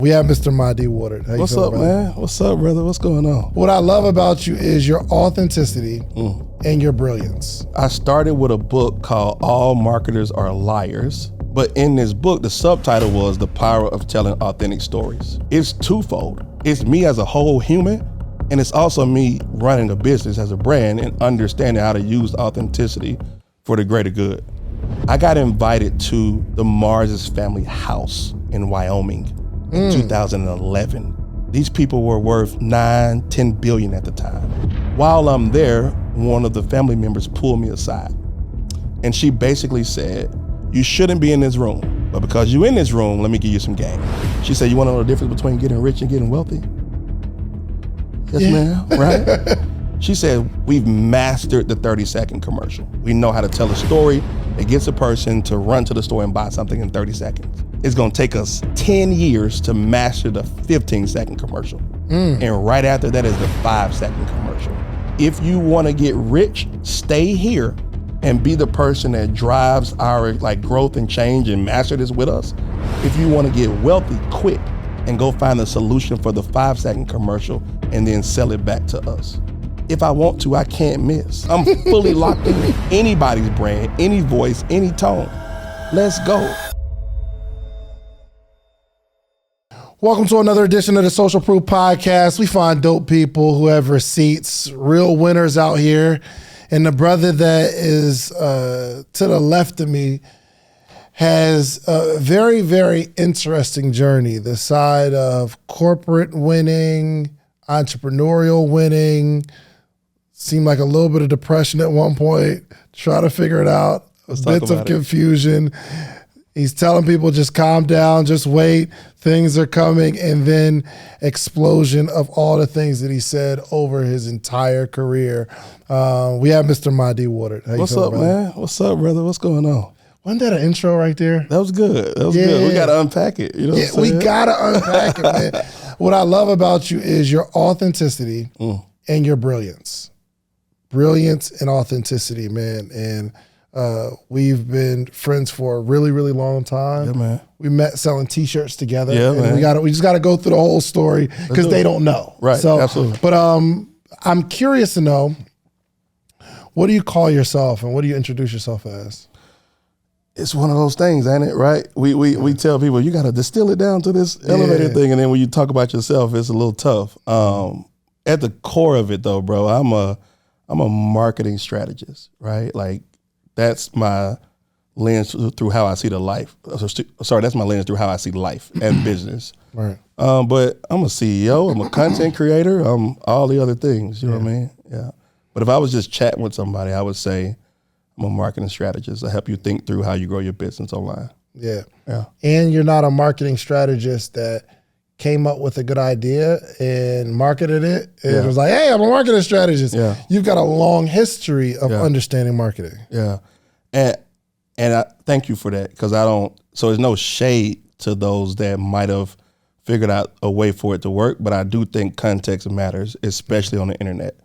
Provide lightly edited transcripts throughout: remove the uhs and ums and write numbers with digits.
We have Mr. Mahdi Woodard. How you What's feeling, up, brother? man? What's up, brother? What's going on? What I love about you is your authenticity and your brilliance. I started with a book called All Marketers Are Liars. But in this book, the subtitle was The Power of Telling Authentic Stories. It's twofold. It's me as a whole human, and it's also me running a business as a brand and understanding how to use authenticity for the greater good. I got invited to the Mahdis family house in Wyoming in 2011. These people were worth $9-10 billion at the time. While I'm there, one of the family members pulled me aside, and she basically said, "You shouldn't be in this room, but because you're in this room, let me give you some game." She said, "You want to know the difference between getting rich and getting wealthy?" Yes, ma'am, right? She said, "We've mastered the 30-second commercial. We know how to tell a story that gets a person to run to the store and buy something in 30 seconds. It's gonna take us 10 years to master the 15-second commercial. And right after that is the 5-second commercial. If you wanna get rich, stay here and be the person that drives our growth and change and master this with us. If you wanna get wealthy, quit and go find the solution for the 5-second commercial and then sell it back to us. If I want to, I can't miss. I'm fully locked in anybody's brand, any voice, any tone. Let's go." Welcome to another edition of the Social Proof Podcast. We find dope people who have receipts, real winners out here. And the brother that is to the left of me has a very, very interesting journey. The side of corporate winning, entrepreneurial winning, seemed like a little bit of depression at one point, try to figure it out, bits of confusion. He's telling people just calm down, just wait, things are coming, and then explosion of all the things that he said over his entire career. We have Mr. Mahdi Woodard. What's up, man? What's up, brother? What's going on? Wasn't that an intro right there? That was good. That was good. We got to unpack it. You know what I'm saying? We got to unpack it, man. What I love about you is your authenticity and your brilliance. Brilliance and authenticity, man. And we've been friends for a really, really long time. Yeah, man. We met selling T-shirts together. Yeah, and man. We just got to go through the whole story because they don't know. Right, so, absolutely. But I'm curious to know, what do you call yourself and what do you introduce yourself as? It's one of those things, ain't it? Right? We tell people, you got to distill it down to this elevator thing, and then when you talk about yourself, it's a little tough. At the core of it, though, bro, I'm a marketing strategist, right? Like, that's my lens through how I see the life. Sorry, that's my lens through how I see life and business. Right. But I'm a CEO, I'm a content creator, I'm all the other things, you know what I mean? Yeah. But if I was just chatting with somebody, I would say I'm a marketing strategist. I help you think through how you grow your business online. Yeah. Yeah. And you're not a marketing strategist that came up with a good idea and marketed it. And it was like, hey, I'm a marketing strategist. Yeah. You've got a long history of understanding marketing. Yeah. And I thank you for that, because so there's no shade to those that might have figured out a way for it to work, but I do think context matters, especially on the internet.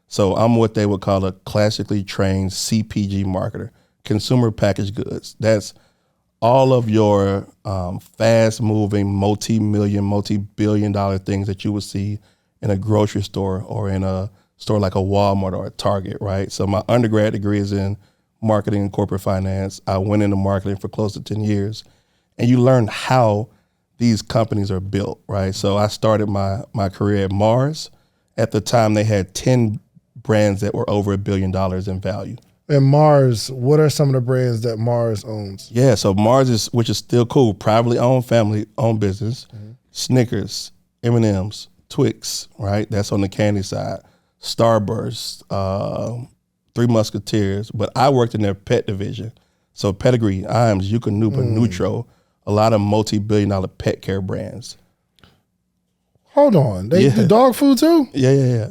So I'm what they would call a classically trained CPG marketer, consumer packaged goods. That's all of your fast-moving, multi-million, multi-billion-dollar things that you would see in a grocery store or in a store like a Walmart or a Target, right? So my undergrad degree is in marketing and corporate finance. I went into marketing for close to 10 years. And you learn how these companies are built, right? So I started my career at Mars. At the time, they had 10 brands that were over $1 billion in value. And Mars, what are some of the brands that Mars owns? Yeah, so Mars which is still cool, privately owned, family-owned business. Snickers, M&M's, Twix, right? That's on the candy side. Starburst, Three Musketeers. But I worked in their pet division. So Pedigree, Iams, Yuka Nupa, Nutro, a lot of multi-billion-dollar pet care brands. Hold on, they do dog food too? Yeah.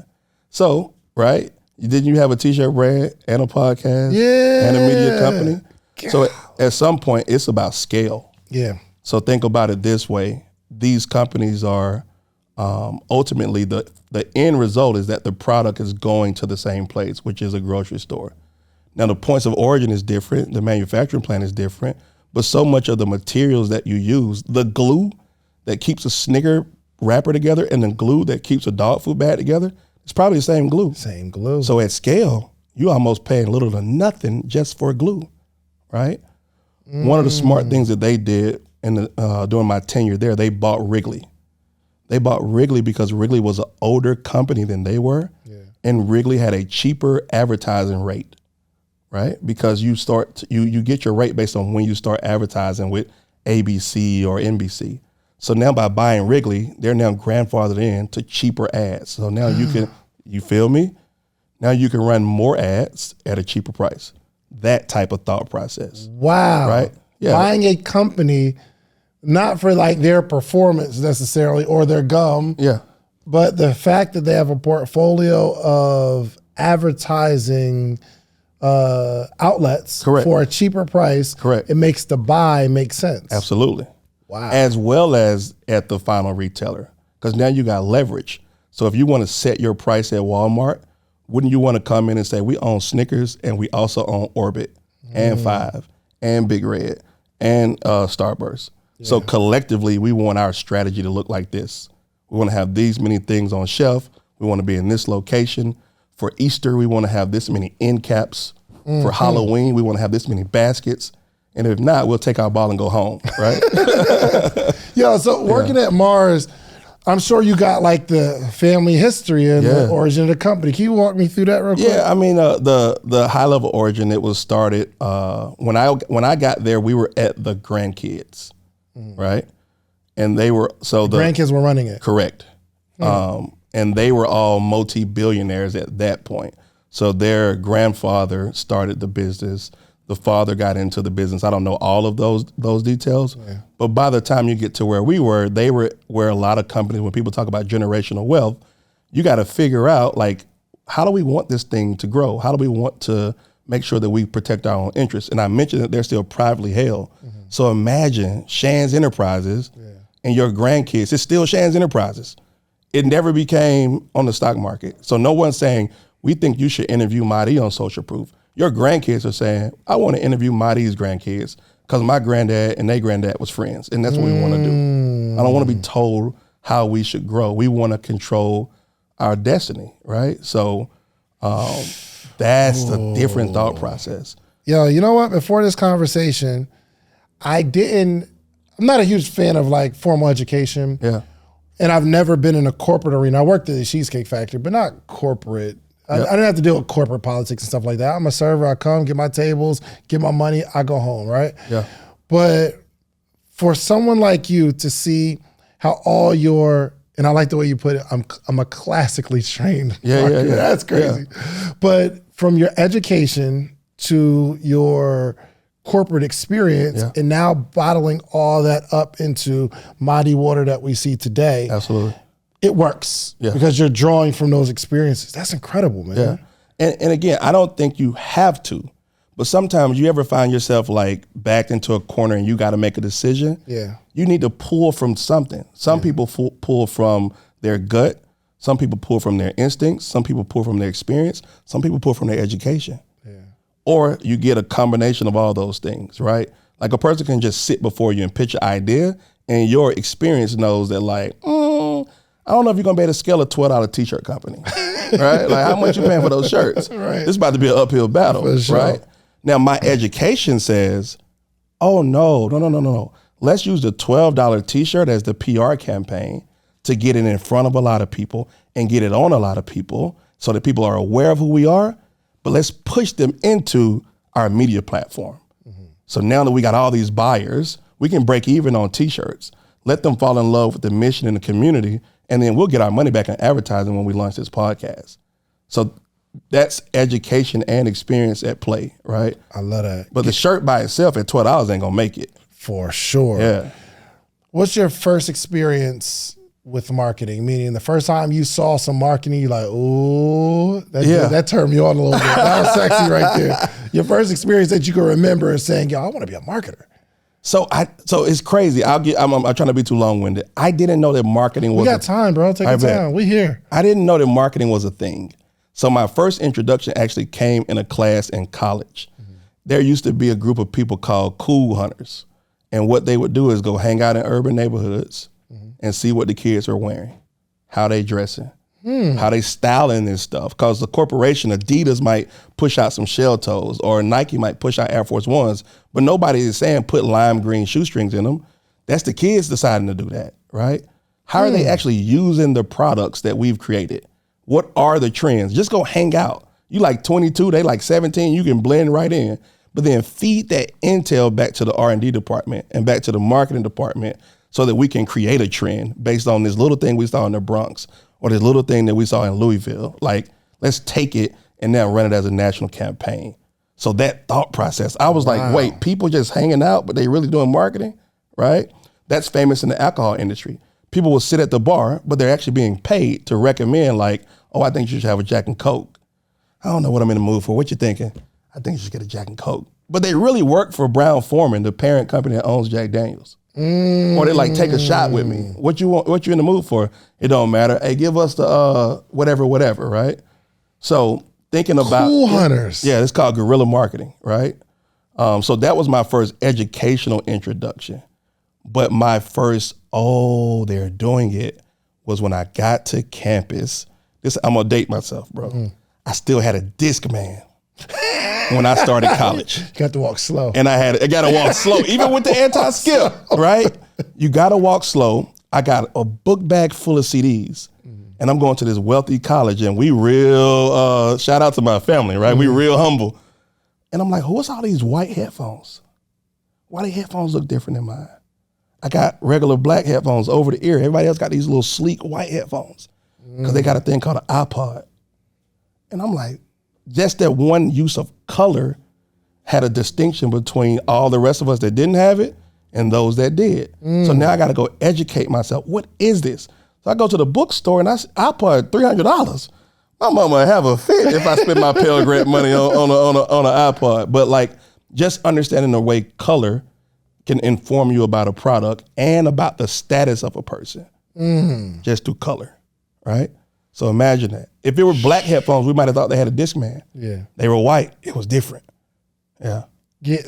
So, right? Didn't you have a T-shirt brand and a podcast and a media company? God. So at some point, it's about scale. Yeah. So think about it this way. These companies are ultimately the end result is that the product is going to the same place, which is a grocery store. Now, the points of origin is different. The manufacturing plant is different. But so much of the materials that you use, the glue that keeps a Snicker wrapper together and the glue that keeps a dog food bag together, it's probably the same glue. Same glue. So at scale, you almost paying little to nothing just for glue, right? One of the smart things that they did during my tenure there, they bought Wrigley. They bought Wrigley because Wrigley was an older company than they were, and Wrigley had a cheaper advertising rate, right? Because you get your rate based on when you start advertising with ABC or NBC. So now by buying Wrigley, they're now grandfathered in to cheaper ads. So now you feel me? Now you can run more ads at a cheaper price. That type of thought process. Wow. Right? Yeah. Buying a company, not for like their performance necessarily or their gum, but the fact that they have a portfolio of advertising outlets for a cheaper price. Correct. It makes the buy make sense. Absolutely. Wow. As well as at the final retailer, because now you got leverage. So if you want to set your price at Walmart, wouldn't you want to come in and say, we own Snickers and we also own Orbit and Five and Big Red and Starburst. So collectively, we want our strategy to look like this. We want to have these many things on shelf. We want to be in this location. For Easter, we want to have this many end caps. For Halloween, we want to have this many baskets. And if not, we'll take our ball and go home, right? So working at Mars, I'm sure you got like the family history and the origin of the company. Can you walk me through that real quick? Yeah, I mean, the high level origin, it was started when I got there, we were at the grandkids, right? And they were, so the grandkids were running it. Correct. And they were all multi-billionaires at that point. So their grandfather started the business. The father got into the business. I don't know all of those details, but by the time you get to where we were, they were where a lot of companies, when people talk about generational wealth, you got to figure out, like, how do we want this thing to grow? How do we want to make sure that we protect our own interests? And I mentioned that they're still privately held. So imagine Shan's Enterprises and your grandkids. It's still Shan's Enterprises. It never became on the stock market. So no one's saying, we think you should interview Mahdi on Social Proof. Your grandkids are saying, I want to interview Mahdi's grandkids because my granddad and their granddad was friends, and that's what we want to do. I don't want to be told how we should grow. We want to control our destiny, right? So that's a different thought process. Yo, you know what? Before this conversation, I'm not a huge fan of like formal education. Yeah. And I've never been in a corporate arena. I worked at the Cheesecake Factory, but not corporate. I didn't have to deal with corporate politics and stuff like that. I'm a server. I come, get my tables, get my money, I go home, right? Yeah. But for someone like you to see how all and I like the way you put it, I'm a classically trained marketer. That's crazy. Yeah. But from your education to your corporate experience and now bottling all that up into Mahdi Woodard that we see today. Absolutely. It works because you're drawing from those experiences. That's incredible, man. Yeah. And again, I don't think you have to, but sometimes you ever find yourself like backed into a corner and you got to make a decision. Yeah. You need to pull from something. Some people pull from their gut. Some people pull from their instincts. Some people pull from their experience. Some people pull from their education. Yeah. Or you get a combination of all those things, right? Like a person can just sit before you and pitch an idea, and your experience knows that, like, I don't know if you're gonna be able to scale a $12 t-shirt company, right? Like, how much you paying for those shirts? Right. This is about to be an uphill battle, sure. Right? Now, my education says, oh no. Let's use the $12 t-shirt as the PR campaign to get it in front of a lot of people and get it on a lot of people so that people are aware of who we are, but let's push them into our media platform. So now that we got all these buyers, we can break even on t-shirts, let them fall in love with the mission and the community, and then we'll get our money back in advertising when we launch this podcast. So that's education and experience at play, right? I love that. But the shirt by itself at $12 ain't gonna make it. For sure. Yeah. What's your first experience with marketing? Meaning the first time you saw some marketing, you're like, ooh, that turned me on a little bit. That was sexy right there. Your first experience that you can remember is saying, yo, I want to be a marketer. So it's crazy. I'm trying to be too long-winded. I didn't know that marketing was. We got time, bro. Take your time. We here. I didn't know that marketing was a thing. So my first introduction actually came in a class in college. There used to be a group of people called Cool Hunters. And what they would do is go hang out in urban neighborhoods and see what the kids are wearing, how they dressing, how they styling this stuff. Because the corporation, Adidas might push out some shell toes, or Nike might push out Air Force Ones, but nobody is saying put lime green shoestrings in them. That's the kids deciding to do that, right? How are they actually using the products that we've created? What are the trends? Just go hang out. You like 22, they like 17, you can blend right in. But then feed that intel back to the R&D department and back to the marketing department so that we can create a trend based on this little thing we saw in the Bronx or this little thing that we saw in Louisville. Like, let's take it and now run it as a national campaign. So that thought process, I was like, wait, people just hanging out, but they really doing marketing, right? That's famous in the alcohol industry. People will sit at the bar, but they're actually being paid to recommend, like, oh, I think you should have a Jack and Coke. I don't know what I'm in the mood for. What you thinking? I think you should get a Jack and Coke. But they really work for Brown-Forman, the parent company that owns Jack Daniels. Or they like, take a shot with me. What you want? What you in the mood for? It don't matter. Hey, give us the whatever, right? So thinking about Cool Hunters. Yeah, it's called guerrilla marketing, right? So that was my first educational introduction. But my first, they're doing it, was when I got to campus. I'm gonna date myself, bro. I still had a Discman when I started college. Got to walk slow. And I got to walk slow, even with the anti-skip, right? You got to walk slow. I got a book bag full of CDs, and I'm going to this wealthy college, and we real, shout out to my family, right? We real humble. And I'm like, what's all these white headphones? Why do headphones look different than mine? I got regular black headphones over the ear. Everybody else got these little sleek white headphones because they got a thing called an iPod. And I'm like, just that one use of color had a distinction between all the rest of us that didn't have it and those that did. So now I got to go educate myself. What is this? So I go to the bookstore and iPod $300. My mama have a fit if I spend my Pell Grant money on an iPod. But like, just understanding the way color can inform you about a product and about the status of a person just through color, right? So imagine that. If it were black headphones, we might have thought they had a Discman. Yeah. They were white. It was different. Yeah.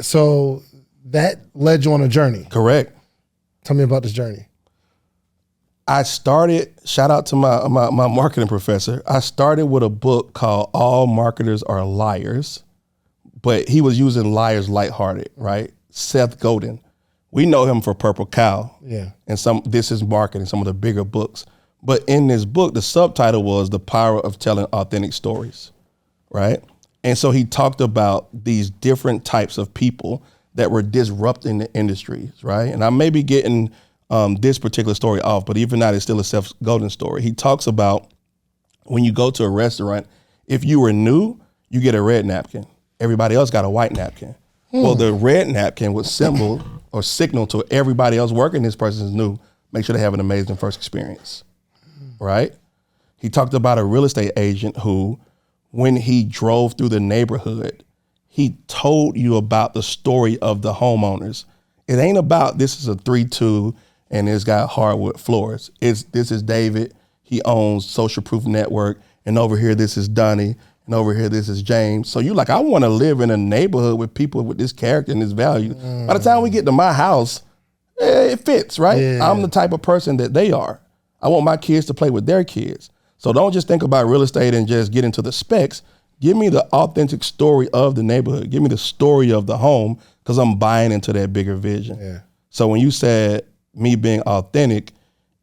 So that led you on a journey. Correct. Tell me about this journey. I started, shout out to my marketing professor. I started with a book called All Marketers Are Liars, but he was using liars lighthearted, right? Seth Godin. We know him for Purple Cow. Yeah. And This Is Marketing, some of the bigger books. But in this book, the subtitle was The Power of Telling Authentic Stories, right? And so he talked about these different types of people that were disrupting the industries, right? And I may be getting this particular story off, but even that is still a Seth Godin story. He talks about when you go to a restaurant, if you were new, you get a red napkin. Everybody else got a white napkin. Well, the red napkin would symbol or signal to everybody else working this person's new, make sure they have an amazing first experience, right? He talked about a real estate agent who, when he drove through the neighborhood, he told you about the story of the homeowners. It ain't about this is a 3-2 and it's got hardwood floors. This is David. He owns Social Proof Network. And over here, this is Donnie. And over here, this is James. So you like, I want to live in a neighborhood with people with this character and this value. By the time we get to my house, it fits, right? Yeah. I'm the type of person that they are. I want my kids to play with their kids. So don't just think about real estate and just get into the specs. Give me the authentic story of the neighborhood. Give me the story of the home, because I'm buying into that bigger vision. Yeah. So when you said me being authentic,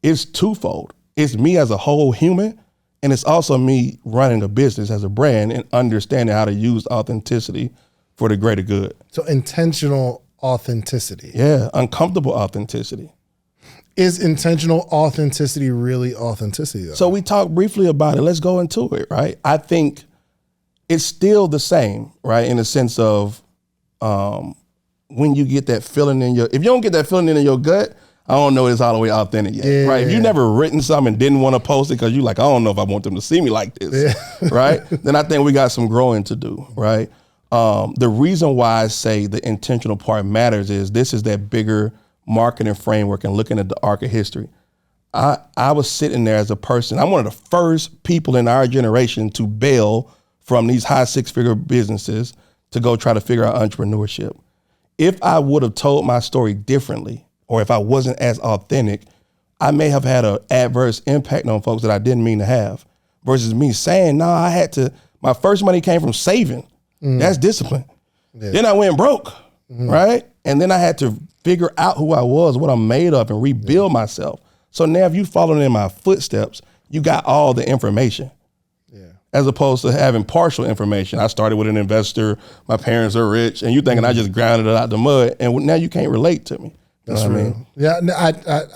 it's twofold. It's me as a whole human, and it's also me running a business as a brand and understanding how to use authenticity for the greater good. So intentional authenticity. Yeah, uncomfortable authenticity. Is intentional authenticity really authenticity, though? So we talked briefly about it. Let's go into it, right? I think it's still the same, right? In the sense of when you get that feeling if you don't get that feeling in your gut, I don't know it's all the way authentic yet, right? If you never written something and didn't want to post it because you like, I don't know if I want them to see me like this, right? Then I think we got some growing to do, right? The reason why I say the intentional part matters is this is that bigger marketing framework and looking at the arc of history. I was sitting there as a person. I'm one of the first people in our generation to bail from these high 6-figure businesses to go try to figure out entrepreneurship. If I would have told my story differently, or if I wasn't as authentic, I may have had an adverse impact on folks that I didn't mean to have, versus me saying, no, my first money came from saving. That's discipline. Yeah. Then I went broke, right? And then I had to figure out who I was, what I'm made of, and rebuild myself. So now if you followed in my footsteps, you got all the information. Yeah. As opposed to having partial information. I started with an investor, my parents are rich, and you thinking I just grounded it out the mud, and now you can't relate to me. That's real. I mean? Yeah,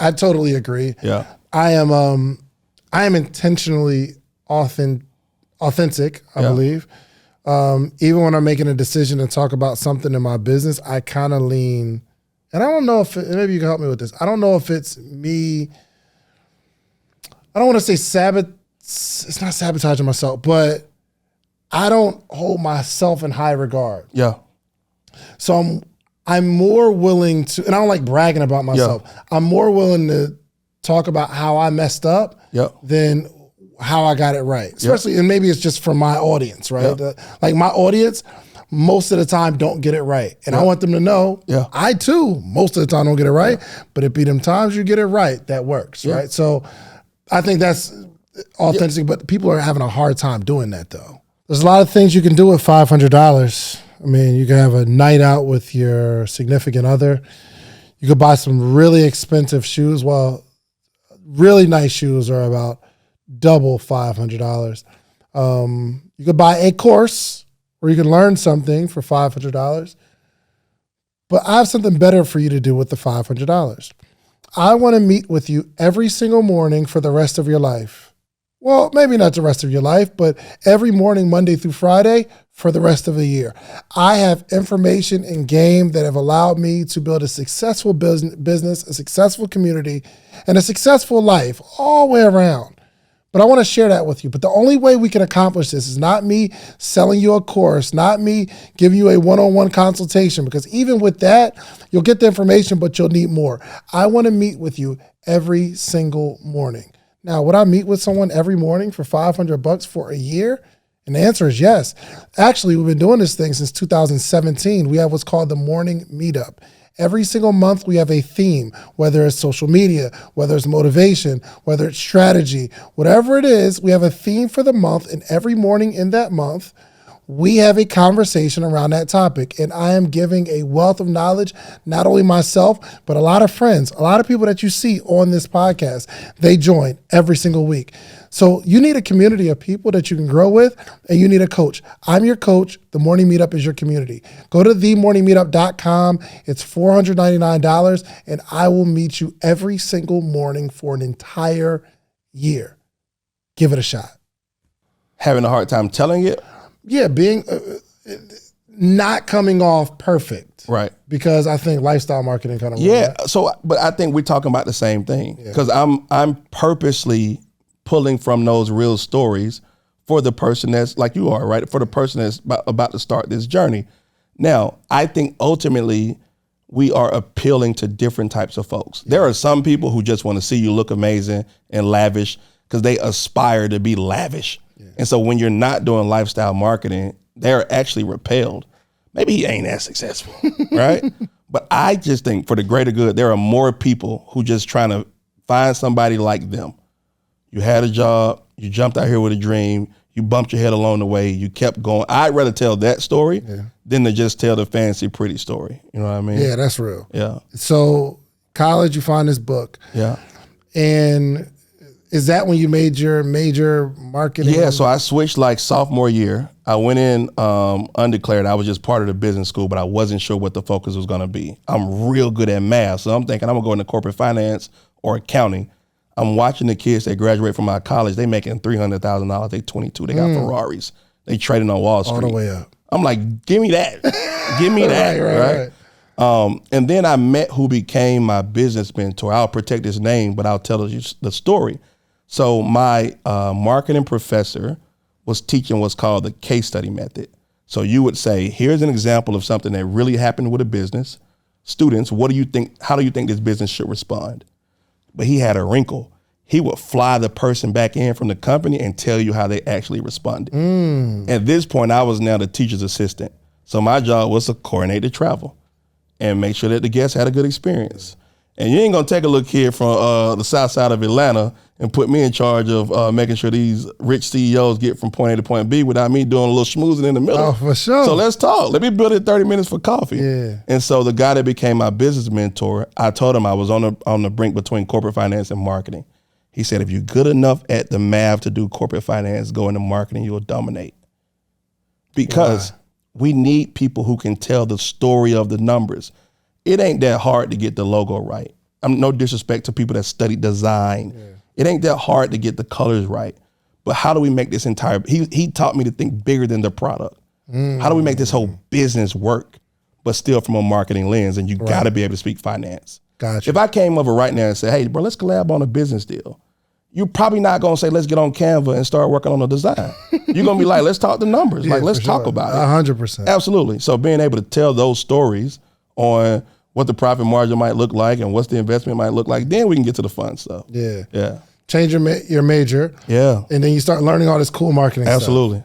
I totally agree. Yeah. I am intentionally authentic, I believe. Even when I'm making a decision to talk about something in my business, I kind of lean, and I don't know if, maybe you can help me with this. I don't know if it's me, I don't want to say it's not sabotaging myself, but I don't hold myself in high regard. Yeah. So I'm more willing to, and I don't like bragging about myself. Yeah. I'm more willing to talk about how I messed up than how I got it right. Especially, and maybe it's just for my audience, right? Like my audience, most of the time don't get it right. And I want them to know, I too, most of the time don't get it right, but it be them times you get it right, that works, right? So I think that's authentic, but people are having a hard time doing that though. There's a lot of things you can do with $500. I mean, you can have a night out with your significant other. You could buy some really expensive shoes. Well, really nice shoes are about double $500. You could buy a course where you can learn something for $500. But I have something better for you to do with the $500. I want to meet with you every single morning for the rest of your life. Well, maybe not the rest of your life, but every morning, Monday through Friday, for the rest of the year. I have information and game that have allowed me to build a successful business, a successful community, and a successful life all the way around. But I want to share that with you. But the only way we can accomplish this is not me selling you a course, not me giving you a one-on-one consultation, because even with that, you'll get the information, but you'll need more. I want to meet with you every single morning. Now, would I meet with someone every morning for $500 for a year? And the answer is yes. Actually, we've been doing this thing since 2017. We have what's called the Morning Meetup. Every single month we have a theme, whether it's social media, whether it's motivation, whether it's strategy, whatever it is, we have a theme for the month, and every morning in that month, we have a conversation around that topic. And I am giving a wealth of knowledge, not only myself, but a lot of friends, a lot of people that you see on this podcast, they join every single week. So you need a community of people that you can grow with, and you need a coach. I'm your coach. The Morning Meetup is your community. Go to themorningmeetup.com. It's $499, and I will meet you every single morning for an entire year. Give it a shot. Having a hard time telling it? Yeah, being not coming off perfect. Right. Because I think lifestyle marketing kind of but I think we're talking about the same thing. Because I'm purposely pulling from those real stories for the person that's like you are, right? For the person that's about to start this journey. Now, I think ultimately we are appealing to different types of folks. There are some people who just want to see you look amazing and lavish because they aspire to be lavish. And so when you're not doing lifestyle marketing, they're actually repelled. Maybe he ain't that successful, right? But I just think for the greater good, there are more people who just trying to find somebody like them. You had a job, you jumped out here with a dream, you bumped your head along the way, you kept going. I'd rather tell that story than to just tell the fancy, pretty story. You know what I mean? Yeah, that's real. Yeah. So college, you find this book. Yeah. And is that when you made your major marketing? Yeah, so I switched like sophomore year. I went in undeclared. I was just part of the business school, but I wasn't sure what the focus was going to be. I'm real good at math, so I'm thinking I'm going to go into corporate finance or accounting. I'm watching the kids that graduate from my college. They making $300,000. They 22. They got Ferraris. They trading on Wall Street. All the way up. I'm like, give me that. Give me that, right? And then I met who became my business mentor. I'll protect his name, but I'll tell you the story. So my marketing professor was teaching what's called the case study method. So you would say, here's an example of something that really happened with a business. Students, what do you think? How do you think this business should respond? But he had a wrinkle. He would fly the person back in from the company and tell you how they actually responded. At this point, I was now the teacher's assistant. So my job was to coordinate the travel and make sure that the guests had a good experience. And you ain't gonna take a little kid from the south side of Atlanta and put me in charge of making sure these rich CEOs get from point A to point B without me doing a little schmoozing in the middle. Oh, for sure. So let's talk. Let me build it 30 minutes for coffee. Yeah. And so the guy that became my business mentor, I told him I was on the brink between corporate finance and marketing. He said, if you're good enough at the math to do corporate finance, go into marketing, you'll dominate. Because we need people who can tell the story of the numbers. It ain't that hard to get the logo right. I'm no disrespect to people that study design. Yeah. It ain't that hard to get the colors right. But how do we make this entire, he taught me to think bigger than the product. How do we make this whole business work, but still from a marketing lens? And you got to be able to speak finance. Gotcha. If I came over right now and said, hey, bro, let's collab on a business deal, you're probably not going to say, let's get on Canva and start working on the design. You're going to be like, let's talk the numbers. Yeah, like, let's talk about it. 100%. Absolutely. So being able to tell those stories on what the profit margin might look like and what's the investment might look like, then we can get to the fun stuff. Yeah. Yeah. Change your major. Yeah. And then you start learning all this cool marketing Absolutely.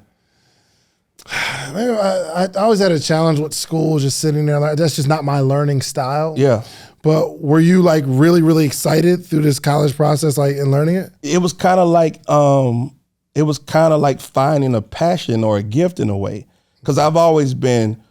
stuff. Maybe I always had a challenge with school, just sitting there. Like, that's just not my learning style. Yeah. But were you like really, really excited through this college process, like in learning it? It was kind of like finding a passion or a gift in a way. Because I've always been,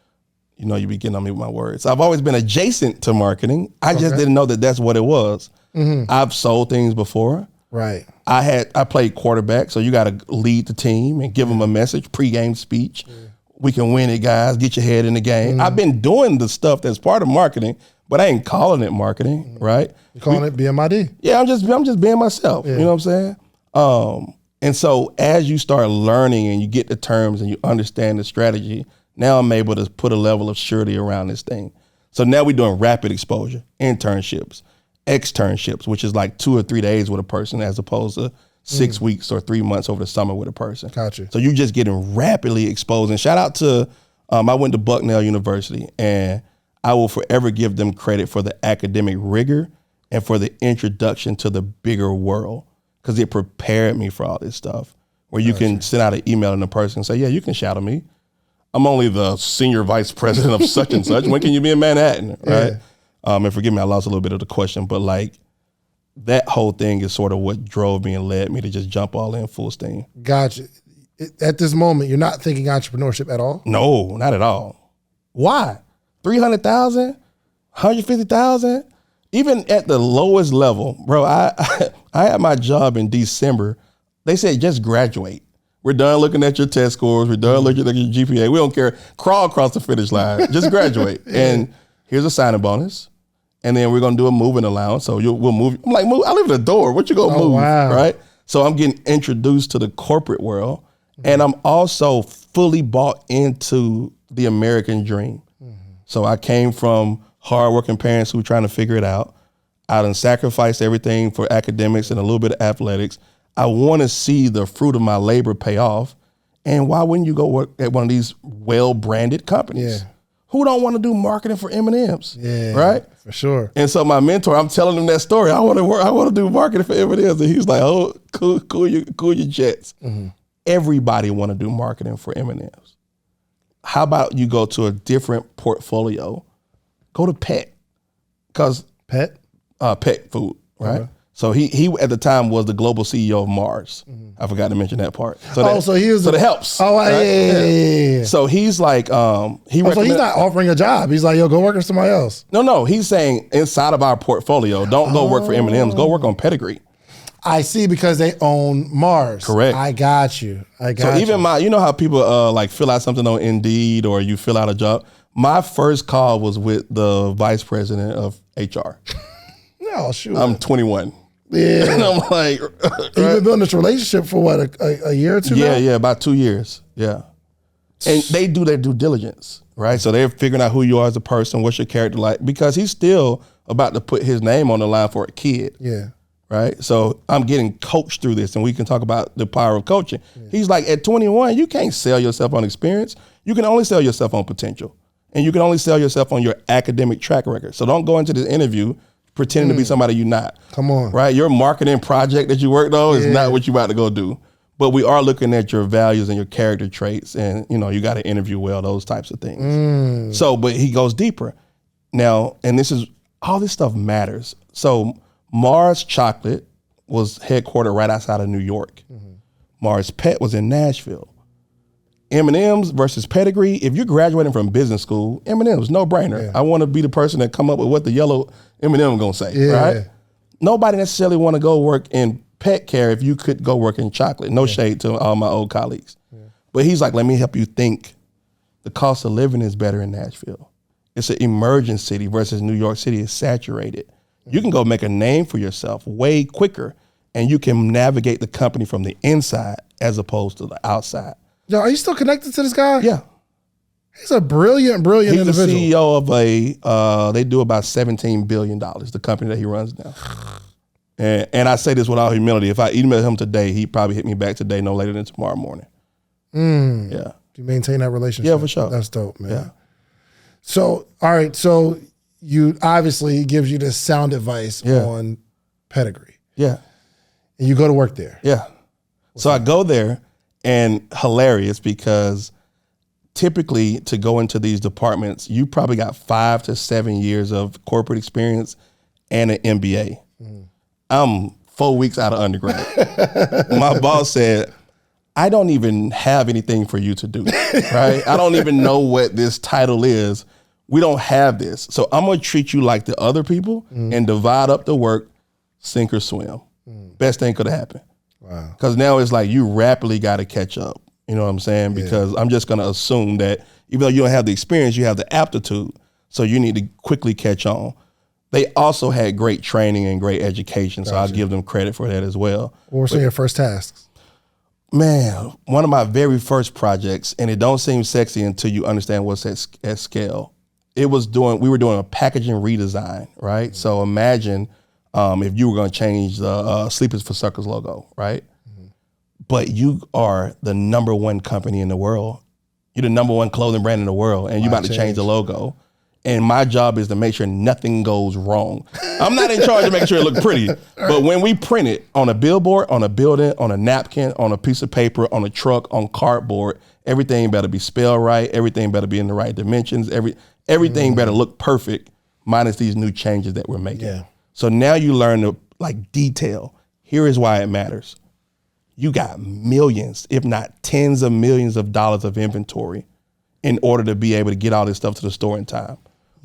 you know, you be getting on me with my words. I've always been adjacent to marketing. I just didn't know that that's what it was. Mm-hmm. I've sold things before. Right. I played quarterback, so you got to lead the team and give them a message, pregame speech. Yeah. We can win it, guys. Get your head in the game. I've been doing the stuff that's part of marketing, but I ain't calling it marketing, right? You're calling it being Mahdi. Yeah, I'm just being myself. Yeah. You know what I'm saying? And so as you start learning and you get the terms and you understand the strategy, now I'm able to put a level of surety around this thing. So now we're doing rapid exposure, internships, externships, which is like 2 or 3 days with a person as opposed to 6 weeks or 3 months over the summer with a person. Gotcha. So you're just getting rapidly exposed. And shout out to, I went to Bucknell University, and I will forever give them credit for the academic rigor and for the introduction to the bigger world, because it prepared me for all this stuff where you can send out an email to a person and say, yeah, you can shadow me. I'm only the senior vice president of such and such. When can you be in Manhattan, right? Yeah. And forgive me, I lost a little bit of the question, but like that whole thing is sort of what drove me and led me to just jump all in full steam. Gotcha. At this moment, you're not thinking entrepreneurship at all? No, not at all. Why? 300,000, 150,000, even at the lowest level, bro. I had my job in December. They said just graduate. We're done looking at your test scores. We're done looking at your GPA. We don't care. Crawl across the finish line. Just graduate. And here's a signing bonus. And then we're gonna do a moving allowance. So we'll move. I'm like, move. I live in the door. What you gonna move? Wow. Right. So I'm getting introduced to the corporate world, and I'm also fully bought into the American dream. So I came from hardworking parents who were trying to figure it out. I done sacrificed everything for academics and a little bit of athletics. I want to see the fruit of my labor pay off. And why wouldn't you go work at one of these well-branded companies? Yeah. Who don't want to do marketing for M&Ms? Yeah, right? For sure. And so my mentor, I'm telling him that story. I want to do marketing for M&Ms. And he's like, oh, cool your jets. Mm-hmm. Everybody want to do marketing for M&Ms. How about you go to a different portfolio? Go to pet. Because pet food, right? Uh-huh. So he at the time was the global CEO of Mars. Mm-hmm. I forgot to mention that part. So that helps. Oh, right? Yeah. So he's like, so he's not offering a job. He's like, yo, go work for somebody else. No. He's saying inside of our portfolio, don't go work for M&M's. Go work on Pedigree. I see, because they own Mars. Correct. I got you. So even you know how people like fill out something on Indeed or you fill out a job. My first call was with the vice president of HR. No, shoot. I'm 21. Yeah. And I'm like, You've been building this relationship for what, a year or two now? Yeah, about 2 years. Yeah. And they do their due diligence, right? So they're figuring out who you are as a person, what's your character like, because he's still about to put his name on the line for a kid. Yeah. Right. So I'm getting coached through this, and we can talk about the power of coaching. Yeah. He's like, at 21, you can't sell yourself on experience. You can only sell yourself on potential. And you can only sell yourself on your academic track record. So don't go into this interview pretending to be somebody you're not. Come on. Right? Your marketing project that you worked on is not what you're about to go do. But we are looking at your values and your character traits, and you got to interview well, those types of things. So, but he goes deeper. Now, and this is, all this stuff matters. So Mars Chocolate was headquartered right outside of New York. Mars Pet was in Nashville. M&M's versus Pedigree. If you're graduating from business school, M&M's no brainer. I want to be the person that come up with what the yellow M&M gonna say, right? Nobody necessarily want to go work in pet care if you could go work in chocolate. No shade to all my old colleagues. But he's like, let me help you think. The cost of living is better in Nashville. It's an emerging city versus New York City is saturated. You can go make a name for yourself way quicker, and you can navigate the company from the inside as opposed to the outside. Yo, are you still connected to this guy? Yeah. He's a brilliant He's individual. the CEO of they do about $17 billion, the company that he runs now. And I say this with all humility. If I email him today, he probably hit me back today, no later than tomorrow morning. Yeah. You maintain that relationship. Yeah, for sure. That's dope, man. Yeah. So, all right. So you obviously he gives you this sound advice on Pedigree. Yeah. And you go to work there. Yeah. So I go there, and hilarious because typically to go into these departments, you probably got 5 to 7 years of corporate experience and an MBA. I'm 4 weeks out of undergrad. My boss said, I don't even have anything for you to do, right? I don't even know what this title is. We don't have this. So I'm going to treat you like the other people and divide up the work, sink or swim. Best thing could have happened. Wow. Because now it's like you rapidly got to catch up. You know what I'm saying? Because I'm just going to assume that even though you don't have the experience, you have the aptitude. So you need to quickly catch on. They also had great training and great education. So I'll give them credit for that as well. What were some of your first tasks? Man, one of my very first projects, and it don't seem sexy until you understand what's at scale. We were doing a packaging redesign, right? So imagine if you were going to change the Sleepers for Suckers logo, right? But you are the number one company in the world. You're the number one clothing brand in the world, and you're about to change the logo. And my job is to make sure nothing goes wrong. I'm not in charge of making sure it looks pretty, but when we print it on a billboard, on a building, on a napkin, on a piece of paper, on a truck, on cardboard, everything better be spelled right. Everything better be in the right dimensions. Everything better look perfect, minus these new changes that we're making. Yeah. So now you learn to detail. Here is why it matters. You got millions, if not tens of millions of dollars of inventory in order to be able to get all this stuff to the store in time.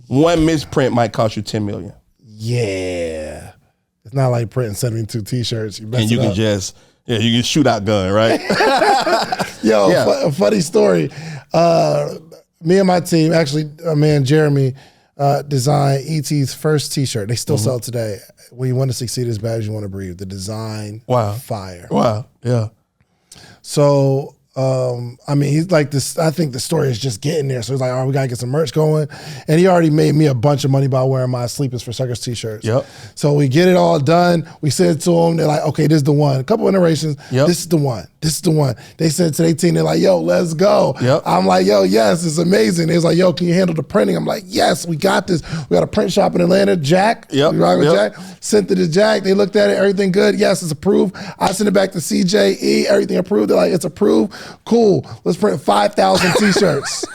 One misprint might cost you $10 million. Yeah. It's not like printing 72 t-shirts. You can just, you can shoot out gun, right? Yo, funny story. Me and my team, actually, my man Jeremy, designed ET's first t-shirt. They still sell it today. When you want to succeed as bad as you want to breathe. The design, fire. Wow, yeah. So, he's like this. I think the story is just getting there. So he's like, all right, we got to get some merch going. And he already made me a bunch of money by wearing my Sleepers for Suckers t-shirts. Yep. So we get it all done. We send it to them. They're like, okay, this is the one. A couple iterations. Yep. This is the one. This is the one. They sent it to their team. They're like, yo, let's go. Yep. I'm like, yo, yes, it's amazing. They was like, yo, can you handle the printing? I'm like, yes, we got this. We got a print shop in Atlanta. Jack. Yep. We rock with Jack. Sent it to Jack. They looked at it. Everything good. Yes, it's approved. I sent it back to CJE. Everything approved. They're like, it's approved. Cool. Let's print 5,000 t-shirts.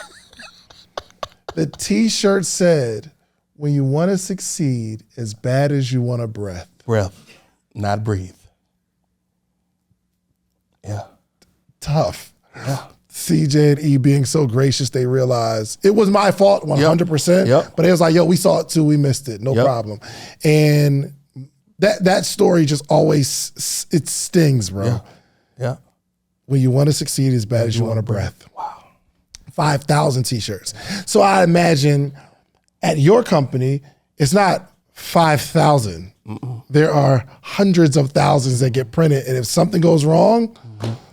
The t-shirt said, when you want to succeed as bad as you want to breath. Breath, not breathe. Yeah. Tough. Yeah. CJ and E being so gracious, they realized it was my fault 100%. Yep. But it was like, yo, we saw it too. We missed it. No problem. And that story just always, it stings, bro. Yeah. When you want to succeed as bad as you want to breath. Wow. 5,000 t-shirts. So I imagine at your company, it's not 5,000. There are hundreds of thousands that get printed. And if something goes wrong.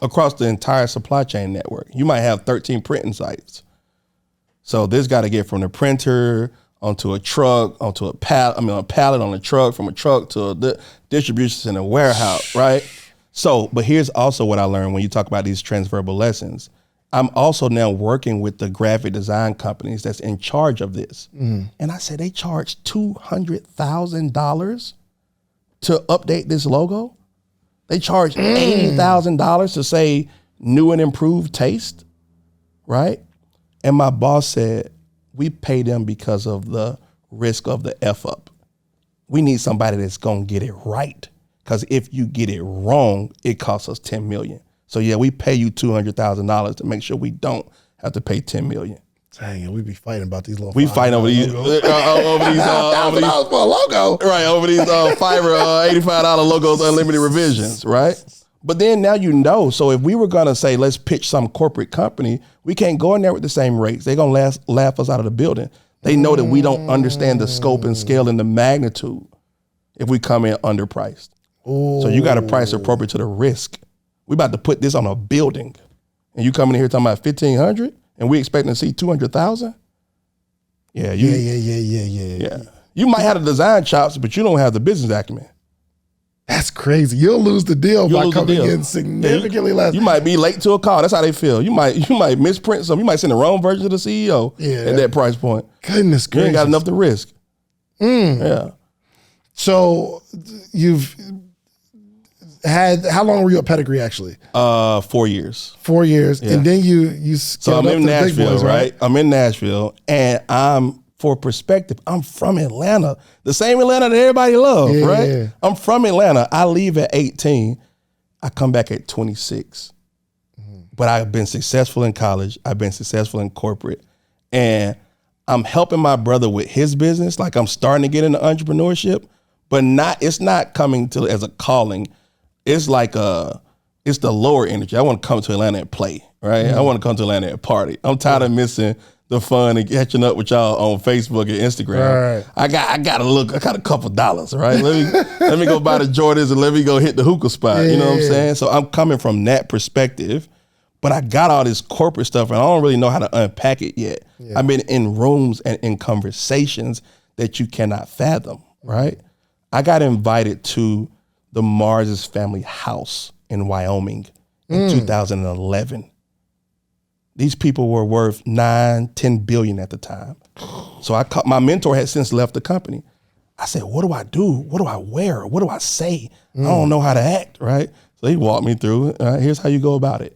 Across the entire supply chain network, you might have 13 printing sites. So this got to get from the printer onto a truck, onto a pallet, a pallet on a truck, from a truck to the distribution center warehouse, right? So, but here's also what I learned when you talk about these transferable lessons. I'm also now working with the graphic design companies that's in charge of this. And I said, they charge $200,000 to update this logo. They charge $80,000 to say new and improved taste, right? And my boss said, we pay them because of the risk of the F up. We need somebody that's gonna get it right. Because if you get it wrong, it costs us $10 million. So yeah, we pay you $200,000 to make sure we don't have to pay $10 million. Dang, we be fighting about these little. We fighting over these over these logo. Right, over these Fiverr $85 logos, unlimited revisions, right? But then now you know. So if we were gonna say let's pitch some corporate company, we can't go in there with the same rates. They're gonna laugh us out of the building. They know that we don't understand the scope and scale and the magnitude if we come in underpriced. Ooh. So you got to price appropriate to the risk. We about to put this on a building, and you coming in here talking about 1,500, and we expecting to see 200,000. Yeah. You might have the design chops, but you don't have the business acumen. That's crazy. You'll lose the deal by coming in significantly less. You might be late to a call. That's how they feel. You might misprint something. You might send the wrong version to the CEO at that price point. Goodness gracious. You ain't got enough to risk. Yeah. So you've had, how long were you at Pedigree actually? 4 years. 4 years. Yeah. And then you So I'm in Nashville, boys, right? I'm in Nashville, and for perspective, I'm from Atlanta. The same Atlanta that everybody loves, right? Yeah. I'm from Atlanta. I leave at 18. I come back at 26. But I've been successful in college. I've been successful in corporate. And I'm helping my brother with his business. Like, I'm starting to get into entrepreneurship, but it's not coming to as a calling. It's like it's the lower energy. I want to come to Atlanta and play, right? I want to come to Atlanta and party. I'm tired of missing the fun and catching up with y'all on Facebook and Instagram. Right. I got a couple dollars, right? Let me go buy the Jordans and let me go hit the hookah spot. You know what I'm saying? So I'm coming from that perspective, but I got all this corporate stuff and I don't really know how to unpack it yet. Yeah. I've been in rooms and in conversations that you cannot fathom, right? I got invited to the Mahdis family house in Wyoming in 2011. These people were worth $9-10 billion at the time. So my mentor had since left the company. I said, what do I do? What do I wear? What do I say? I don't know how to act, right? So he walked me through it. Here's how you go about it.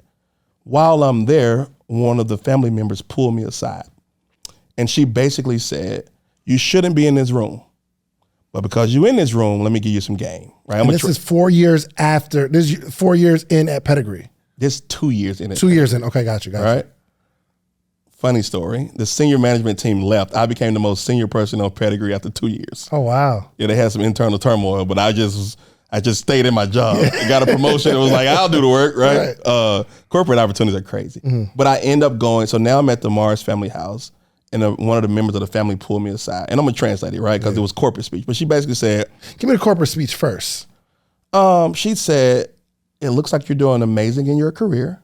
While I'm there, one of the family members pulled me aside. And she basically said, you shouldn't be in this room. But because you're in this room, let me give you some game. Right? And this is 4 years after, this is 4 years in at Pedigree. This 2 years in. 2 years in. Okay, got you. Right? Funny story. The senior management team left. I became the most senior person on Pedigree after 2 years. Oh, wow. Yeah, they had some internal turmoil, but I just stayed in my job. I got a promotion. It was like, I'll do the work, right? Corporate opportunities are crazy. But I end up going, so now I'm at the Mahdis family house, and one of the members of the family pulled me aside. And I'm going to translate it, right? Because it was corporate speech. But she basically said, give me the corporate speech first. She said, it looks like you're doing amazing in your career.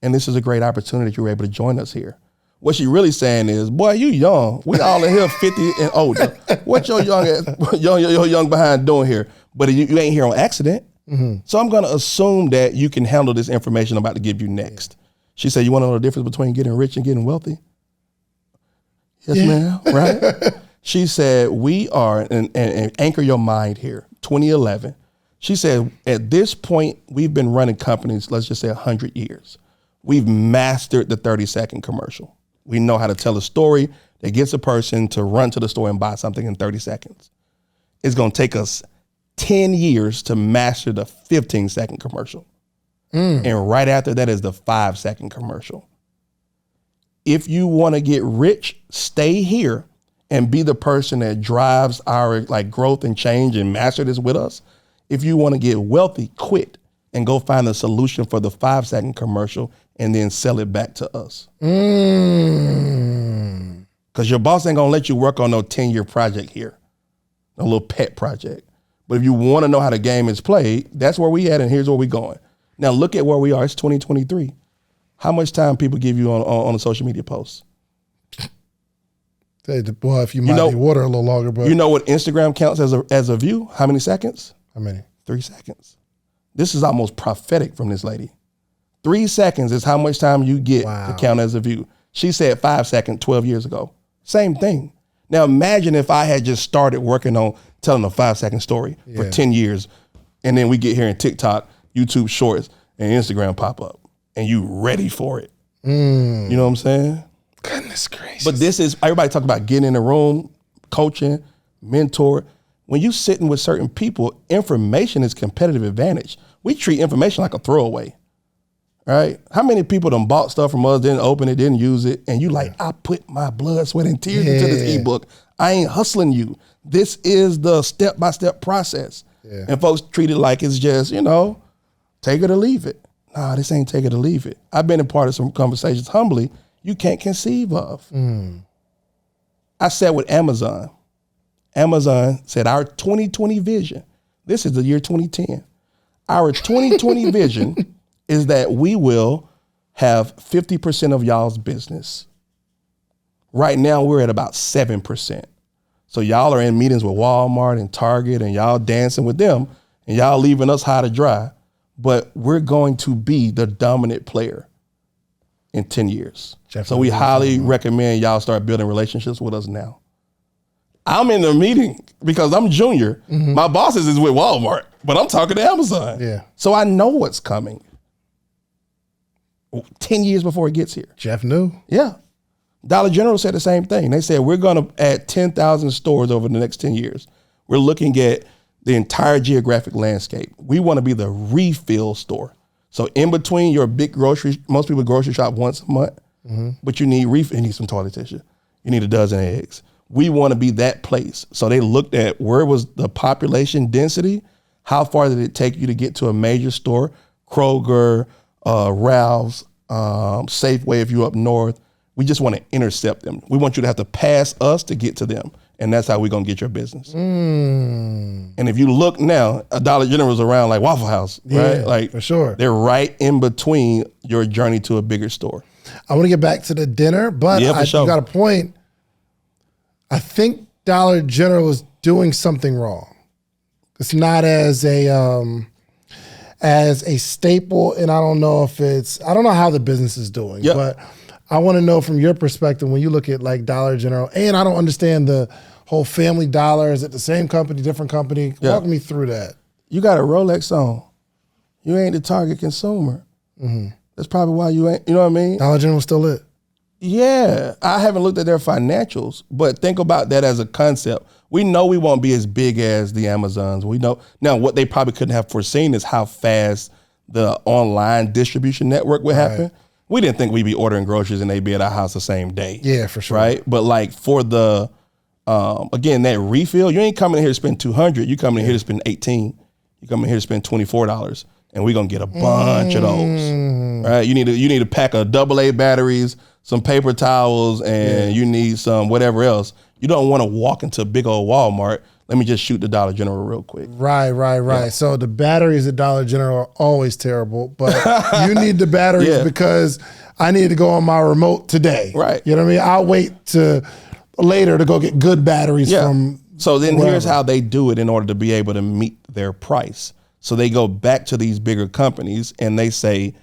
And this is a great opportunity that you were able to join us here. What she really saying is, boy, you young. We all in here 50 and older. What your young behind doing here? But you ain't here on accident. So I'm going to assume that you can handle this information I'm about to give you next. She said, you want to know the difference between getting rich and getting wealthy? Yes, ma'am, right? She said, we are, and anchor your mind here, 2011. She said, at this point, we've been running companies, let's just say 100 years. We've mastered the 30-second commercial. We know how to tell a story that gets a person to run to the store and buy something in 30 seconds. It's going to take us 10 years to master the 15-second commercial. And right after that is the 5-second commercial. If you want to get rich, stay here and be the person that drives our growth and change and master this with us. If you want to get wealthy, quit and go find a solution for the 5-second commercial and then sell it back to us. Because your boss ain't going to let you work on no 10-year project here, a little pet project. But if you want to know how the game is played, that's where we at, and here's where we going. Now look at where we are. It's 2023. How much time people give you on a social media post? Well, if you Mahdi Woodard a little longer, but you know what Instagram counts as a view? How many seconds? How many? 3 seconds. This is almost prophetic from this lady. 3 seconds is how much time you get to count as a view. She said 5 seconds 12 years ago. Same thing. Now imagine if I had just started working on telling a 5-second story for 10 years, and then we get here in TikTok, YouTube Shorts, and Instagram pop up, and you ready for it. You know what I'm saying? Goodness gracious. But this is, everybody talk about getting in the room, coaching, mentor. when you sitting with certain people, information is competitive advantage. We treat information like a throwaway, right? How many people done bought stuff from us, didn't open it, didn't use it, and you like, I put my blood, sweat, and tears into this ebook. I ain't hustling you. This is the step-by-step process. Yeah. And folks treat it like it's just, take it or leave it. Nah, this ain't take it or leave it. I've been a part of some conversations humbly you can't conceive of. I sat with Amazon. Amazon said our 2020 vision, this is the year 2010. Our 2020 vision is that we will have 50% of y'all's business. Right now, we're at about 7%. So y'all are in meetings with Walmart and Target and y'all dancing with them and y'all leaving us high to dry. But we're going to be the dominant player in 10 years. So we highly recommend y'all start building relationships with us now. I'm in the meeting because I'm junior. My bosses is with Walmart, but I'm talking to Amazon. Yeah. So I know what's coming 10 years before it gets here. Jeff knew. Yeah. Dollar General said the same thing. They said, we're going to add 10,000 stores over the next 10 years. We're looking at the entire geographic landscape. We want to be the refill store. So in between your big grocery, most people grocery shop once a month, but you need refill, you need some toilet tissue. You need a dozen eggs. We want to be that place. So they looked at where was the population density, how far did it take you to get to a major store, Kroger, Ralph's, Safeway if you're up north. We just want to intercept them. We want you to have to pass us to get to them. And that's how we're going to get your business. And if you look now, a Dollar General is around like Waffle House, right? Like for sure. They're right in between your journey to a bigger store. I want to get back to the dinner, but you got a point. I think Dollar General is doing something wrong. It's not as a staple, and I don't know how the business is doing, but I want to know from your perspective when you look at like Dollar General, and I don't understand the whole Family Dollar. Is it the same company, different company? Walk me through that. You got a Rolex on. You ain't the target consumer. That's probably why you ain't, you know what I mean? Dollar General's still lit. Yeah, I haven't looked at their financials, but think about that as a concept. We know we won't be as big as the Amazons. We know now what they probably couldn't have foreseen is how fast the online distribution network would happen. Right. We didn't think we'd be ordering groceries and they'd be at our house the same day. Yeah, for sure. Right, but like for the again that refill, you ain't coming in here to spend $200. You coming in here to spend $18. You coming in here to spend $24, and we're gonna get a bunch of those. Right, you need a pack of AA batteries, some paper towels, and you need some whatever else. You don't want to walk into a big old Walmart. Let me just shoot the Dollar General real quick. Right. Yeah. So the batteries at Dollar General are always terrible, but you need the batteries because I need to go on my remote today. Right. You know what I mean? I'll wait to later to go get good batteries from So then wherever. Here's how they do it in order to be able to meet their price. So they go back to these bigger companies and they say,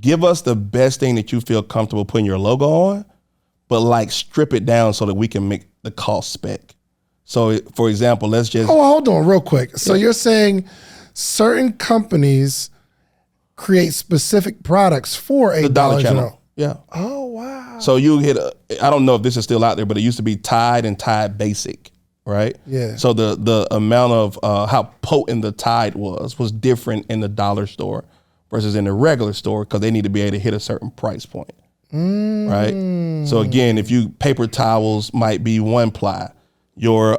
give us the best thing that you feel comfortable putting your logo on, but like strip it down so that we can make the cost spec. So for example, let's just... Oh, hold on real quick. So you're saying certain companies create specific products for a the Dollar Channel. General. Yeah. Oh, wow. So you hit I don't know if this is still out there, but it used to be Tide and Tide Basic, right? Yeah. So the amount of how potent the Tide was different in the dollar store versus in the regular store because they need to be able to hit a certain price point, right? So again, if you paper towels might be one ply, your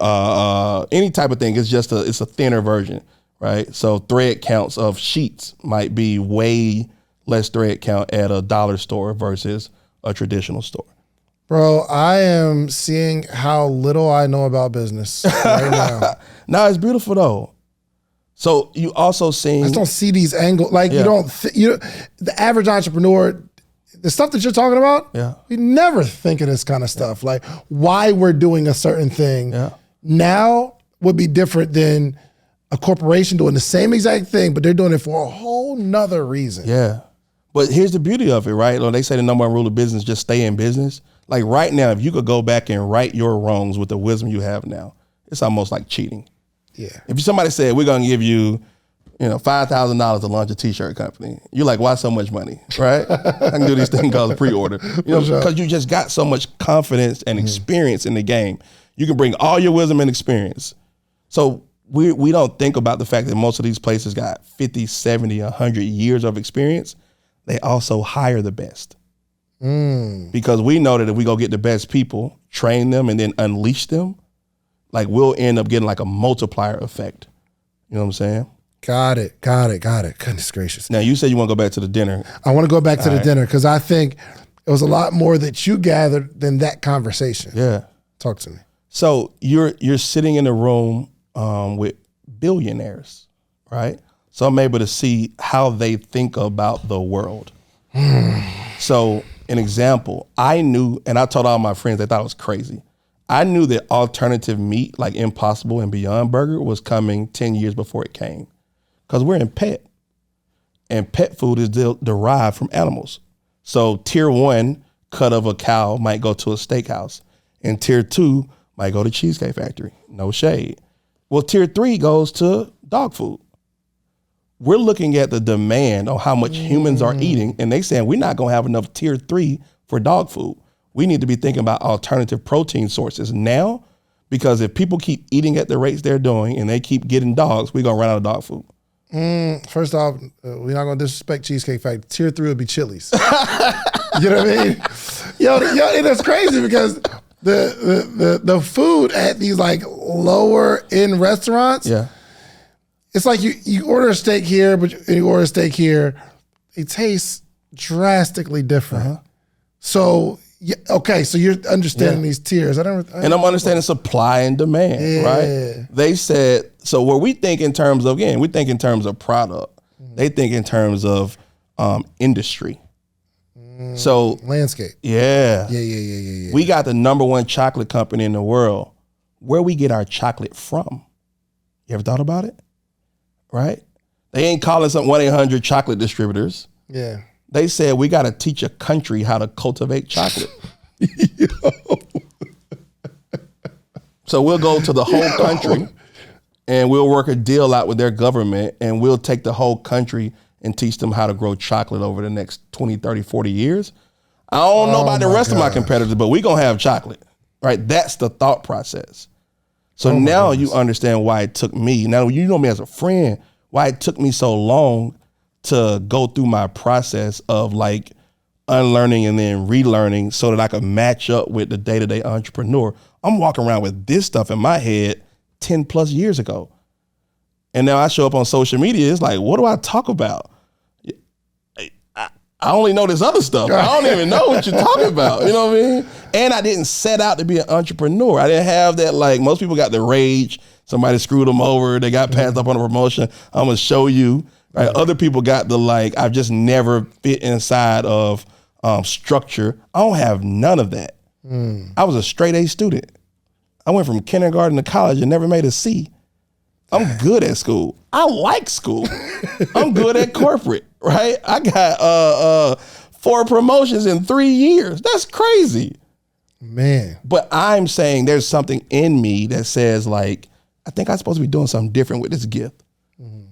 any type of thing is just it's a thinner version, right? So thread counts of sheets might be way less thread count at a dollar store versus a traditional store. Bro, I am seeing how little I know about business right now. No, it's beautiful though. So you also seen... I just don't see these angles. Like the average entrepreneur, the stuff that you're talking about, we never think of this kind of stuff. Like why we're doing a certain thing now would be different than a corporation doing the same exact thing, but they're doing it for a whole nother reason. Yeah. But here's the beauty of it, right? They say the number one rule of business, just stay in business. Like right now, if you could go back and right your wrongs with the wisdom you have now, it's almost like cheating. Yeah. If somebody said, we're going to give you, $5,000 to launch a t-shirt company, you're like, why so much money, right? I can do this thing called pre-order, because you just got so much confidence and experience in the game. You can bring all your wisdom and experience. So we don't think about the fact that most of these places got 50, 70, 100 years of experience. They also hire the best. Because we know that if we go get the best people, train them, and then unleash them, like we'll end up getting like a multiplier effect. You know what I'm saying? Got it. Goodness gracious. Now, you said you want to go back to the dinner. I want to go back to the dinner because I think it was a lot more that you gathered than that conversation. Yeah. Talk to me. So you're sitting in a room with billionaires, right? So I'm able to see how they think about the world. So an example, I knew, and I told all my friends, they thought it was crazy. I knew that alternative meat like Impossible and Beyond Burger was coming 10 years before it came. Because we're in pet. And pet food is derived from animals. So tier 1 cut of a cow might go to a steakhouse. And tier 2 might go to Cheesecake Factory. No shade. Well, tier 3 goes to dog food. We're looking at the demand on how much humans are eating, and they saying we're not going to have enough tier 3 for dog food. We need to be thinking about alternative protein sources now, because if people keep eating at the rates they're doing and they keep getting dogs, we're going to run out of dog food. First off, we're not going to disrespect Cheesecake Factory. Tier 3 would be Chili's. You know what I mean? Yo, and it's crazy because the food at these like lower end restaurants, Yeah. it's like you order a steak here, but you order a steak here. It tastes drastically different. So, okay, so you're understanding these tiers. And I'm understanding supply and demand, right? They said, so where we think in terms of, again, we think in terms of product. They think in terms of industry. So landscape. Yeah. Yeah. We got the #1 chocolate company in the world. Where we get our chocolate from? You ever thought about it? Right? They ain't calling some 1-800 chocolate distributors. Yeah. They said we got to teach a country how to cultivate chocolate. So we'll go to the whole country and we'll work a deal out with their government, and we'll take the whole country and teach them how to grow chocolate over the next 20, 30, 40 years. I don't know about the rest of my competitors, but we're going to have chocolate, right? That's the thought process. So now you understand why it took me, now you know me as a friend, why it took me so long to go through my process of like unlearning and then relearning so that I could match up with the day-to-day entrepreneur. I'm walking around with this stuff in my head 10 plus years ago. And now I show up on social media. It's like, what do I talk about? I only know this other stuff. I don't even know what you're talking about. You know what I mean? And I didn't set out to be an entrepreneur. I didn't have that, like most people got the rage. Somebody screwed them over. They got passed up on a promotion. I'm going to show you. Right? Other people got the like, I've just never fit inside of structure. I don't have none of that. I was a straight A student. I went from kindergarten to college and never made a C. I'm good at school. I like school. I'm good at corporate, right? I got 4 promotions in 3 years. That's crazy. Man. But I'm saying there's something in me that says like, I think I'm supposed to be doing something different with this gift.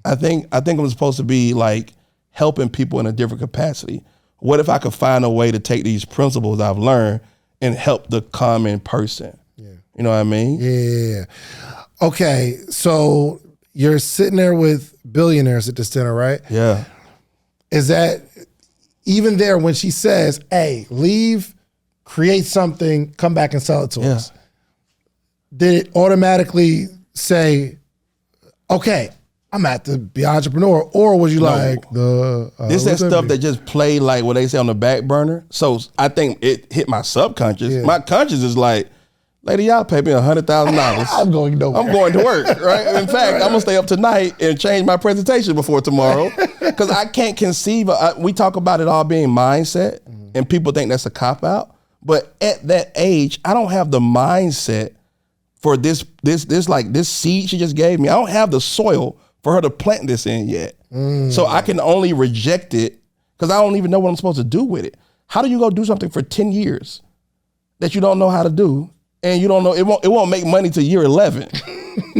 I think I'm supposed to be like helping people in a different capacity. What if I could find a way to take these principles I've learned and help the common person? Yeah. You know what I mean? Yeah. Okay, so you're sitting there with billionaires at this dinner, right? Yeah. Is that even there when she says, hey, leave, create something, come back and sell it to us? Did it automatically say, okay, I'm at to be an entrepreneur? Or was you like, this that stuff that just played like what they say on the back burner? So I think it hit my subconscious. Yeah. My conscious is like, lady, y'all pay me $100,000. I'm going nowhere. I'm going to work, right? In fact, I'm going to stay up tonight and change my presentation before tomorrow because I can't conceive. We talk about it all being mindset, and people think that's a cop-out. But at that age, I don't have the mindset for this seed she just gave me. I don't have the soil for her to plant this in yet. So I can only reject it because I don't even know what I'm supposed to do with it. How do you go do something for 10 years that you don't know how to do? And you don't know, it won't make money till year 11.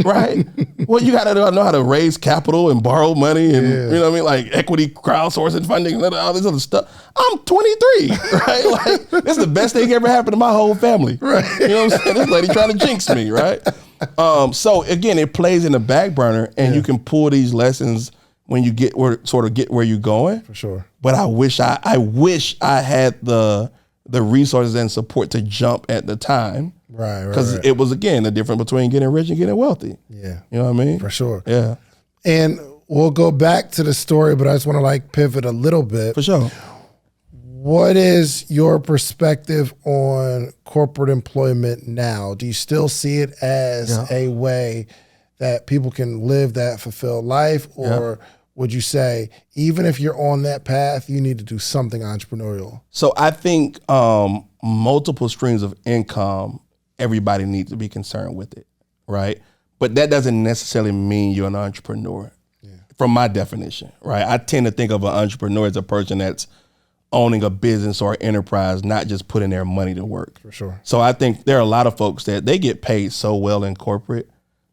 right? Well, you got to know how to raise capital and borrow money and, you know what I mean? Like equity, crowdsourcing, funding, and all this other stuff. I'm 23, right? Like, this is the best thing ever happened to my whole family. Right. You know what I'm saying? This lady trying to jinx me, right? So again, it plays in the back burner, and you can pull these lessons when you get where you're going. For sure. But I wish I had the resources and support to jump at the time. Right. Because it was, again, the difference between getting rich and getting wealthy. Yeah. You know what I mean? For sure. Yeah. And we'll go back to the story, but I just want to like pivot a little bit. For sure. What is your perspective on corporate employment now? Do you still see it as a way that people can live that fulfilled life? Or would you say, even if you're on that path, you need to do something entrepreneurial? So I think multiple streams of income, everybody needs to be concerned with it, right? But that doesn't necessarily mean you're an entrepreneur, from my definition, right? I tend to think of an entrepreneur as a person that's owning a business or enterprise, not just putting their money to work. For sure. So I think there are a lot of folks that they get paid so well in corporate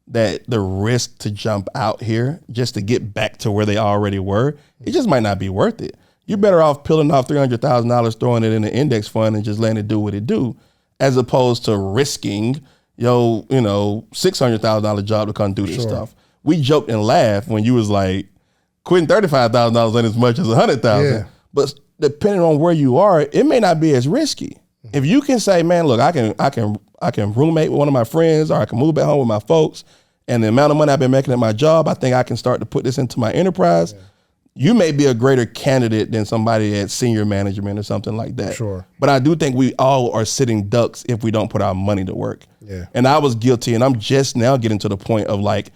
that the risk to jump out here just to get back to where they already were, it just might not be worth it. You're better off peeling off $300,000, throwing it in an index fund and just letting it do what it do, as opposed to risking your, $600,000 job to come do this stuff. We joked and laughed when you was like, quitting $35,000 ain't as much as $100,000. But depending on where you are, it may not be as risky. If you can say, man, look, I can roommate with one of my friends, or I can move back home with my folks, and the amount of money I've been making at my job, I think I can start to put this into my enterprise. You may be a greater candidate than somebody at senior management or something like that. Sure. But I do think we all are sitting ducks if we don't put our money to work. Yeah. And I was guilty, and I'm just now getting to the point of like,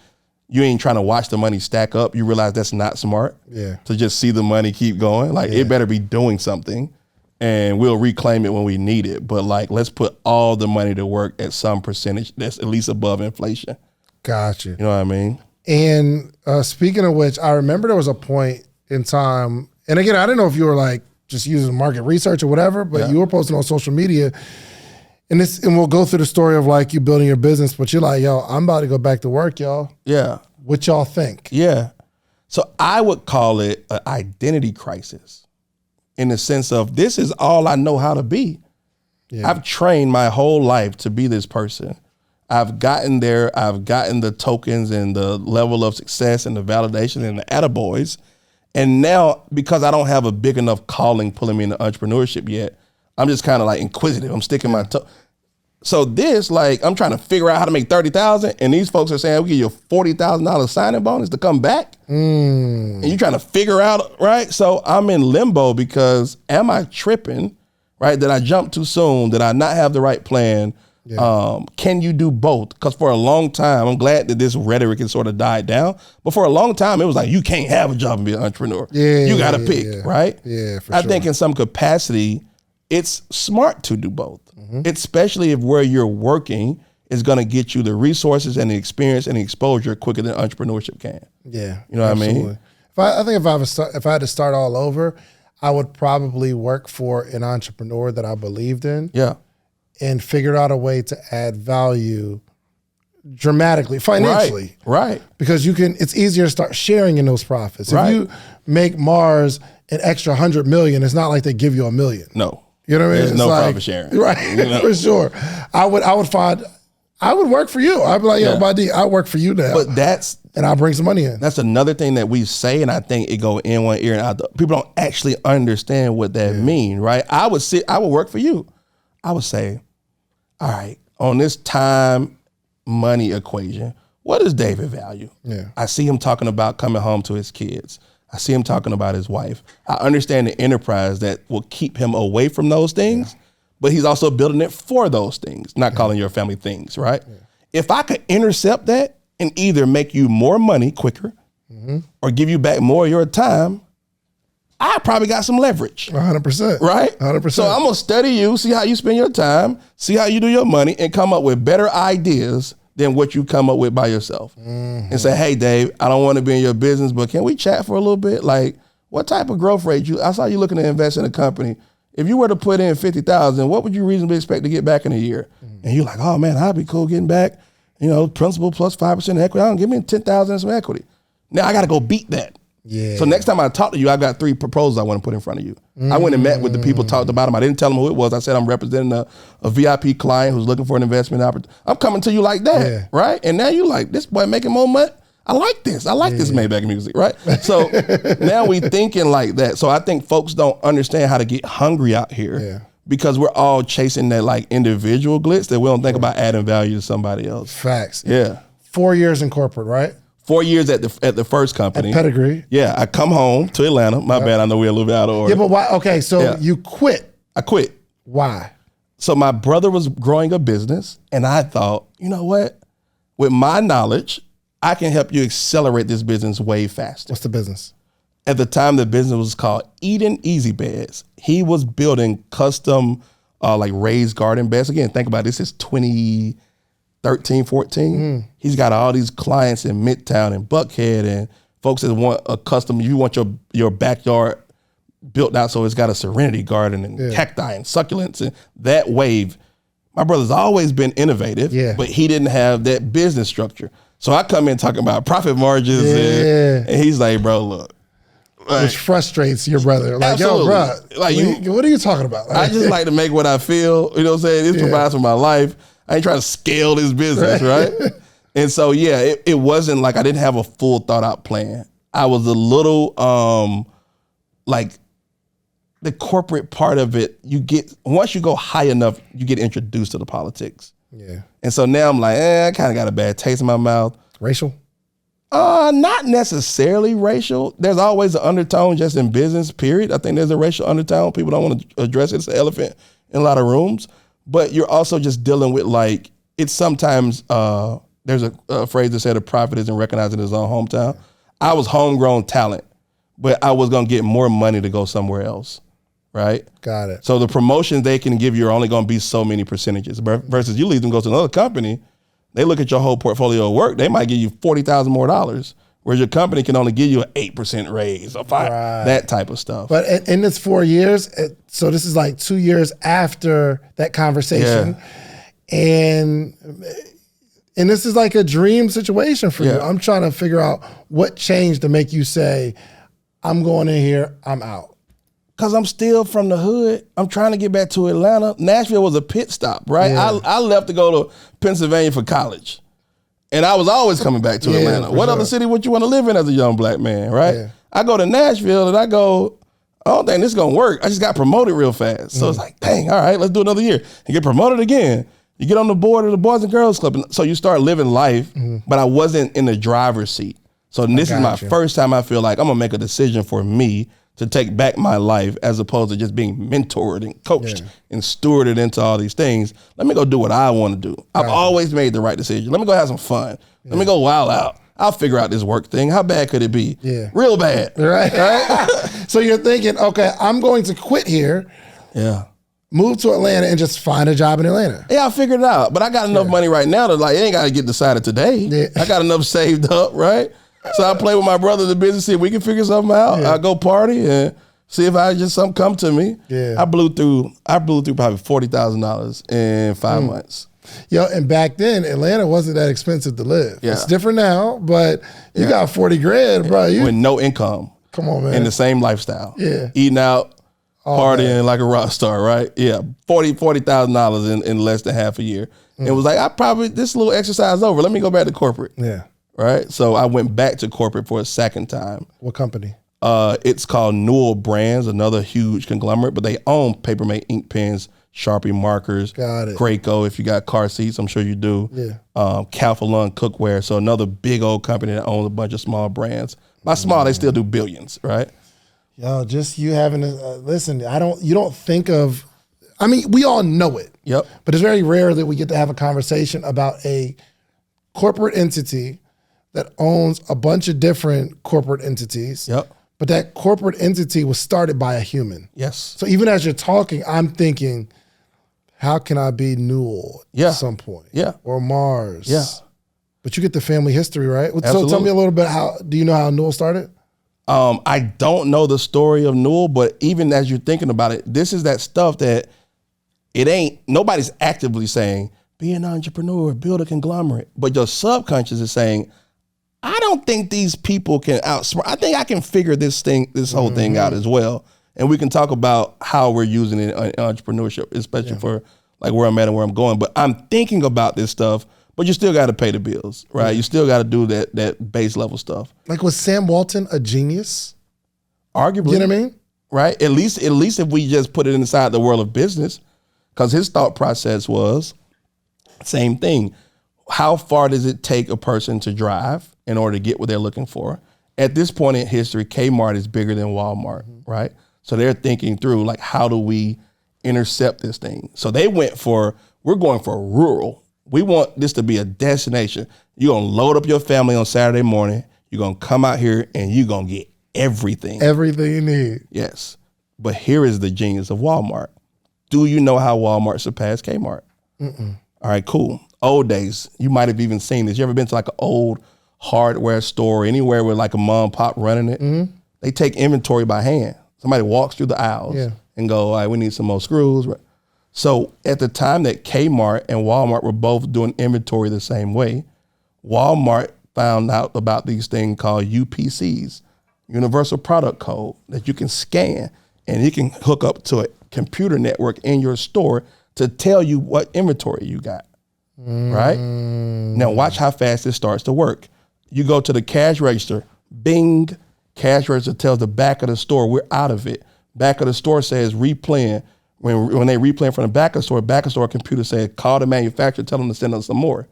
you ain't trying to watch the money stack up. You realize that's not smart. Yeah. To just see the money keep going. Like, it better be doing something, and we'll reclaim it when we need it. But like, let's put all the money to work at some percentage that's at least above inflation. Gotcha. You know what I mean? And speaking of which, I remember there was a point in time, and again, I didn't know if you were like just using market research or whatever, but you were posting on social media, and we'll go through the story of like you building your business, but you're like, yo, I'm about to go back to work, y'all. Yeah. What y'all think? Yeah. So I would call it an identity crisis, in the sense of, this is all I know how to be. Yeah. I've trained my whole life to be this person. I've gotten there. I've gotten the tokens and the level of success and the validation and the attaboys. And now, because I don't have a big enough calling pulling me into entrepreneurship yet, I'm just kind of like inquisitive. I'm sticking my toe. So this, like, I'm trying to figure out how to make $30,000, and these folks are saying, we'll give you a $40,000 signing bonus to come back. And you're trying to figure out, right? So I'm in limbo, because am I tripping, right? Did I jump too soon? Did I not have the right plan? Can you do both? Because for a long time, I'm glad that this rhetoric has sort of died down, but for a long time, it was like, you can't have a job and be an entrepreneur. You got to pick, right? Yeah, for I sure. think in some capacity, it's smart to do both, especially if where you're working is going to get you the resources and the experience and the exposure quicker than entrepreneurship can. Yeah. You know what I mean? I think if I had to start all over, I would probably work for an entrepreneur that I believed in. Yeah. And figured out a way to add value dramatically, financially. Right. Because it's easier to start sharing in those profits. If you make Mars an extra 100 million, it's not like they give you $1 million. No. You know what I mean? There's no profit sharing. Right, for sure. I would work for you. I'd be like, yo, Mahdi, I work for you now. But and I'll bring some money in. That's another thing that we say, and I think it go in one ear and out. People don't actually understand what that mean, right? I would work for you. I would say, all right, on this time money equation, what does David value? Yeah. I see him talking about coming home to his kids. I see him talking about his wife. I understand the enterprise that will keep him away from those things, but he's also building it for those things, not calling your family things, right? Yeah. If I could intercept that and either make you more money quicker or give you back more of your time, I probably got some leverage. 100%. Right? 100%. So I'm going to study you, see how you spend your time, see how you do your money, and come up with better ideas than what you come up with by yourself. And say, hey, Dave, I don't want to be in your business, but can we chat for a little bit? Like, what type of growth rate I saw you looking to invest in a company. If you were to put in $50,000, what would you reasonably expect to get back in a year? And you're like, oh man, I'd be cool getting back principal plus 5% equity. I don't give me 10,000 in some equity. Now I got to go beat that. Yeah. So next time I talk to you, I've got 3 proposals I want to put in front of you. I went and met with the people, talked about them. I didn't tell them who it was. I said, I'm representing a VIP client who's looking for an investment opportunity. I'm coming to you like that, right? And now you like, this boy making more money. I like this. I like this Maybach music, right? So now we thinking like that. So I think folks don't understand how to get hungry out here because we're all chasing that like individual glitz that we don't think about adding value to somebody else. Facts. Yeah. 4 years in corporate, right? 4 years at the first company. At Pedigree. Yeah, I come home to Atlanta. My bad, I know we're a little bit out of order. Yeah, but why? Okay, so you quit. I quit. Why? So my brother was growing a business, and I thought, you know what? With my knowledge, I can help you accelerate this business way faster. What's the business? At the time, the business was called Eden Easy Beds. He was building custom like raised garden beds. Again, think about this is 2013, 14. He's got all these clients in Midtown and Buckhead and folks that want a custom, you want your backyard built out so it's got a serenity garden and cacti and succulents and that wave. My brother's always been innovative, but he didn't have that business structure. So I come in talking about profit margins and he's like, bro, look. Like, which frustrates your brother. Like, absolutely. yo, bro, like what are you talking about? I just like to make what I feel, you know what I'm saying? This provides for my life. I ain't trying to scale this business, right? And so, it wasn't like I didn't have a full thought out plan. I was a little, like the corporate part of it, once you go high enough, you get introduced to the politics. Yeah. And so now I'm like, I kind of got a bad taste in my mouth. Racial? Not necessarily racial. There's always an undertone just in business, period. I think there's a racial undertone. People don't want to address it. It's an elephant in a lot of rooms. But you're also just dealing with like, it's sometimes, there's a phrase that said a prophet isn't recognized in his own hometown. I was homegrown talent, but I was going to get more money to go somewhere else, right? Got it. So the promotions they can give you are only going to be so many percentages versus you leave them go to another company. They look at your whole portfolio of work. They might give you $40,000 more, whereas your company can only give you an 8% raise or 5%, that type of stuff. But in this 4 years, so this is like 2 years after that conversation, and this is like a dream situation for you. I'm trying to figure out what changed to make you say, I'm going in here, I'm out. Because I'm still from the hood. I'm trying to get back to Atlanta. Nashville was a pit stop, right? I left to go to Pennsylvania for college. And I was always coming back to Atlanta. What other city would you want to live in as a young black man, right? Yeah. I go to Nashville and I go, I don't think this is going to work. I just got promoted real fast. So it's like, dang, all right, let's do another year. And get promoted again. You get on the board of the Boys and Girls Club. So you start living life, but I wasn't in the driver's seat. So this is my first time I feel like I'm going to make a decision for me to take back my life as opposed to just being mentored and coached and stewarded into all these things. Let me go do what I want to do. I've always made the right decision. Let me go have some fun. Let me go wild out. I'll figure out this work thing. How bad could it be? Yeah. Real bad. Right? So you're thinking, okay, I'm going to quit here. Yeah. Move to Atlanta and just find a job in Atlanta. Yeah, I figured it out. But I got enough money right now to like, it ain't got to get decided today. Yeah. I got enough saved up, right? So I play with my brother in the business, see if we can figure something out. I go party and see if something come to me. Yeah. I blew through probably $40,000 in 5 months. Yo, and back then Atlanta wasn't that expensive to live. Yeah. It's different now, but you got 40 grand, bro. With no income. Come on, man. And the same lifestyle. Yeah. Eating out, partying like a rock star, right? Yeah. $40,000 in less than half a year. And it was like, this little exercise over. Let me go back to corporate. Yeah. Right. So I went back to corporate for a second time. What company? It's called Newal Brands, another huge conglomerate, but they own Papermate ink pens, Sharpie markers, Graco, if you got car seats, I'm sure you do. Yeah. Calphalon cookware. So another big old company that owns a bunch of small brands. By small, they still do billions, right? Yo, just you having to listen, you don't think of, I mean, we all know it. Yep. But it's very rare that we get to have a conversation about a corporate entity that owns a bunch of different corporate entities. Yep. But that corporate entity was started by a human. Yes. So even as you're talking, I'm thinking, how can I be Newal at some point? Yeah. Or Mars? Yeah. But you get the family history, right? Absolutely. So tell me a little bit, do you know how Newal started? I don't know the story of Newal, but even as you're thinking about it, this is that stuff that nobody's actively saying, be an entrepreneur, build a conglomerate. But your subconscious is saying, I don't think these people can outsmart. I think I can figure this whole thing out as well. And we can talk about how we're using it in entrepreneurship, especially for like where I'm at and where I'm going. But I'm thinking about this stuff, but you still got to pay the bills, right? You still got to do that base level stuff. Like, was Sam Walton a genius? Arguably. You know what I mean? Right? At least if we just put it inside the world of business, because his thought process was same thing. How far does it take a person to drive in order to get what they're looking for? At this point in history, Kmart is bigger than Walmart, right? So they're thinking through, like, how do we intercept this thing? So they we're going for rural. We want this to be a destination. You're going to load up your family on Saturday morning. You're going to come out here and you're going to get everything. Everything you need. Yes. But here is the genius of Walmart. Do you know how Walmart surpassed Kmart? Mm-mm. All right, cool. Old days, you might have even seen this. You ever been to like an old hardware store, anywhere with like a mom and pop running it? Mm-hmm. They take inventory by hand. Somebody walks through the aisles and go, all right, we need some more screws. So at the time that Kmart and Walmart were both doing inventory the same way, Walmart found out about these things called UPCs, Universal Product Code, that you can scan and you can hook up to a computer network in your store to tell you what inventory you got, right? Now watch how fast this starts to work. You go to the cash register, bing, cash register tells the back of the store, we're out of it. Back of the store says replaying. When they replaying from the back of the store computer says, call the manufacturer, tell them to send us some more.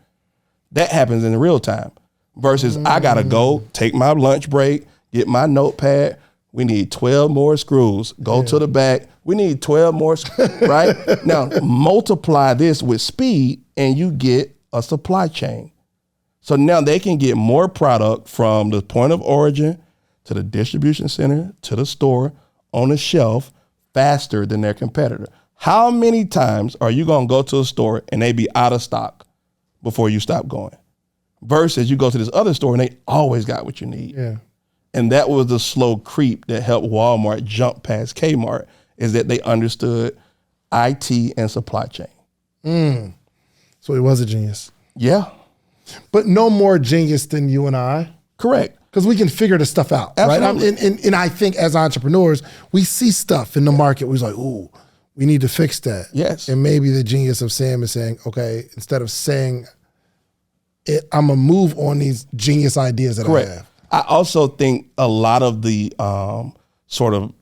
That happens in real time versus I gotta go take my lunch break, get my notepad. We need 12 more screws. Go to the back. We need 12 more, right? Now, multiply this with speed and you get a supply chain. So now they can get more product from the point of origin to the distribution center, to the store, on the shelf, faster than their competitor. How many times are you gonna go to a store and they be out of stock before you stop going? Versus you go to this other store and they always got what you need. Yeah. And that was the slow creep that helped Walmart jump past Kmart, is that they understood IT and supply chain. So he was a genius. Yeah. But no more genius than you and I. Correct. Because we can figure this stuff out, Absolutely. right? And I think as entrepreneurs, we see stuff in the market. We're like, ooh, we need to fix that. Yes. And maybe the genius of Sam is saying, okay, instead of saying it, I'm going to move on these genius ideas that Correct. I have. I also think a lot of the sort of,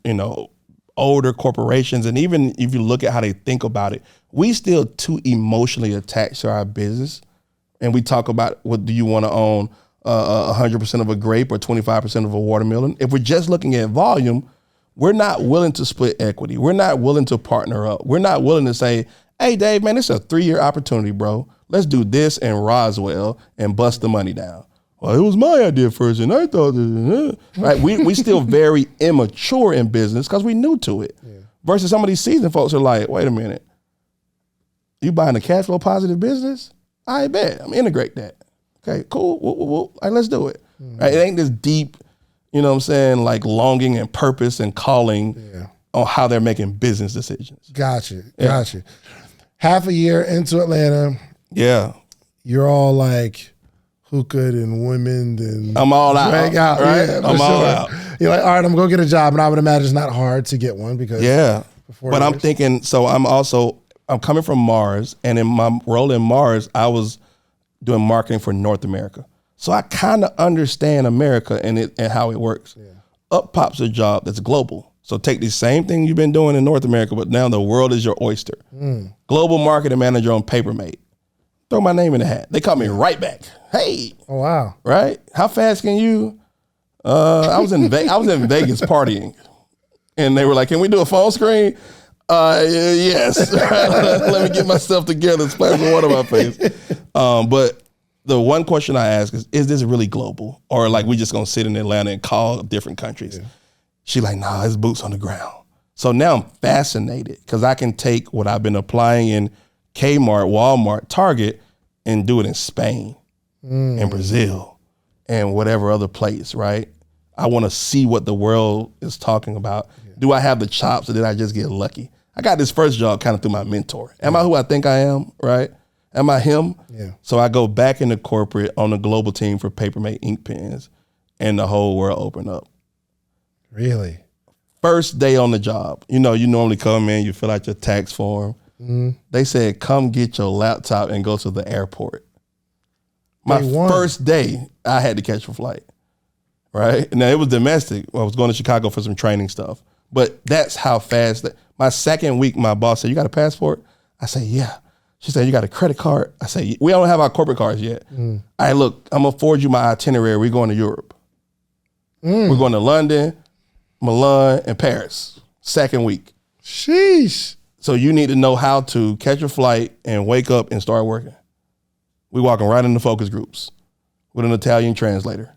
older corporations, and even if you look at how they think about it, we still too emotionally attached to our business. And we talk about, what do you want to own? 100% of a grape or 25% of a watermelon. If we're just looking at volume, we're not willing to split equity. We're not willing to partner up. We're not willing to say, hey, Dave, man, it's a 3-year opportunity, bro. Let's do this in Roswell and bust the money down. Well, it was my idea first, and I thought, right? We still very immature in business because we new to it. Yeah. Versus some of these seasoned folks are like, wait a minute, you buying a cash flow positive business? I bet I'm integrate that. Okay, cool. All right, let's do it. Right? It ain't this deep, like longing and purpose and calling on how they're making business decisions. Gotcha. Half a year into Atlanta. Yeah. You're all like hookah and women and I'm all out. Right? Yeah, I'm all out. You're like, all right, I'm going to go get a job. And I would imagine it's not hard to get one because. Yeah. But I'm thinking, so I'm coming from Mars, and in my role in Mars, I was doing marketing for North America. So I kind of understand America and how it works. Yeah. Up pops a job that's global. So take the same thing you've been doing in North America, but now the world is your oyster. Global marketing manager on PaperMate. Throw my name in the hat. They call me right back. Hey. Oh, wow. Right? How fast can you? I was in Vegas partying, and they were like, can we do a phone screen? Yes. Let me get myself together, splash some water on my face. But the one question I ask is this really global? Or like we just gonna sit in Atlanta and call different countries? Yeah. She like, nah, it's boots on the ground. So now I'm fascinated because I can take what I've been applying in Kmart, Walmart, Target, and do it in Spain and Brazil and whatever other place, right? I want to see what the world is talking about. Yeah. Do I have the chops or did I just get lucky? I got this first job kind of through my mentor. Am I who I think I am, right? Am I him? Yeah. So I go back into corporate on the global team for Papermate ink pens, and the whole world opened up. Really? First day on the job, you normally come in, you fill out your tax form. They said, come get your laptop and go to the airport. My first day, I had to catch a flight, right? Now, it was domestic. I was going to Chicago for some training stuff. But that's how fast. My second week, my boss said, you got a passport? I said, yeah. She said, you got a credit card? I said, we don't have our corporate cards yet. All right, look, I'm going to forward you my itinerary. We're going to Europe. We're going to London, Milan, and Paris. Second week. Sheesh. So you need to know how to catch a flight and wake up and start working. We walking right into focus groups with an Italian translator.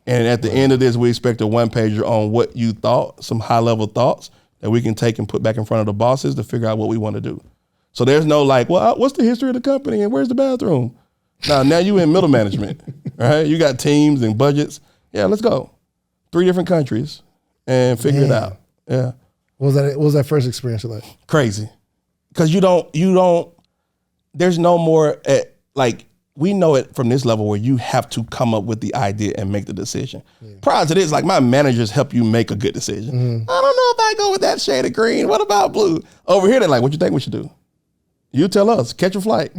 And at the end of this, we expect a one-pager on what you thought, some high-level thoughts that we can take and put back in front of the bosses to figure out what we want to do. So there's no like, well, what's the history of the company and where's the bathroom? Now you in middle management, right? You got teams and budgets. Yeah, let's go. 3 different countries and figure it out. Yeah. What was that first experience like? Crazy. Because you don't, there's no more, we know it from this level where you have to come up with the idea and make the decision. Prior to this, like my managers help you make a good decision. I don't know if I go with that shade of green. What about blue? Over here, they're like, what you think we should do? You tell us, catch a flight,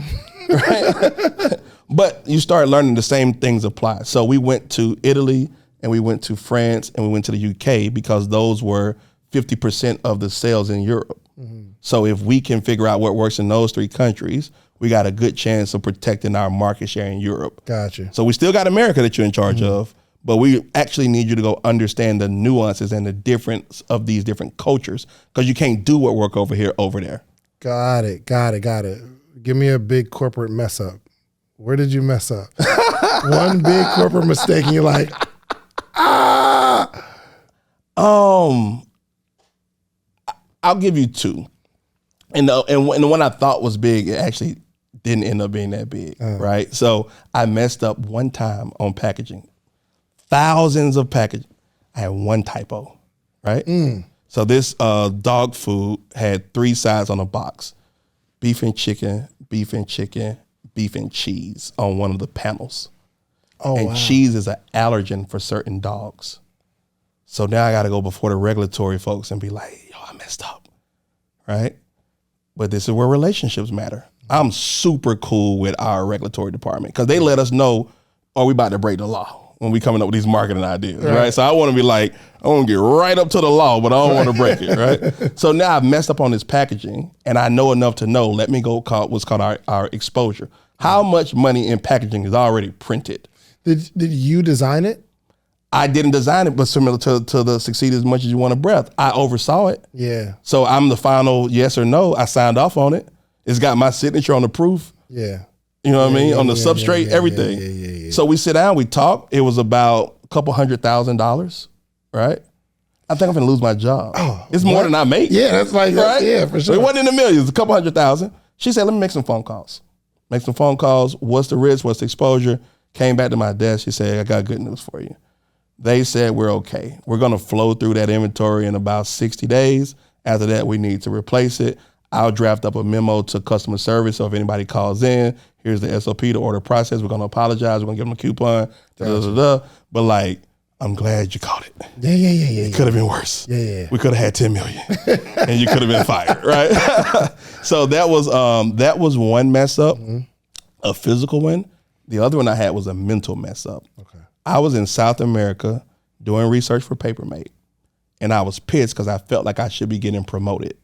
right? But you start learning the same things apply. So we went to Italy and we went to France and we went to the UK because those were 50% of the sales in Europe. So if we can figure out what works in those 3 countries, we got a good chance of protecting our market share in Europe. Gotcha. So we still got America that you're in charge of, but we actually need you to go understand the nuances and the difference of these different cultures because you can't do what work over here, over there. Got it. Give me a big corporate mess up. Where did you mess up? One big corporate mistake and you're like, I'll give you 2. And the one I thought was big, it actually didn't end up being that big, right? So I messed up one time on packaging. Thousands of packaging. I had one typo, right? So this dog food had 3 sides on a box. Beef and chicken, beef and chicken, beef and cheese on one of the panels. And cheese is an allergen for certain dogs. So now I got to go before the regulatory folks and be like, yo, I messed up, right? But this is where relationships matter. I'm super cool with our regulatory department because they let us know, we about to break the law when we coming up with these marketing ideas, right? So I want to be like, I want to get right up to the law, but I don't want to break it, right? So now I've messed up on this packaging and I know enough to know, let me go call what's called our exposure. How much money in packaging is already printed? Did you design it? I didn't design it, but similar to the succeed as much as you want a breath. I oversaw it. Yeah. So I'm the final yes or no. I signed off on it. It's got my signature on the proof. Yeah. You know what I mean? On the substrate, everything. Yeah. So we sit down, we talk. It was about a couple $100,000, right? I think I'm gonna lose my job. It's more than I make. Yeah, that's like, right? Yeah, for sure. It wasn't in the millions, a couple $100,000. She said, let me make some phone calls. What's the risk? What's the exposure? Came back to my desk. She said, I got good news for you. They said, we're okay. We're going to flow through that inventory in about 60 days. After that, we need to replace it. I'll draft up a memo to customer service. So if anybody calls in, here's the SOP, the order process. We're going to apologize. We're going to give them a coupon. But like, I'm glad you caught it. Yeah. It could have been worse. Yeah. We could have had 10 million and you could have been fired, right? So that was one mess up, a physical one. The other one I had was a mental mess up. Okay. I was in South America doing research for Papermate, and I was pissed because I felt like I should be getting promoted,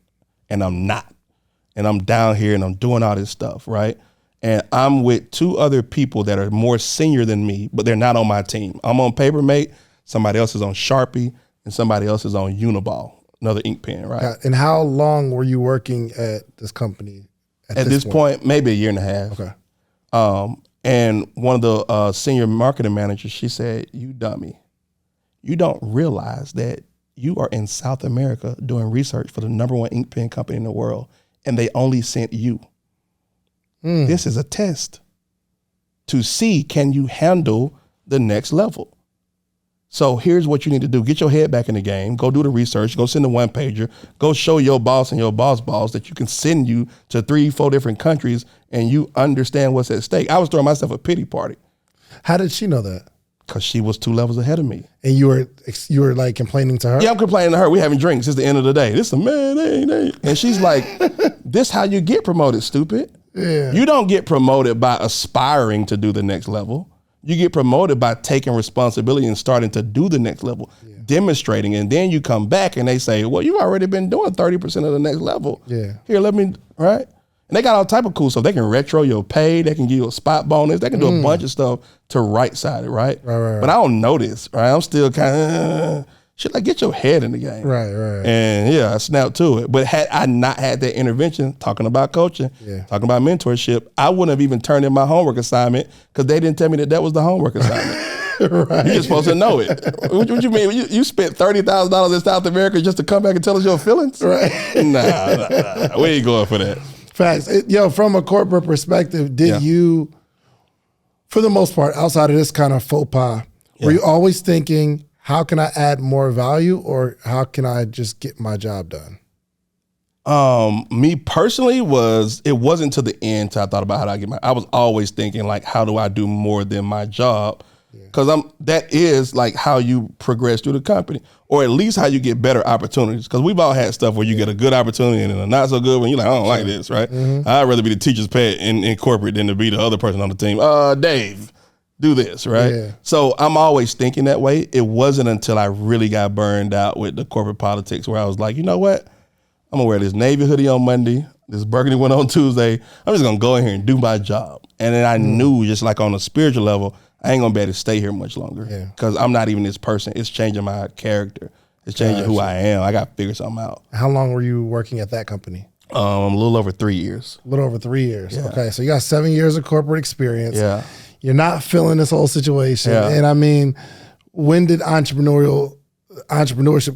and I'm not. And I'm down here and I'm doing all this stuff, right? And I'm with 2 other people that are more senior than me, but they're not on my team. I'm on Papermate, somebody else is on Sharpie, and somebody else is on Uniball, another ink pen, right? And how long were you working at this company? At this point, maybe a year and a half. Okay. And one of the senior marketing managers, she said, you dummy. You don't realize that you are in South America doing research for the #1 ink pen company in the world, and they only sent you. This is a test to see, can you handle the next level? So here's what you need to do. Get your head back in the game. Go do the research. Go send a one pager. Go show your boss and your boss that you can send you to 3-4 different countries and you understand what's at stake. I was throwing myself a pity party. How did she know that? Because she was 2 levels ahead of me. And you were like complaining to her? Yeah, I'm complaining to her. We having drinks. It's the end of the day. This a man, ain't. And she's like, this how you get promoted, stupid. Yeah. You don't get promoted by aspiring to do the next level. You get promoted by taking responsibility and starting to do the next level, demonstrating. And then you come back and they say, well, you've already been doing 30% of the next level. Yeah. Here, right? And they got all type of cool stuff. They can retro your pay. They can give you a spot bonus. They can do a bunch of stuff to right side it, right? Right. But I don't know this, right? I'm still kind of, shit, like get your head in the game. Right. And yeah, I snapped to it. But had I not had that intervention, talking about coaching, talking about mentorship, I wouldn't have even turned in my homework assignment because they didn't tell me that was the homework assignment. Right. You're supposed to know it. What you mean? You spent $30,000 in South America just to come back and tell us your feelings? Right. Nah. We ain't going for that. Facts. From a corporate perspective, did you, for the most part, outside of this kind of faux pas, were you always thinking, how can I add more value or how can I just get my job done? Me personally it wasn't to the end till I thought about how do I get I was always thinking like, how do I do more than my job? Because that is like how you progress through the company, or at least how you get better opportunities. Because we've all had stuff where you get a good opportunity and a not so good one. You're like, I don't like this, right? I'd rather be the teacher's pet in corporate than to be the other person on the team. Dave, do this, right? Yeah. So I'm always thinking that way. It wasn't until I really got burned out with the corporate politics where I was like, you know what? I'm gonna wear this Navy hoodie on Monday, this burgundy one on Tuesday. I'm just gonna go in here and do my job. And then I knew, just like on a spiritual level, I ain't gonna be able to stay here much longer because I'm not even this person. It's changing my character. It's changing who I am. I got to figure something out. How long were you working at that company? A little over 3 years. A little over 3 years. Yeah. Okay, so you got 7 years of corporate experience. Yeah. You're not feeling this whole situation. Yeah. And I mean, when did entrepreneurship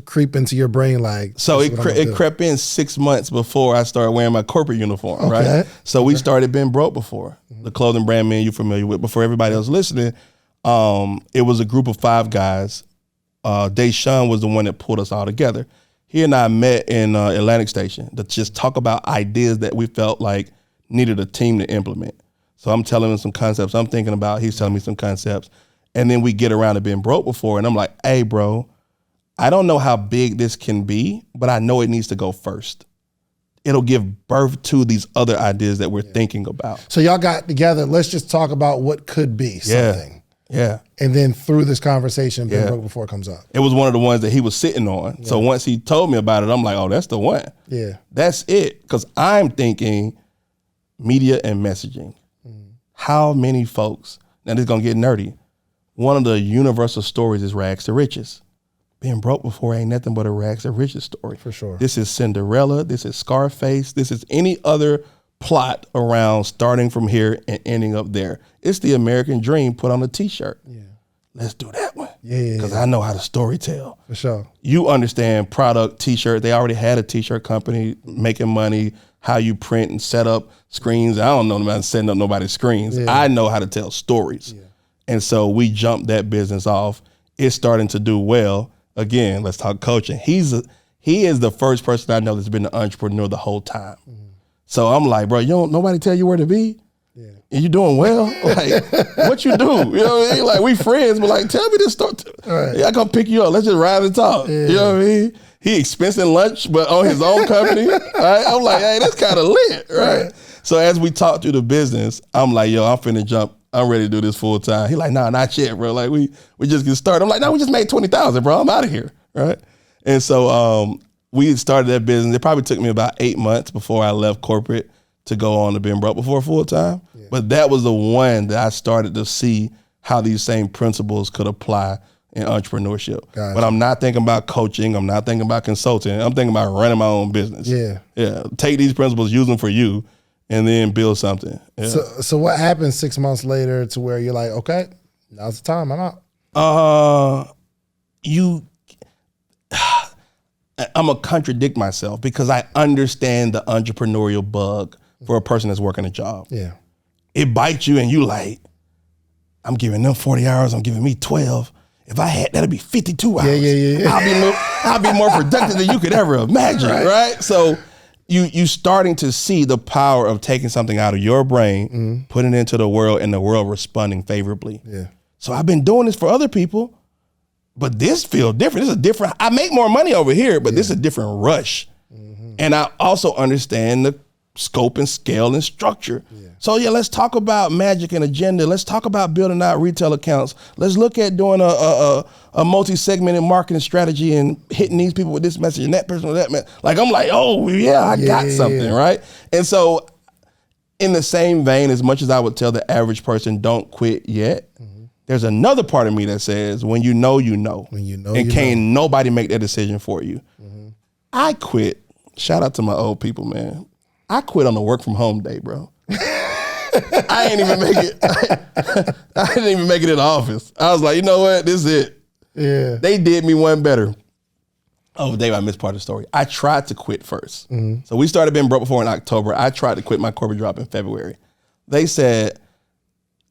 creep into your brain? Like, so it crept in 6 months before I started wearing my corporate uniform, right? So we started being broke before. The clothing brand me and you familiar with, before everybody else listening. It was a group of 5 guys. Deshaun was the one that pulled us all together. He and I met in Atlantic Station to just talk about ideas that we felt like needed a team to implement. So I'm telling him some concepts I'm thinking about. He's telling me some concepts. And then we get around to being broke before. And I'm like, hey, bro, I don't know how big this can be, but I know it needs to go first. It'll give birth to these other ideas that we're thinking about. So y'all got together. Let's just talk about what could be something. Yeah. And then through this conversation, being broke before it comes up. It was one of the ones that he was sitting on. Yeah. So once he told me about it, I'm like, oh, that's the one. Yeah. That's it. Because I'm thinking media and messaging. How many folks, now this is going to get nerdy. One of the universal stories is rags to riches. Being broke before ain't nothing but a rags to riches story. For sure. This is Cinderella. This is Scarface. This is any other plot around starting from here and ending up there. It's the American dream put on a t-shirt. Yeah. Let's do that one. Yeah. Because I know how to story tell. For sure. You understand product, t-shirt. They already had a t-shirt company making money, how you print and set up screens. I don't know about setting up nobody's screens. Yeah. I know how to tell stories. Yeah. And so we jumped that business off. It's starting to do well. Again, let's talk coaching. He is the first person I know that's been an entrepreneur the whole time. So I'm like, bro, nobody tell you where to be? Yeah. And you doing well? Like, what you do? You know what I mean? Like, we friends, but like, tell me this story. Right. I come pick you up. Let's just ride and talk. Yeah. You know what I mean? He expensing lunch, but on his own company. Right? I'm like, hey, that's kind of lit, right? So as we talk through the business, I'm like, yo, I'm finna jump. I'm ready to do this full time. He like, nah, not yet, bro. Like, we just get started. I'm like, no, we just made $20,000, bro. I'm out of here, right? And so we started that business. It probably took me about 8 months before I left corporate to go on to being broke before full time. Yeah. But that was the one that I started to see how these same principles could apply in entrepreneurship. Gotcha. But I'm not thinking about coaching. I'm not thinking about consulting. I'm thinking about running my own business. Yeah. Yeah. Take these principles, use them for you, and then build something. Yeah. So what happened 6 months later to where you're like, okay, now's the time, I'm out? I'm going to contradict myself because I understand the entrepreneurial bug for a person that's working a job. Yeah. It bites you and you like, I'm giving them 40 hours, I'm giving me 12. if I had, that'd be 52 hours. Yeah. I'll be more productive than you could ever imagine, right? So you starting to see the power of taking something out of your brain, putting it into the world, and the world responding favorably. Yeah. So I've been doing this for other people, but this feels different. This is different. I make more money over here, but this is a different rush. And I also understand the scope and scale and structure. Yeah. So let's talk about magic and agenda. Let's talk about building out retail accounts. Let's look at doing a multi-segmented marketing strategy and hitting these people with this message and that person with that message. Like, I'm like, oh yeah, I got something, right? And so in the same vein, as much as I would tell the average person, don't quit yet, there's another part of me that says, when you know, you know. When you know, and can't nobody make that decision for you. I quit. Shout out to my old people, man. I quit on the work from home day, bro. I ain't even make it. I didn't even make it in the office. I was like, you know what? This is it. Yeah. They did me one better. Oh, Dave, I missed part of the story. I tried to quit first. So we started being broke before in October. I tried to quit my corporate job in February. They said,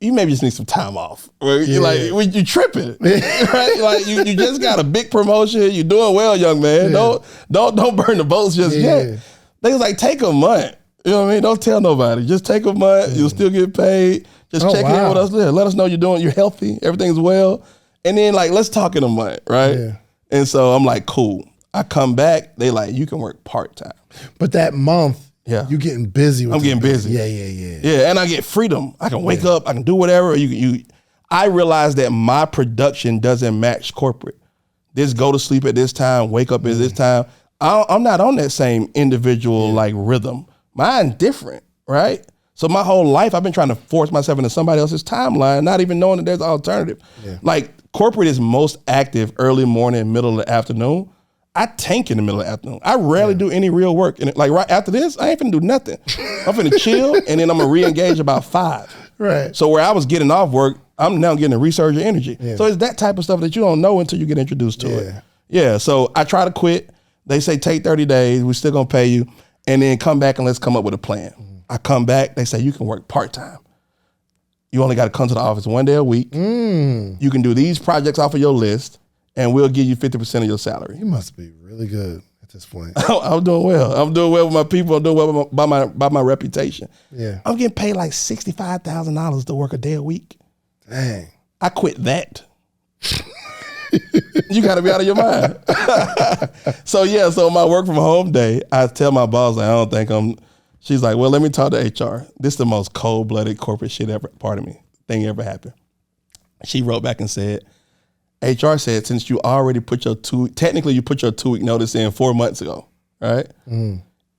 you maybe just need some time off. You're like, you tripping, right? Like you just got a big promotion. You're doing well, young man. Don't burn the boats just yet. They was like, take a month. You know what I mean? Don't tell nobody. Just take a month. You'll still get paid. Just check in with us. Let us know you're healthy. Everything's well. And then like, let's talk in a month, right? Yeah. And so I'm like, cool. I come back. They like, you can work part-time. But that month, you getting busy. I'm getting busy. Yeah, and I get freedom. I can wake up. I can do whatever. I realize that my production doesn't match corporate. This go to sleep at this time, wake up at this time. I'm not on that same individual like rhythm. Mine's different, right? So my whole life, I've been trying to force myself into somebody else's timeline, not even knowing that there's an alternative. Yeah. Like corporate is most active early morning, middle of the afternoon. I tank in the middle of the afternoon. I rarely do any real work. And like right after this, I ain't finna do nothing. I'm finna chill, and then I'm gonna re-engage about 5. Right. So where I was getting off work, I'm now getting a resurgent energy. Yeah. So it's that type of stuff that you don't know until you get introduced to it. Yeah, so I try to quit. They say take 30 days, we're still gonna pay you, and then come back and let's come up with a plan. I come back, they say you can work part-time. You only gotta come to the office 1 day a week. You can do these projects off of your list, and we'll give you 50% of your salary. You must be really good at this point. I'm doing well. I'm doing well with my people. I'm doing well by my reputation. Yeah. I'm getting paid like $65,000 to work a day a week. Dang. I quit that. You got to be out of your mind. So my work from home day, I tell my boss, I don't think she's like, well, let me talk to HR. This is the most cold-blooded corporate shit thing ever happened. She wrote back and said, HR said, since you already put your 2-week notice in 4 months ago, right?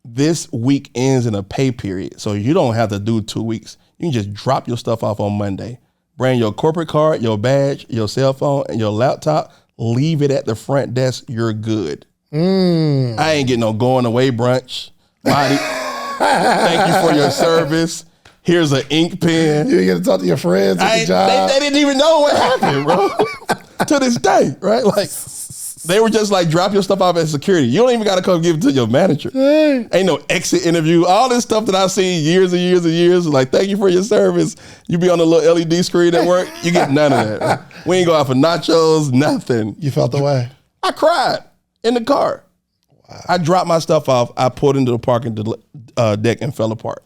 This week ends in a pay period. So you don't have to do 2 weeks. You can just drop your stuff off on Monday. Bring your corporate card, your badge, your cell phone, and your laptop. Leave it at the front desk. You're good. I ain't getting no going away brunch. Mahdi, thank you for your service. Here's an ink pen. You get to talk to your friends at the job. They didn't even know what happened, bro. To this day, right? Like, they were just like, drop your stuff off at security. You don't even got to come give it to your manager. Ain't no exit interview. All this stuff that I've seen years and years and years. Like, thank you for your service. You be on the little LED screen at work. You get none of that. We ain't go out for nachos, nothing. You felt the way? I cried in the car. Wow. I dropped my stuff off. I pulled into the parking deck and fell apart.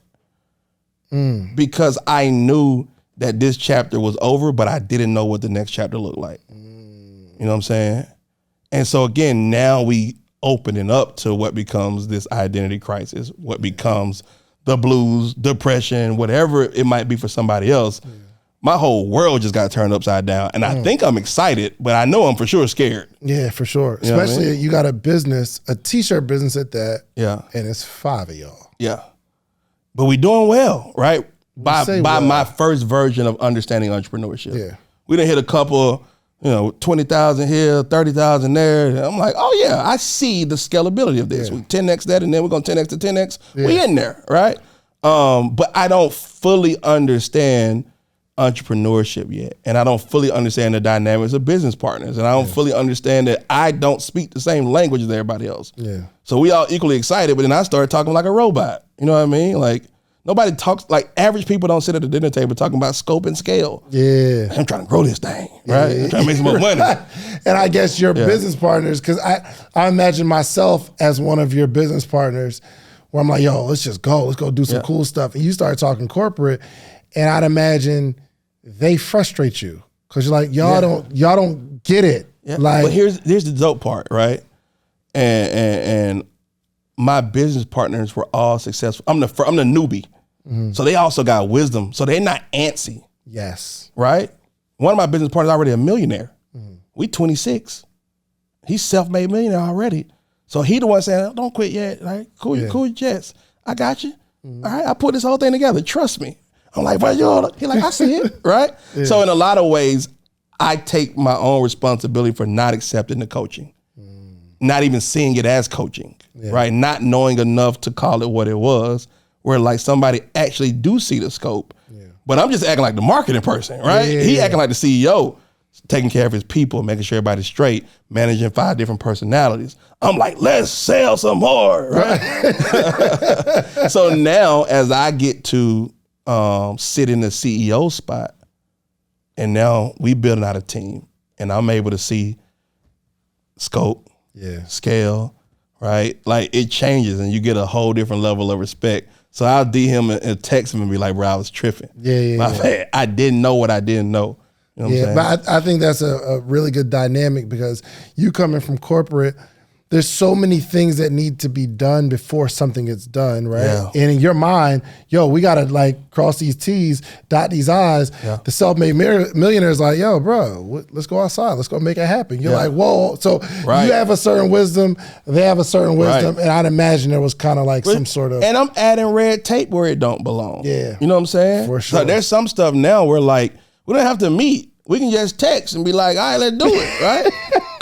Because I knew that this chapter was over, but I didn't know what the next chapter looked like. You know what I'm saying? And so again, now we opening up to what becomes this identity crisis, what becomes the blues, depression, whatever it might be for somebody else. My whole world just got turned upside down. And I think I'm excited, but I know I'm for sure scared. Yeah, for sure. You Especially you got a business, a t-shirt business at that. Yeah. And it's 5 of y'all. Yeah. But we doing well, right? By my first version of understanding entrepreneurship. Yeah. We done hit a couple, 20,000 here, 30,000 there. And I'm like, oh yeah, I see the scalability of this. We 10x that, and then we're gonna 10x to 10x. We in there, right? But I don't fully understand entrepreneurship yet. And I don't fully understand the dynamics of business partners. And I don't fully understand that I don't speak the same language as everybody else. Yeah. So we all equally excited, but then I started talking like a robot. You know what I mean? Like, Nobody talks, like average people don't sit at the dinner table talking about scope and scale. Yeah. I'm trying to grow this thing, right? I'm trying to make some more money. And I guess your business partners, because I imagine myself as one of your business partners where I'm like, yo, let's just go. Let's go do some cool stuff. And you start talking corporate, and I'd imagine they frustrate you because you're like, y'all don't get it. Yeah. Like, but here's the dope part, right? And my business partners were all successful. I'm the newbie. So they also got wisdom. So they're not antsy. Yes. Right? One of my business partners already a millionaire. We 26. He's self-made millionaire already. So he the one saying, don't quit yet. Like, cool your jets. I got you. All right, I put this whole thing together. Trust me. I'm like, but he's like, I see it. Right? Yeah. So in a lot of ways, I take my own responsibility for not accepting the coaching. Not even seeing it as coaching. Right? Not knowing enough to call it what it was. Where like somebody actually do see the scope, but I'm just acting like the marketing person, right? He acting like the CEO, taking care of his people, making sure everybody's straight, managing 5 different personalities. I'm like, let's sell some more, right? So now as I get to sit in the CEO spot, and now we building out a team, and I'm able to see scope, scale, right? Like it changes, and you get a whole different level of respect. So I'll DM him and text him and be like, bro, I was tripping. I didn't know what I didn't know. You know what I'm saying? But I think that's a really good dynamic because you coming from corporate, there's so many things that need to be done before something gets done, right? Yeah. And in your mind, we got to like cross these T's, dot these I's. Yeah. The self-made millionaire is like, yo, bro, let's go outside. Let's go make it happen. You're like, whoa. So you have a certain wisdom. They have a certain wisdom. And I'd imagine there was kind of like some sort of. And I'm adding red tape where it don't belong. Yeah. You know what I'm saying? For sure. So there's some stuff now where like, we don't have to meet. We can just text and be like, all right, let's do it, right?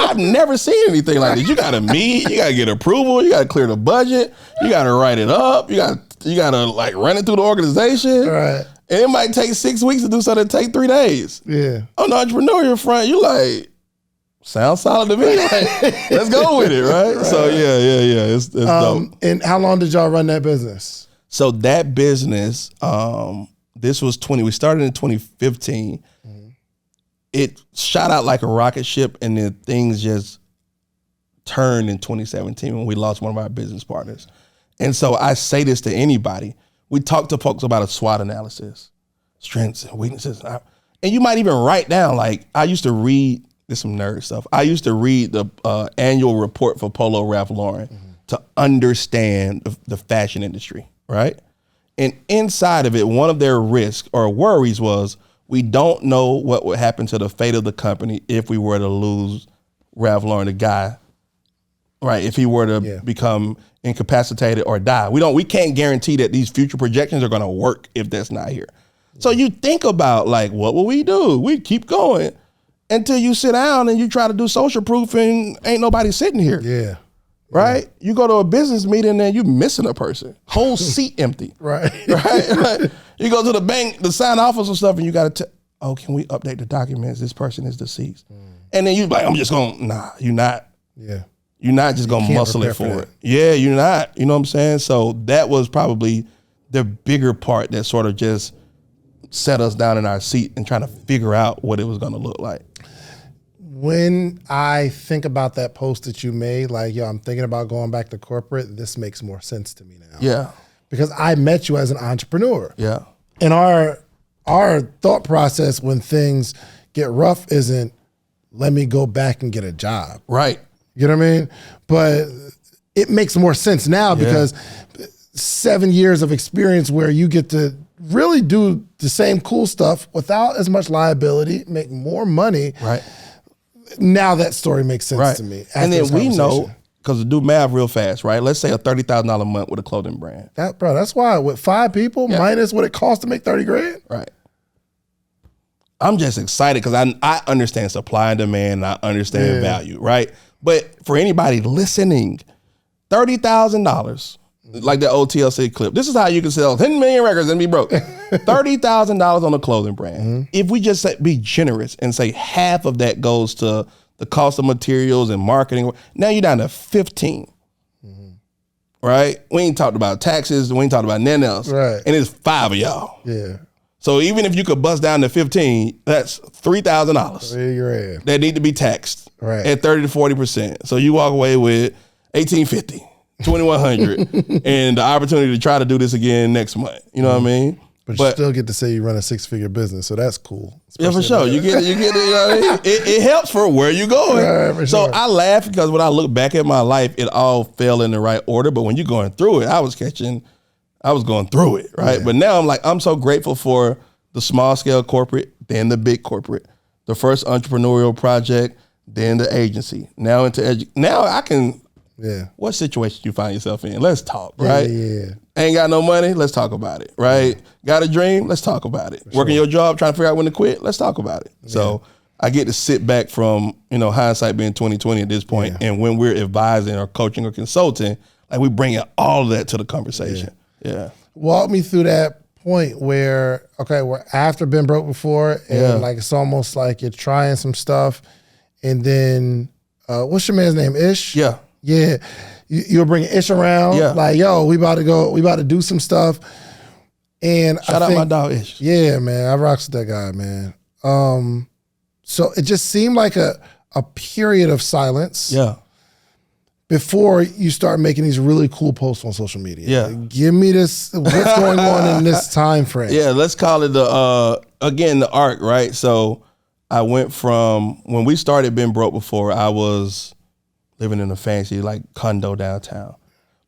I've never seen anything like this. You got to meet, you got to get approval, you got to clear the budget, you got to write it up, you got to like run it through the organization. Right. And it might take 6 weeks to do something that take 3 days. Yeah. On the entrepreneurial front, you like, sounds solid to me. Like, let's go with it, right? So yeah. It's dope. And how long did y'all run that business? So that business, this was we started in 2015. It shot out like a rocket ship, and then things just turned in 2017 when we lost one of our business partners. And so I say this to anybody. We talk to folks about a SWOT analysis, strengths and weaknesses. And you might even write down, like, I used to read, this is some nerd stuff. I used to read the annual report for Polo Ralph Lauren to understand the fashion industry, right? And inside of it, one of their risks or worries was, we don't know what would happen to the fate of the company if we were to lose Ralph Lauren, the guy, right? If he were to become incapacitated or die. We can't guarantee that these future projections are going to work if that's not here. So you think about like, what will we do? We keep going until you sit down and you try to do social proof and ain't nobody sitting here. Yeah. Right? Yeah. You go to a business meeting and you missing a person. Whole seat empty. Right. Right? You go to the bank to sign off on some stuff and you got to, can we update the documents? This person is deceased. And then you like, I'm just going, nah, you're not. Yeah. You're not just going to muscle it for it. Yeah, you're not. You know what I'm saying? So that was probably the bigger part that sort of just set us down in our seat and trying to figure out what it was going to look like. When I think about that post that you made, like, I'm thinking about going back to corporate, this makes more sense to me now. Yeah. Because I met you as an entrepreneur. Yeah. And our thought process when things get rough isn't, let me go back and get a job. Right. You know what I mean? But it makes more sense now because 7 years of experience where you get to really do the same cool stuff without as much liability, make more money. Right. Now that story makes sense to me. And then we know, because to do math real fast, right? Let's say a $30,000 a month with a clothing brand. That's why with 5 people minus what it costs to make 30 grand. Right. I'm just excited because I understand supply and demand. And I understand value, right? But for anybody listening, $30,000, like the old TLC clip. This is how you can sell 10 million records and be broke. $30,000 on a clothing brand. Mm-hmm. If we just be generous and say half of that goes to the cost of materials and marketing, now you're down to 15. Mm-hmm. right? We ain't talked about taxes. We ain't talked about nothing else. Right. And it's 5 of y'all. Yeah. So even if you could bust down to 15, that's $3,000 that need to be taxed at 30 to 40%. So you walk away with $1,850, $2,100, and the opportunity to try to do this again next month. You know what I mean? But you still get to say you run a 6-figure business, so that's cool. Yeah, for sure. You get it. You know what I mean? It helps for where you going. Right, so I laugh because when I look back at my life, it all fell in the right order. But when you're going through it, I was going through it, right? Yeah. But now I'm so grateful for the small scale corporate, then the big corporate, the first entrepreneurial project, then the agency. Now now I can. Yeah. What situation you find yourself in? Let's talk, right? Yeah. Ain't got no money? Let's talk about it, right? Got a dream? Let's talk about it. Working your job, trying to figure out when to quit? Let's talk about it. Yeah. So I get to sit back from, hindsight being 2020 at this point, and when we're advising or coaching or consulting, like we bring all of that to the conversation. Yeah. Walk me through that point where, we're after been broke before, and like it's almost like you're trying some stuff, and then what's your man's name? Ish? Yeah. Yeah, you'll bring Ish around. Yeah. Like, yo, we about to do some stuff. And shout out my dog Ish. Yeah, man, I rocks with that guy, man. So it just seemed like a period of silence. Yeah. Before you start making these really cool posts on social media. Yeah. Give me this, what's going on in this time frame? Yeah, let's call it the arc, right? So I went from, when we started Been Broke Before, I was living in a fancy condo downtown.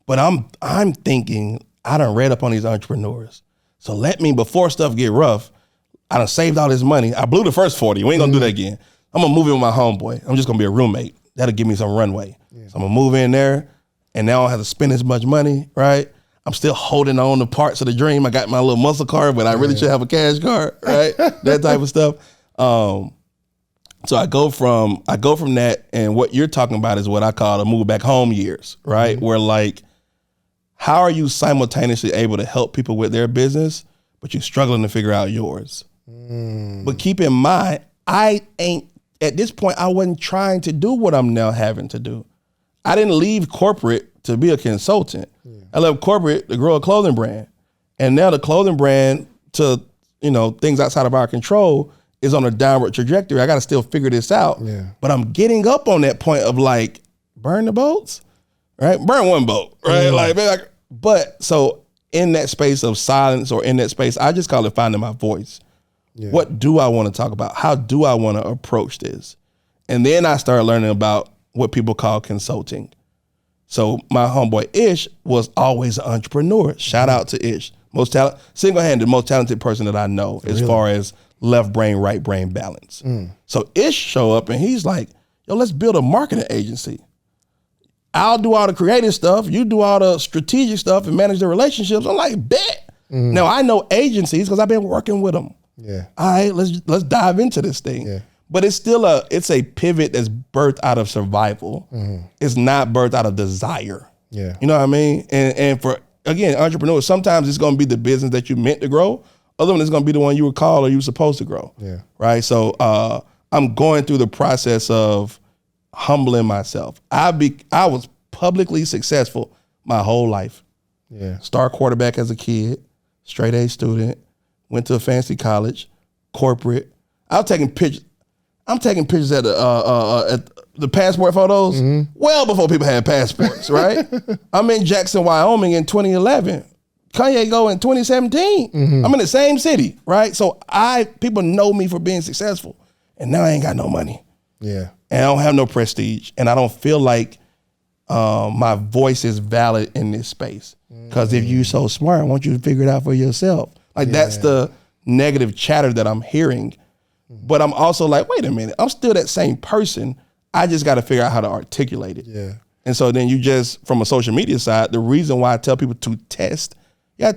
But I'm thinking, I done read up on these entrepreneurs. So before stuff get rough, I done saved all this money. I blew the first 40. We ain't gonna do that again. I'm gonna move in with my homeboy. I'm just gonna be a roommate. That'll give me some runway. Yeah. So I'm gonna move in there, and now I don't have to spend as much money, right? I'm still holding on to parts of the dream. I got my little muscle card, but I really should have a cash card, right? That type of stuff. So I go from that, and what you're talking about is what I call the move back home years, right? Mm-hmm. Where how are you simultaneously able to help people with their business, but you're struggling to figure out yours? But keep in mind, at this point, I wasn't trying to do what I'm now having to do. I didn't leave corporate to be a consultant. Yeah. I left corporate to grow a clothing brand. And now the clothing brand, to things outside of our control, is on a downward trajectory. I got to still figure this out. Yeah. But I'm getting up on that point of burn the boats, right? Burn one boat, right? Yeah. But so in that space of silence, or in that space, I just call it finding my voice. Yeah. What do I want to talk about? How do I want to approach this? And then I started learning about what people call consulting. So my homeboy Ish was always an entrepreneur. Shout out to Ish. Single-handed, most talented person that I know as far as left brain, right brain balance. So Ish show up and he's like, yo, let's build a marketing agency. I'll do all the creative stuff. You do all the strategic stuff and manage the relationships. I'm like, bet. Now I know agencies because I've been working with them. Yeah. All right, let's dive into this thing. Yeah. But it's still it's a pivot that's birthed out of survival. It's not birthed out of desire. Yeah. You know what I mean? And for, again, entrepreneurs, sometimes it's going to be the business that you meant to grow. Other one is going to be the one you were called or you were supposed to grow. Yeah. Right. So I'm going through the process of humbling myself. I was publicly successful my whole life. Yeah. Star quarterback as a kid, straight A student, went to a fancy college, corporate. I'm taking pictures at the passport photos well before people had passports, right? I'm in Jackson, Wyoming in 2011. Kanye go in 2017. I'm in the same city, right? So people know me for being successful, and now I ain't got no money. Yeah. And I don't have no prestige, and I don't feel like my voice is valid in this space. Because if you so smart, I want you to figure it out for yourself. That's the negative chatter that I'm hearing. But I'm also like, wait a minute, I'm still that same person. I just got to figure out how to articulate it. Yeah. And so then you just, from a social media side, the reason why I tell people to test,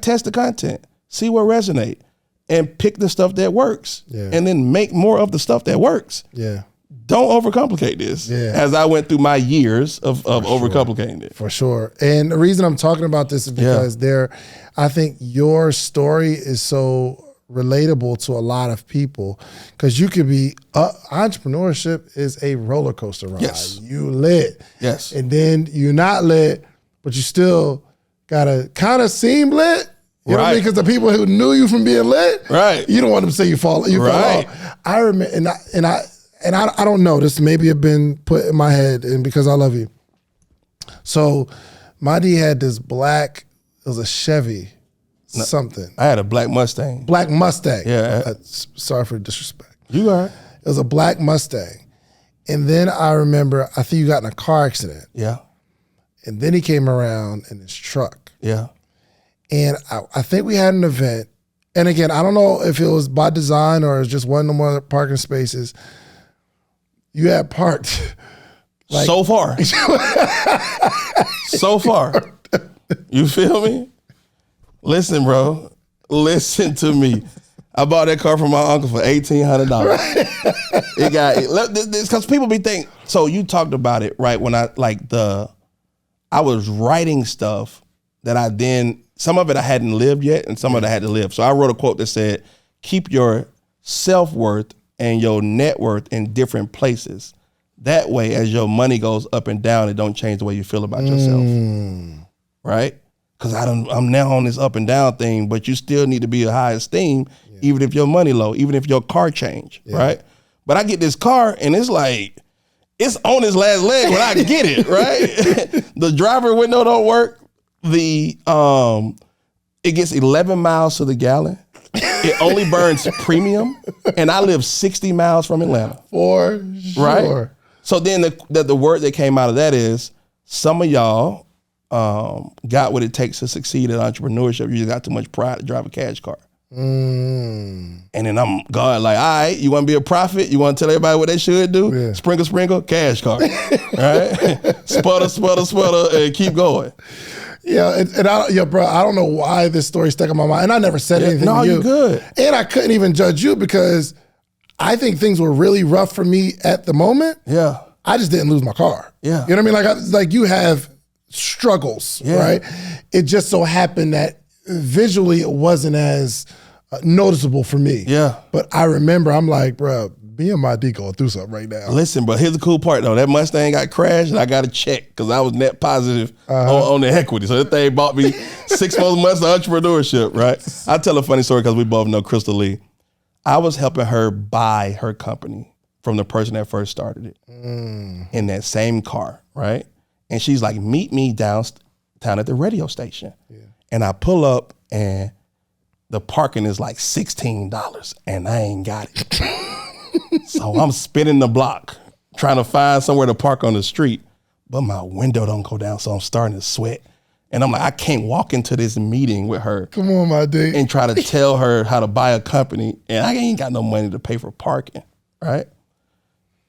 test the content, see what resonates, and pick the stuff that works. Yeah. And then make more of the stuff that works. Yeah. Don't overcomplicate this. Yeah. As I went through my years of overcomplicating it. For sure. And the reason I'm talking about this is because I think your story is so relatable to a lot of people, because you could be entrepreneurship is a roller coaster ride. Yes. You lit. Yes. And then you're not lit, but you still gotta kind of seem lit. You know what I mean? Because the people who knew you from being lit, right? You don't want them to say you fall off. I remember, and I don't know. This maybe have been put in my head, and because I love you. So, Mahdi had this black. It was a Chevy, something. I had a black Mustang. Black Mustang. Yeah. Sorry for the disrespect. You all right? It was a black Mustang, and then I remember I think you got in a car accident. Yeah. And then he came around in his truck. Yeah. And I think we had an event. And again, I don't know if it was by design or it was just one of the more parking spaces. You had parked. Like, so far. So far. You feel me? Listen, bro. Listen to me. I bought that car from my uncle for $1,800. It got, because people be thinking, so you talked about it, right? When I was writing stuff that some of it I hadn't lived yet and some of it I had to live. So I wrote a quote that said, keep your self-worth and your net worth in different places. That way, as your money goes up and down, it don't change the way you feel about yourself, right? Because I'm now on this up and down thing, but you still need to be a high esteem, even if your money low, even if your car change, right? But I get this car and it's like, it's on its last leg when I get it, right? The driver window don't work. It gets 11 miles to the gallon. It only burns premium, and I live 60 miles from Atlanta. For sure. Right? So then the word that came out of that is, some of y'all got what it takes to succeed at entrepreneurship. You just got too much pride to drive a cash car. And then I'm God like, all right, you want to be a prophet? You want to tell everybody what they should do? Yeah. Sprinkle, sprinkle, cash car. Right? Sputter, sputter, sputter, and keep going. Yeah, bro, I don't know why this story stuck in my mind. And I never said anything to you. No, you're good. And I couldn't even judge you because I think things were really rough for me at the moment. Yeah. I just didn't lose my car. Yeah. You know what I mean? Like you have struggles, right? It just so happened that visually it wasn't as noticeable for me. Yeah. But I remember, I'm like, bro, me and Mahdi going through something right now. Listen, bro, here's the cool part though. That Mustang got crashed and I got a check because I was net positive on the equity. So that thing bought me 6 more months of entrepreneurship, right? I'll tell a funny story because we both know Crystal Lee. I was helping her buy her company from the person that first started it in that same car, right? And she's like, meet me downtown at the radio station. Yeah. And I pull up and the parking is like $16 and I ain't got it. So I'm spinning the block trying to find somewhere to park on the street, but my window don't go down. So I'm starting to sweat. And I'm like, I can't walk into this meeting with her. Come on, my dude. And try to tell her how to buy a company. And I ain't got no money to pay for parking, right?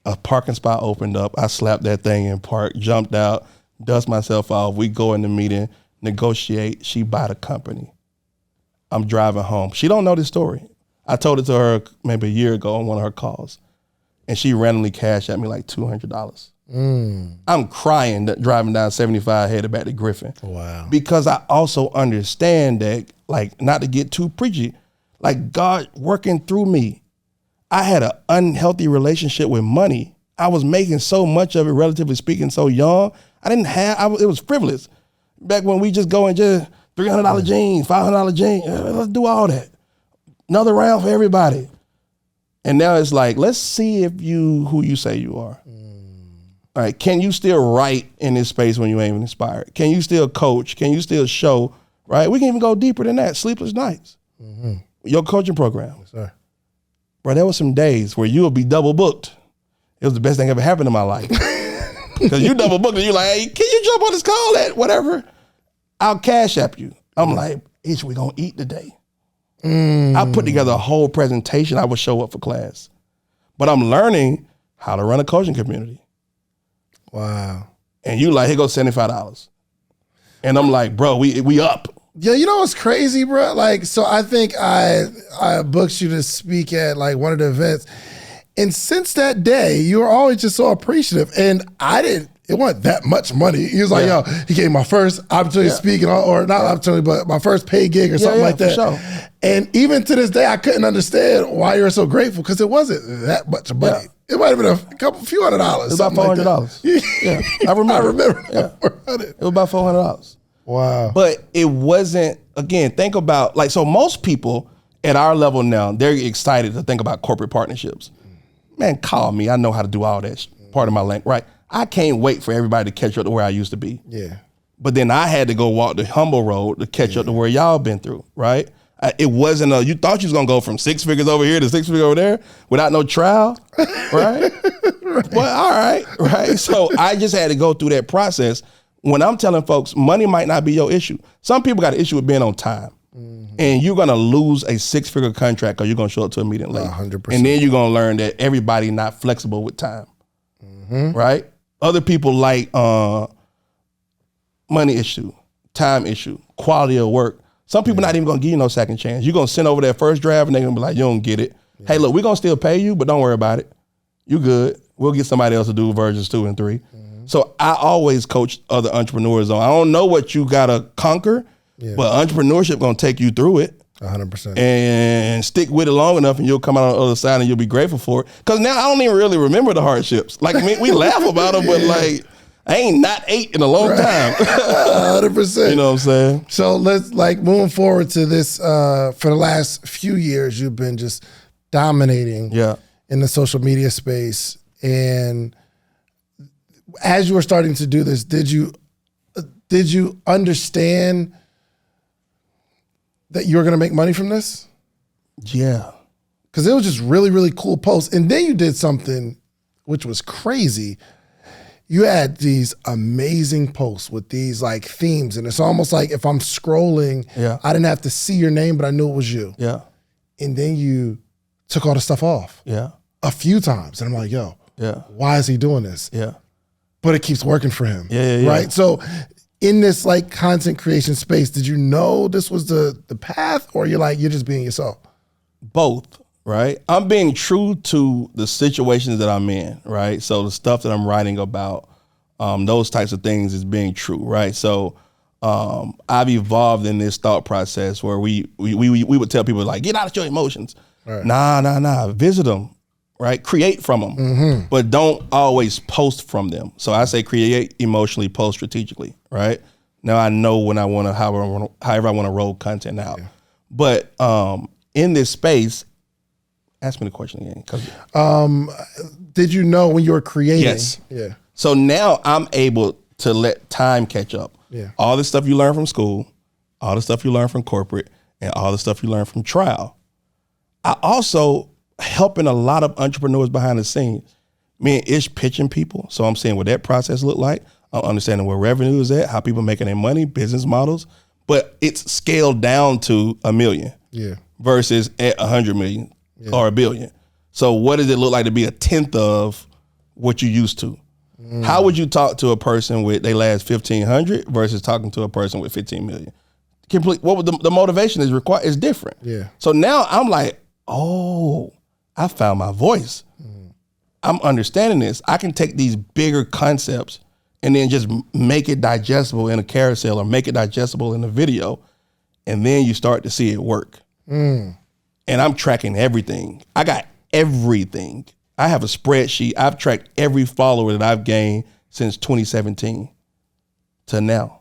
A parking spot opened up. I slapped that thing in park, jumped out, dust myself off. We go in the meeting, negotiate. She buy the company. I'm driving home. She don't know this story. I told it to her maybe a year ago on one of her calls. And she randomly cashed at me like $200. I'm crying driving down 75 headed back to Griffin. Wow. Because I also understand that, like, not to get too preachy, like God working through me. I had an unhealthy relationship with money. I was making so much of it, relatively speaking, so young. It was frivolous. Back when we just go and just $300 jeans, $500 jeans, let's do all that. Another round for everybody. And now it's like, let's see if who you say you are. All right, can you still write in this space when you ain't even inspired? Can you still coach? Can you still show, right? We can even go deeper than that. Sleepless nights. Your coaching program. Yes, sir. Bro, there was some days where you would be double booked. It was the best thing ever happened in my life. Because you double booked and you're like, hey, can you jump on this call at whatever? I'll cash app you. I'm like, Ish, we gonna eat today. I put together a whole presentation. I would show up for class. But I'm learning how to run a coaching community. Wow. And you like, here goes $75. And I'm like, bro, we up. Yeah, you know what's crazy, bro? Like, so I think I booked you to speak at like one of the events. And since that day, you were always just so appreciative. And I didn't it wasn't that much money. He was like, yo, he gave me my first opportunity to speak, or not opportunity, but my first paid gig or something like that. Sure. And even to this day, I couldn't understand why you were so grateful, because it wasn't that much money. Yeah. It might have been a few $100. It was about $400. I remember. It was about $400. Wow. But it wasn't, again, think about, like, so most people at our level now, they're excited to think about corporate partnerships. Man, call me. I know how to do all that part of my language, right? I can't wait for everybody to catch up to where I used to be. Yeah. But then I had to go walk the humble road to catch up to where y'all been through, right? It wasn't you thought you was gonna go from 6 figures over here to 6 figures over there without no trial, right? Well, all right. So I just had to go through that process. When I'm telling folks, money might not be your issue. Some people got an issue with being on time. Mm-hmm. And you're gonna lose a 6-figure contract because you're gonna show up to a meeting late. 100%. And then you're gonna learn that everybody not flexible with time, right? Other people like money issue, time issue, quality of work. Some people not even gonna give you no second chance. You're gonna send over that first draft and they're gonna be like, you don't get it. Yeah. Hey, look, we're gonna still pay you, but don't worry about it. You good. We'll get somebody else to do versions 2 and 3. Mm-hmm. So I always coach other entrepreneurs on, I don't know what you gotta conquer, but entrepreneurship gonna take you through it. 100%. And stick with it long enough and you'll come out on the other side and you'll be grateful for it. Because now I don't even really remember the hardships. Like, we laugh about them, but like, I ain't not ate in a long time. 100%. You know what I'm saying? So let's, like, moving forward to this, for the last few years, you've been just dominating in the social media space. And as you were starting to do this, did you understand that you were going to make money from this? Yeah. Because it was just really, really cool posts. And then you did something which was crazy. You had these amazing posts with these like themes. And it's almost like if I'm scrolling, I didn't have to see your name, but I knew it was you. Yeah. And then you took all the stuff off. Yeah. A few times. And I'm like, yo, why is he doing this? Yeah. But it keeps working for him. Yeah. Right? So in this like content creation space, did you know this was the path, or you're just being yourself? Both, right? I'm being true to the situations that I'm in, right? So the stuff that I'm writing about, those types of things is being true, right? So I've evolved in this thought process where we would tell people like, get out of your emotions. Right. Nah, visit them. Right? Create from them, but don't always post from them. So I say create emotionally, post strategically, right? Now I know when I want to, however I want to roll content out. Yeah. But in this space, ask me the question again. Did you know when you were creating? Yes. Yeah. So now I'm able to let time catch up. Yeah. All the stuff you learn from school, all the stuff you learn from corporate, and all the stuff you learn from trial. I also helping a lot of entrepreneurs behind the scenes. Me and Ish pitching people. So I'm seeing what that process look like. I'm understanding where revenue is at, how people making their money, business models. But it's scaled down to $1 million versus at 100 million or $1 billion. So what does it look like to be a tenth of what you used to? How would you talk to a person with they last 1,500 versus talking to a person with 15 million? What would the motivation is required is different. Yeah. So now I'm like, oh, I found my voice. I'm understanding this. I can take these bigger concepts and then just make it digestible in a carousel or make it digestible in a video. And then you start to see it work. And I'm tracking everything. I got everything. I have a spreadsheet. I've tracked every follower that I've gained since 2017 to now.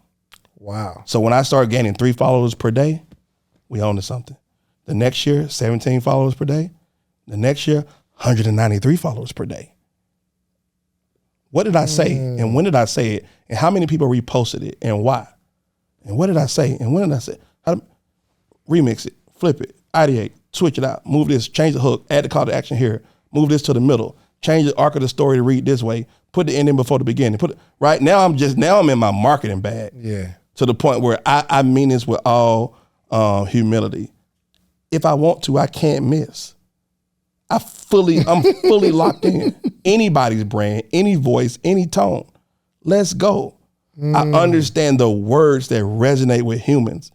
Wow. So when I start gaining 3 followers per day, we own to something. The next year, 17 followers per day. The next year, 193 followers per day. What did I say? And when did I say it? And how many people reposted it? And why? And what did I say? And when did I say it? Remix it, flip it, ideate, switch it out, move this, change the hook, add the call to action here, move this to the middle, change the arc of the story to read this way, put the ending before the beginning. Right now, I'm in my marketing bag. Yeah. To the point where I mean this with all humility. If I want to, I can't miss. I'm fully locked in. Anybody's brand, any voice, any tone. Let's go. I understand the words that resonate with humans.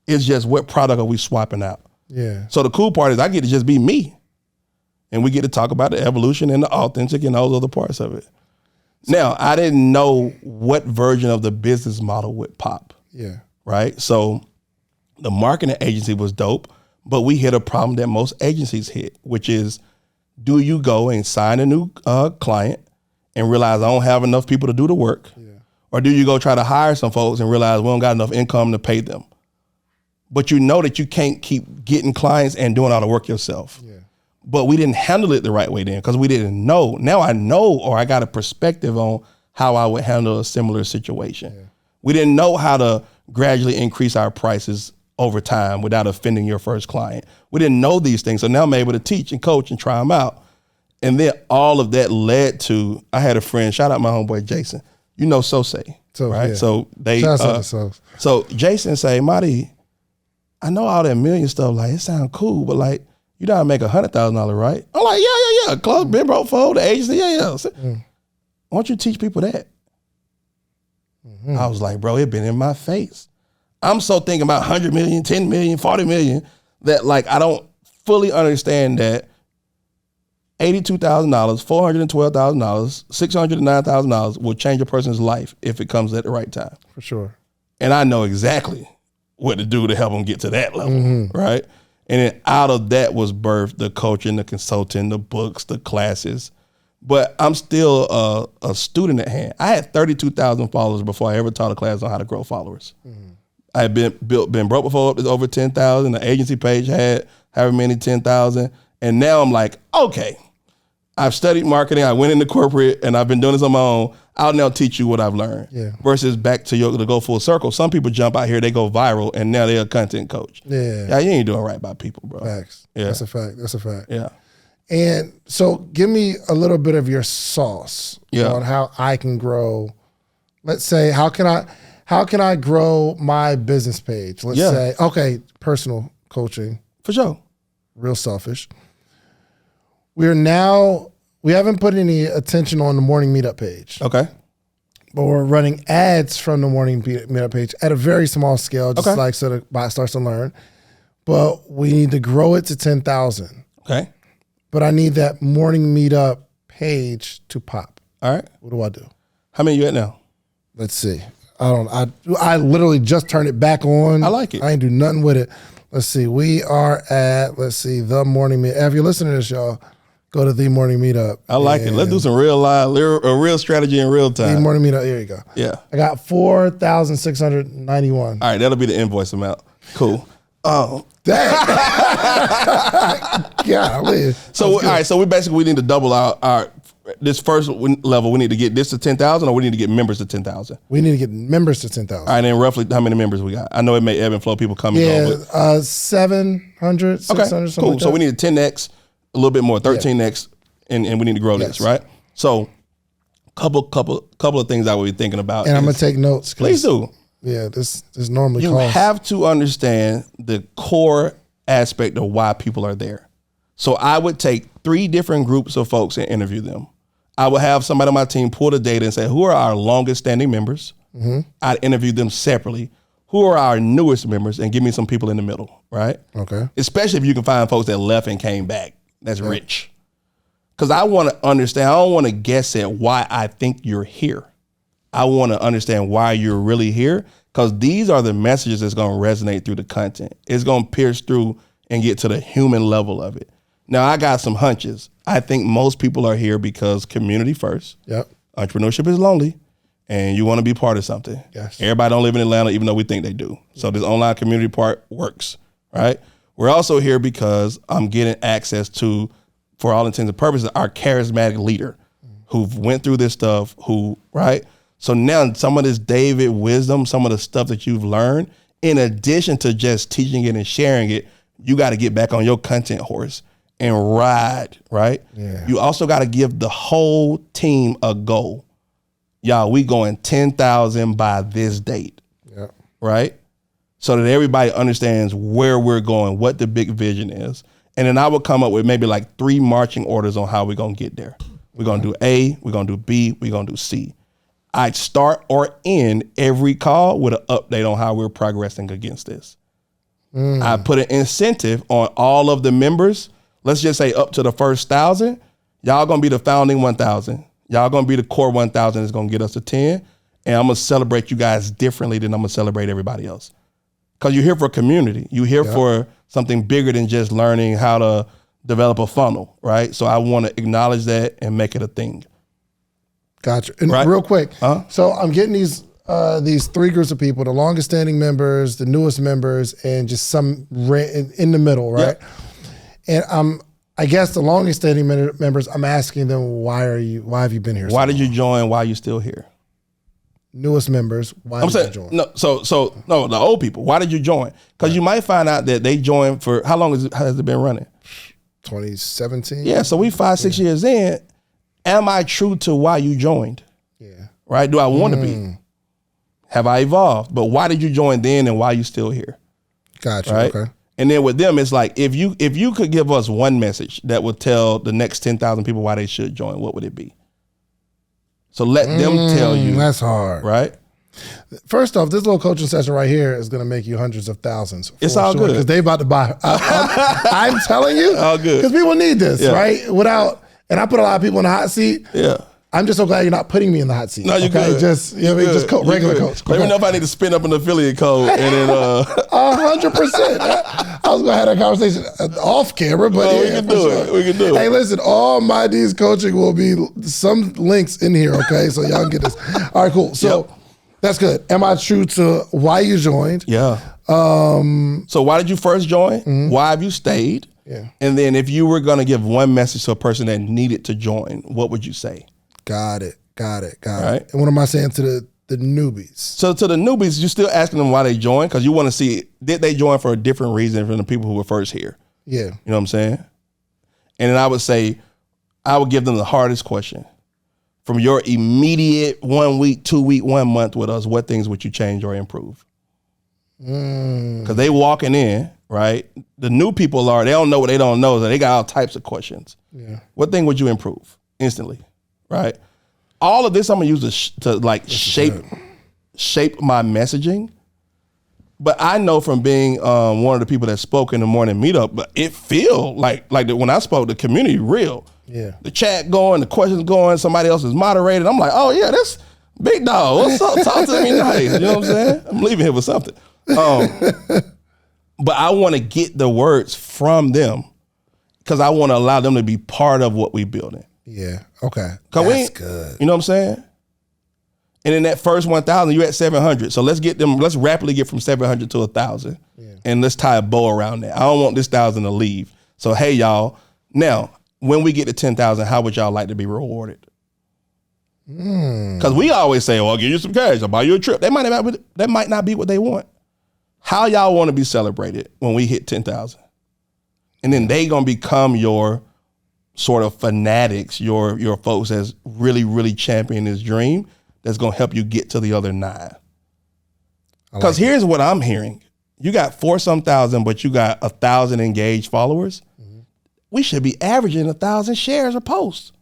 It's just what product are we swapping out? Yeah. So the cool part is I get to just be me. And we get to talk about the evolution and the authentic and all other parts of it. Now, I didn't know what version of the business model would pop. Yeah. Right? So the marketing agency was dope, but we hit a problem that most agencies hit, which is, do you go and sign a new client and realize I don't have enough people to do the work? Yeah. Or do you go try to hire some folks and realize we don't got enough income to pay them? But you know that you can't keep getting clients and doing all the work yourself. Yeah. But we didn't handle it the right way then because we didn't know. Now I know, or I got a perspective on how I would handle a similar situation. Yeah. We didn't know how to gradually increase our prices over time without offending your first client. We didn't know these things. So now I'm able to teach and coach and try them out. And then all of that led to, I had a friend, shout out my homeboy Jason. You know Sosei, right? Yeah. So they, so Jason say, Mahdi, I know all that million stuff, like it sounds cool, but like, you gotta make $100,000, right? I'm like, yeah. Close, been broke for the agency, yeah. So, why don't you teach people that? Mm-hmm. I was like, bro, it been in my face. I'm so thinking about 100 million, 10 million, 40 million that like I don't fully understand that $82,000, $412,000, $609,000 will change a person's life if it comes at the right time. For sure. And I know exactly what to do to help them get to that level, right? And then out of that was birthed the coaching, the consulting, the books, the classes. But I'm still a student at hand. I had 32,000 followers before I ever taught a class on how to grow followers. I had been broke before, up to over 10,000. The agency page had however many 10,000. And now I'm like, okay, I've studied marketing. I went into corporate and I've been doing this on my own. I'll now teach you what I've learned. Yeah. Versus back to to go full circle. Some people jump out here, they go viral, and now they're a content coach. Yeah, you ain't doing right by people, bro. Facts. Yeah. That's a fact. Yeah. And so give me a little bit of your sauce on how I can grow. Let's say, how can I grow my business page? Let's say, okay, personal coaching. For sure. Real selfish. We haven't put any attention on the Morning Meetup page. Okay. But we're running ads from the Morning Meetup page at a very small scale, just like so the bot starts to learn. But we need to grow it to 10,000. Okay. But I need that Morning Meetup page to pop. All right. What do I do? How many you at now? Let's see. I literally just turned it back on. I like it. I ain't do nothing with it. Let's see. We are at, the Morning Meetup. If you're listening to this, y'all, go to the Morning Meetup. I like it. Let's do some real strategy in real time. The Morning Meetup. Here you go. Yeah. I got 4,691. All right. That'll be the invoice amount. Cool. Dang. Golly. So, all right. So we need to double our this first level. We need to get this to 10,000, or we need to get members to 10,000. We need to get members to 10,000. All right. And roughly how many members we got? I know it may ebb and flow. People come and go. 700, 600, something cool. Like so we need a 10x, a little bit more, 13x, and we need to grow this, right? So couple of things I would be thinking about. And I'm going to take notes. Please do. Yeah, this normally You have to understand the core aspect of why people are there. So I would take 3 different groups of folks and interview them. I would have somebody on my team pull the data and say, who are our longest standing members? I'd interview them separately. Who are our newest members? And give me some people in the middle, right? Okay. Especially if you can find folks that left and came back. That's rich. Because I want to understand, I don't want to guess at why I think you're here. I want to understand why you're really here, because these are the messages that's going to resonate through the content. It's going to pierce through and get to the human level of it. Now, I got some hunches. I think most people are here because community first. Yep. Entrepreneurship is lonely, and you want to be part of something. Yes. Everybody don't live in Atlanta, even though we think they do. So this online community part works, right? We're also here because I'm getting access to, for all intents and purposes, our charismatic leader who've went through this stuff, right? So now some of this David wisdom, some of the stuff that you've learned, in addition to just teaching it and sharing it, you got to get back on your content horse and ride, right? Yeah. You also got to give the whole team a goal. Y'all, we going 10,000 by this date, right? So that everybody understands where we're going, what the big vision is. And then I would come up with maybe like 3 marching orders on how we're going to get there. We're going to do A, we're going to do B, we're going to do C. I'd start or end every call with an update on how we're progressing against this. I put an incentive on all of the members. Let's just say up to the first 1,000, y'all going to be the founding 1,000. Y'all gonna be the core 1,000 that's gonna get us to 10. And I'm gonna celebrate you guys differently than I'm gonna celebrate everybody else. Cause you're here for a community. You're here for something bigger than just learning how to develop a funnel, right? So I wanna acknowledge that and make it a thing. Gotcha. And real quick, so I'm getting these 3 groups of people, the longest standing members, the newest members, and just some in the middle, right? Yep. And I guess the longest standing members, I'm asking them, why have you been here? Why did you join? Why are you still here? Newest members, why did you join? No, no, the old people, why did you join? Because you might find out that they joined for, how long has it been running? 2017. Yeah, so we 5-6 years in. Am I true to why you joined? Yeah. Right? Do I want to be? Have I evolved? But why did you join then and why are you still here? Gotcha. Right? Okay. And then with them, it's like, if you could give us one message that would tell the next 10,000 people why they should join, what would it be? So let them tell you. That's hard. Right? First off, this little coaching session right here is going to make you hundreds of thousands. It's all good. Because they about to buy. I'm telling you. All good. Because people need this, right? And I put a lot of people in the hot seat. Yeah. I'm just so glad you're not putting me in the hot seat. No, you're good. Just, just regular coach. Let me know if I need to spin up an affiliate code and then 100%. I was gonna have that conversation off camera, but we can do it. We can do it. Hey, listen, all Mahdis coaching will be some links in here, okay? So y'all can get this. All right, cool. So that's good. Am I true to why you joined? Yeah. So why did you first join? Why have you stayed? Yeah. And then if you were gonna give one message to a person that needed to join, what would you say? Got it. Right. It. And what am I saying to the newbies? So to the newbies, you're still asking them why they joined, because you want to see, did they join for a different reason from the people who were first here? Yeah. You know what I'm saying? And then I would say, I would give them the hardest question. From your immediate 1 week, 2 week, 1 month with us, what things would you change or improve? Because they walking in, right? The new people they don't know what they don't know, so they got all types of questions. Yeah. What thing would you improve instantly? Right. All of this I'm gonna use to shape my messaging. But I know from being one of the people that spoke in the morning meetup, but it feel like when I spoke, the community real. Yeah. The chat going, the questions going, somebody else is moderated. I'm like, oh yeah, that's big dog. What's up? Talk to me nice. You know what I'm saying? I'm leaving here with something. But I want to get the words from them because I want to allow them to be part of what we building. Yeah. Okay. That's good. You know what I'm saying? And in that first 1,000, you're at 700. So let's rapidly get from 700 to 1,000. Yeah. And let's tie a bow around that. I don't want this 1,000 to leave. So, hey, y'all, now, when we get to 10,000, how would y'all like to be rewarded? Because we always say, well, I'll give you some cash. I'll buy you a trip. That might not be what they want. How y'all want to be celebrated when we hit 10,000? And then they going to become your sort of fanatics, your folks that's really, really championing this dream that's going to help you get to the other 9. Because here's what I'm hearing. You got 4-some thousand, but you got 1,000 engaged followers. Mm-hmm. We should be averaging 1,000 shares a post.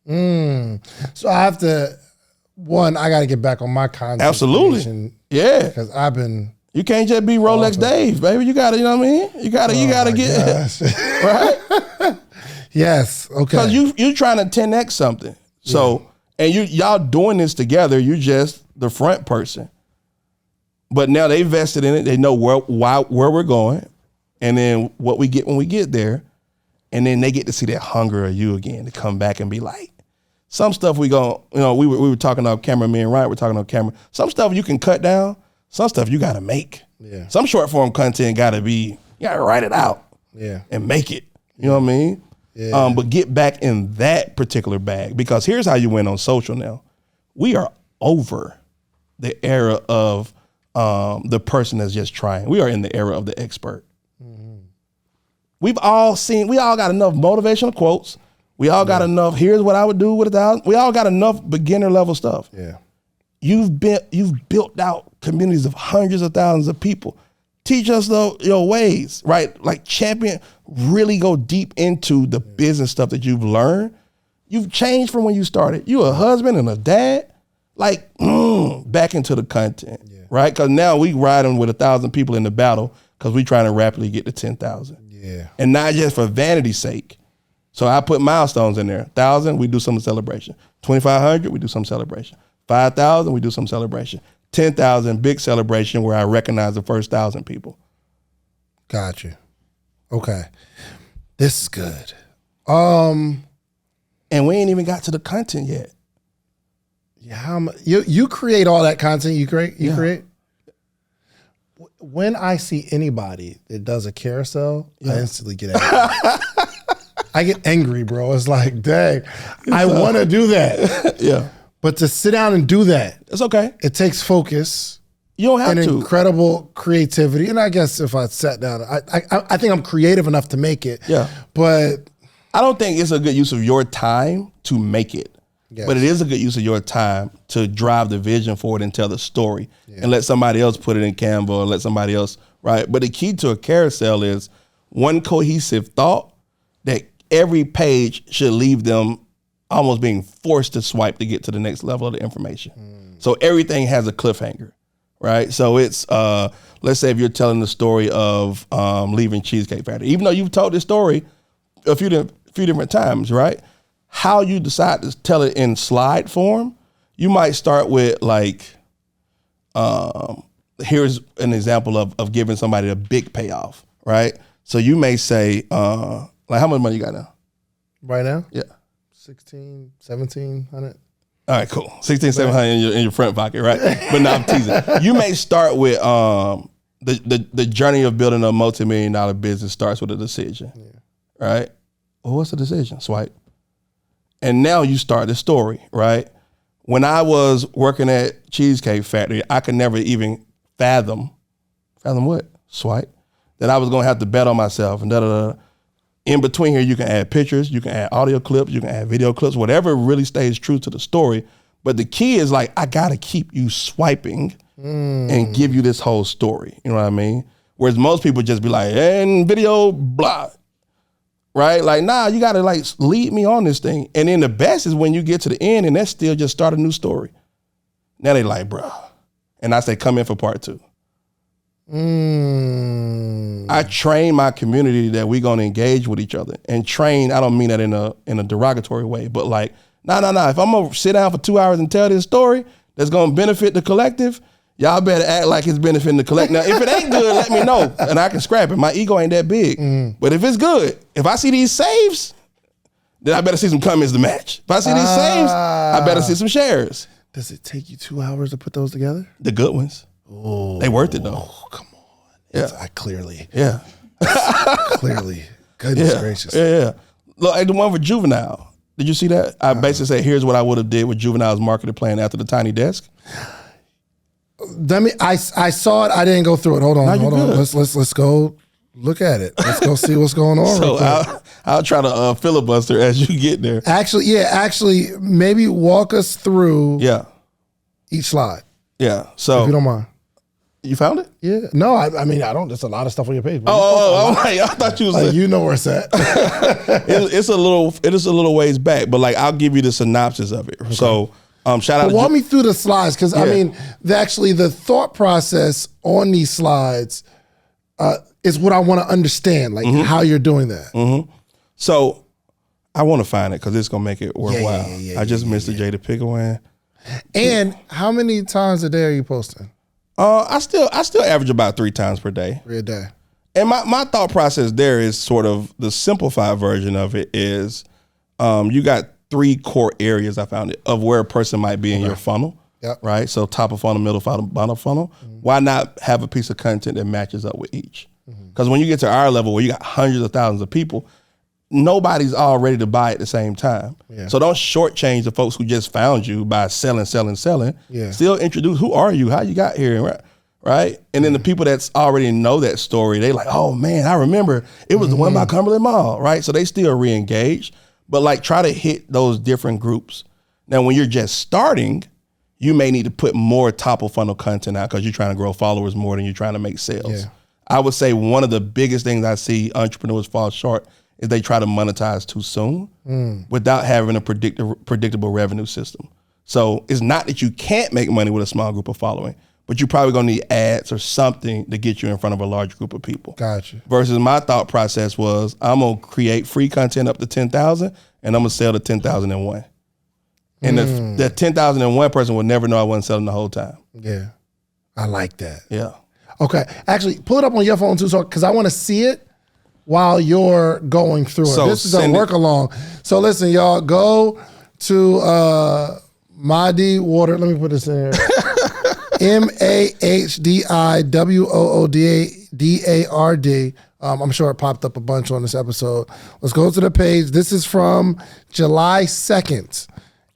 So I have to, I got to get back on my content. Absolutely. Yeah. Because I've been. You can't just be Rolex Dave, baby. You got to, you know what I mean? You got to get, right? Yes. Okay. Because you trying to 10X something. So, and y'all doing this together. You just the front person. But now they vested in it. They know where we're going, and then what we get when we get there, and then they get to see that hunger of you again to come back and be like, some stuff we were talking off camera. Me and Ryan were talking off camera. Some stuff you can cut down. Some stuff you got to make. Yeah. Some short form content got to be. You got to write it out. Yeah. And make it. You know what I mean? Yeah. But get back in that particular bag, because here's how you win on social now. We are over the era of the person that's just trying. We are in the era of the expert. Mm-hmm. We all got enough motivational quotes. We all got enough, here's what I would do with 1,000. We all got enough beginner level stuff. Yeah. You've built out communities of hundreds of thousands of people. Teach us your ways, right? Like champion, really go deep into the business stuff that you've learned. You've changed from when you started. You a husband and a dad, like back into the content, right? Because now we riding with 1,000 people in the battle because we trying to rapidly get to 10,000. Yeah. And not just for vanity's sake, So I put milestones in there. 1,000, we do some celebration. 2,500, we do some celebration. 5,000, we do some celebration. 10,000, big celebration where I recognize the first 1,000 people. Got you. Okay. This is good. And we ain't even got to the content yet. Yeah, you create all that content you create? When I see anybody that does a carousel, I instantly get angry. I get angry, bro. It's like, dang, I want to do that. Yeah. But to sit down and do that, it's okay. It takes focus. You don't have and to. Incredible creativity. And I guess if I sat down, I think I'm creative enough to make it. Yeah. But I don't think it's a good use of your time to make it. Yes. But it is a good use of your time to drive the vision forward and tell the story and let somebody else put it in Canva or let somebody else, right? But the key to a carousel is one cohesive thought that every page should leave them almost being forced to swipe to get to the next level of the information. So everything has a cliffhanger, right? So it's, let's say if you're telling the story of leaving Cheesecake Factory, even though you've told this story a few different times, right? How you decide to tell it in slide form, you might start with like, here's an example of giving somebody a big payoff, right? So you may say, like how much money you got now? Right now? Yeah. 16, 1700. All right, cool. 16, 700 in your front pocket, right? But now I'm teasing. You may start with the journey of building a multi-million-dollar business starts with a decision, right? Well, what's the decision? Swipe. And now you start the story, right? When I was working at Cheesecake Factory, I could never even fathom what? Swipe. That I was gonna have to bet on myself and da-da-da. In between here, you can add pictures, you can add audio clips, you can add video clips, whatever really stays true to the story. But the key is like, I gotta keep you swiping and give you this whole story. You know what I mean? Whereas most people just be like, and video, blah. Right? Like, nah, you gotta like lead me on this thing. And then the best is when you get to the end and that's still just start a new story. Now they like, bruh. And I say, come in for part 2. I train my community that we're gonna engage with each other. And train, I don't mean that in a derogatory way, but like, nah. If I'm gonna sit down for 2 hours and tell this story that's gonna benefit the collective, y'all better act like it's benefiting the collective. Now, if it ain't good, let me know and I can scrap it. My ego ain't that big. But if it's good, if I see these saves, then I better see some comments to match. If I see these saves, I better see some shares. Does it take you 2 hours to put those together? The good ones. Oh, they worth it though. Oh, come on. Yeah. I clearly. Yeah. Clearly. Goodness gracious. Yeah. Look, like the one for Juvenile. Did you see that? I basically said, here's what I would have did with Juvenile's marketing plan after the tiny desk. I saw it. I didn't go through it. Hold on. Let's go look at it. Let's go see what's going on. So I'll try to filibuster as you get there. Actually, maybe walk us through each slide. Yeah. So if you don't mind. You found it? Yeah. No, I mean, I don't. There's a lot of stuff on your page. I thought you was like, you know where it's at. It is a little ways back, but like I'll give you the synopsis of it. Okay. So shout out. Walk me through the slides because I mean, the thought process on these slides is what I want to understand, like how you're doing that. So I want to find it because it's gonna make it worthwhile. I just missed the Jada Pickle one. And how many times a day are you posting? I still average about 3 times per day. 3 a day. And my thought process there is sort of the simplified version of it is you got 3 core areas I found it of where a person might be in your funnel. Yep. Right? So top of funnel, middle funnel, bottom funnel. Why not have a piece of content that matches up with each? Because when you get to our level where you got hundreds of thousands of people, nobody's all ready to buy at the same time. Yeah. So don't shortchange the folks who just found you by selling. Yeah. Still introduce, who are you? How you got here? Right? And then the people that's already know that story, they like, oh man, I remember it was the one by Cumberland Mall, right? So they still re-engage, but like try to hit those different groups. Now, when you're just starting, you may need to put more top of funnel content out because you're trying to grow followers more than you're trying to make sales. Yeah. I would say one of the biggest things I see entrepreneurs fall short is they try to monetize too soon without having a predictable revenue system. So it's not that you can't make money with a small group of following, but you're probably gonna need ads or something to get you in front of a large group of people. Gotcha. Versus my thought process was, I'm gonna create free content up to 10,000 and I'm gonna sell the 10,001. And the 10,001 person would never know I wasn't selling the whole time. Yeah. I like that. Yeah. Okay. Actually, pull it up on your phone too, because I want to see it while you're going through it. So this is a work along. So listen, y'all, go to Mahdi Woodard. Let me put this in here. MahdiWoodard. I'm sure it popped up a bunch on this episode. Let's go to the page. This is from July 2nd.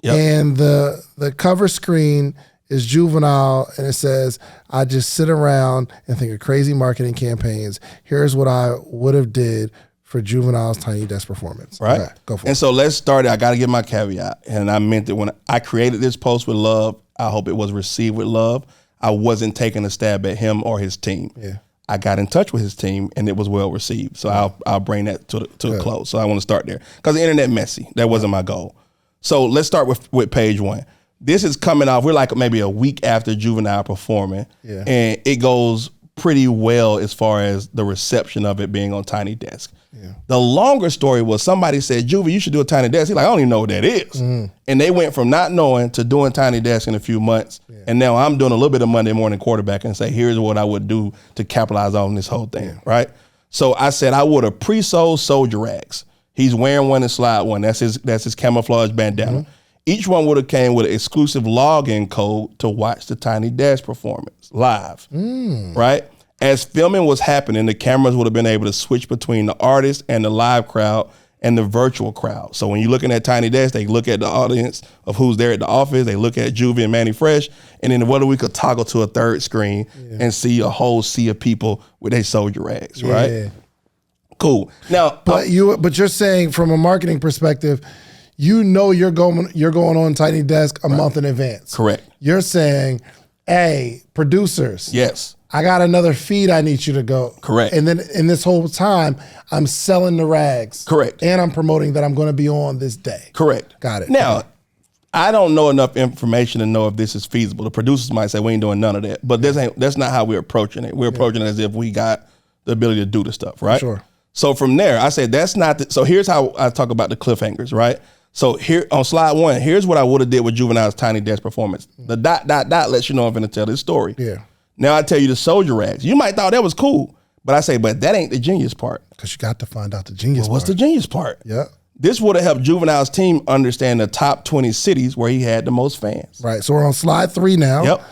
Yep. And the cover screen is Juvenile, and it says, I just sit around and think of crazy marketing campaigns. Here's what I would have did for Juvenile's Tiny Desk performance. Right. Okay, go for it. And so let's start it. I got to give my caveat. And I meant that when I created this post with love, I hope it was received with love. I wasn't taking a stab at him or his team. Yeah. I got in touch with his team and it was well received. So I'll bring that to a close. So I want to start there because the internet messy. That wasn't my goal. So let's start with page one. This is coming off, we're like maybe a week after Juvenile performing, and it goes pretty well as far as the reception of it being on Tiny Desk. Yeah. The longer story was somebody said, Juvie, you should do a Tiny Desk. He's like, I don't even know what that is. Mm. And they went from not knowing to doing Tiny Desk in a few months. Yeah. And now I'm doing a little bit of Monday morning quarterback and say, here's what I would do to capitalize on this whole thing, right? So I said I would have pre-sold soldier rags. He's wearing one and slide one. That's his camouflage bandana. Mm-hmm. Each one would have came with an exclusive login code to watch the Tiny Desk performance live, right? As filming was happening, the cameras would have been able to switch between the artist and the live crowd and the virtual crowd. So when you're looking at Tiny Desk, they look at the audience of who's there at the office. They look at Juvie and Manny Fresh, and then we could toggle to a third screen and see a whole sea of people with their soldier rags, right? Cool. Now, but you're saying from a marketing perspective, you know you're going on Tiny Desk a month in advance. Correct. You're saying, hey, producers. Yes. I got another feed I need you to go. Correct. And then in this whole time, I'm selling the rags. Correct. And I'm promoting that I'm going to be on this day. Correct. Got it. Now, I don't know enough information to know if this is feasible. The producers might say we ain't doing none of that, but that's not how we're approaching it. We're approaching it as if we got the ability to do the stuff, right? Sure. So from there, I said that's not. So here's how I talk about the cliffhangers, right? So here on slide one, here's what I would have did with Juvenile's Tiny Desk performance. The ... lets you know I'm going to tell this story. Yeah. Now I tell you the soldier rags. You might thought that was cool, but I say, but that ain't the genius part. Because you got to find out the genius part. What's the genius part? Yeah. This would have helped Juvenile's team understand the top 20 cities where he had the most fans. Right. So we're on slide 3 now. Yep.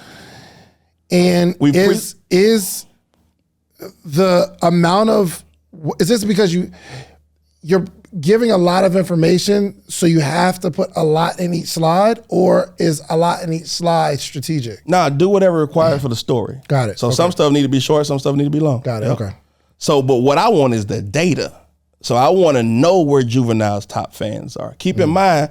And is the amount of, is this because you're giving a lot of information, so you have to put a lot in each slide, or is a lot in each slide strategic? Nah, do whatever required for the story. Got it. So some stuff need to be short, some stuff need to be long. Got it. Yep. Okay. So, but what I want is the data. So I want to know where Juvenile's top fans are. Keep in mind,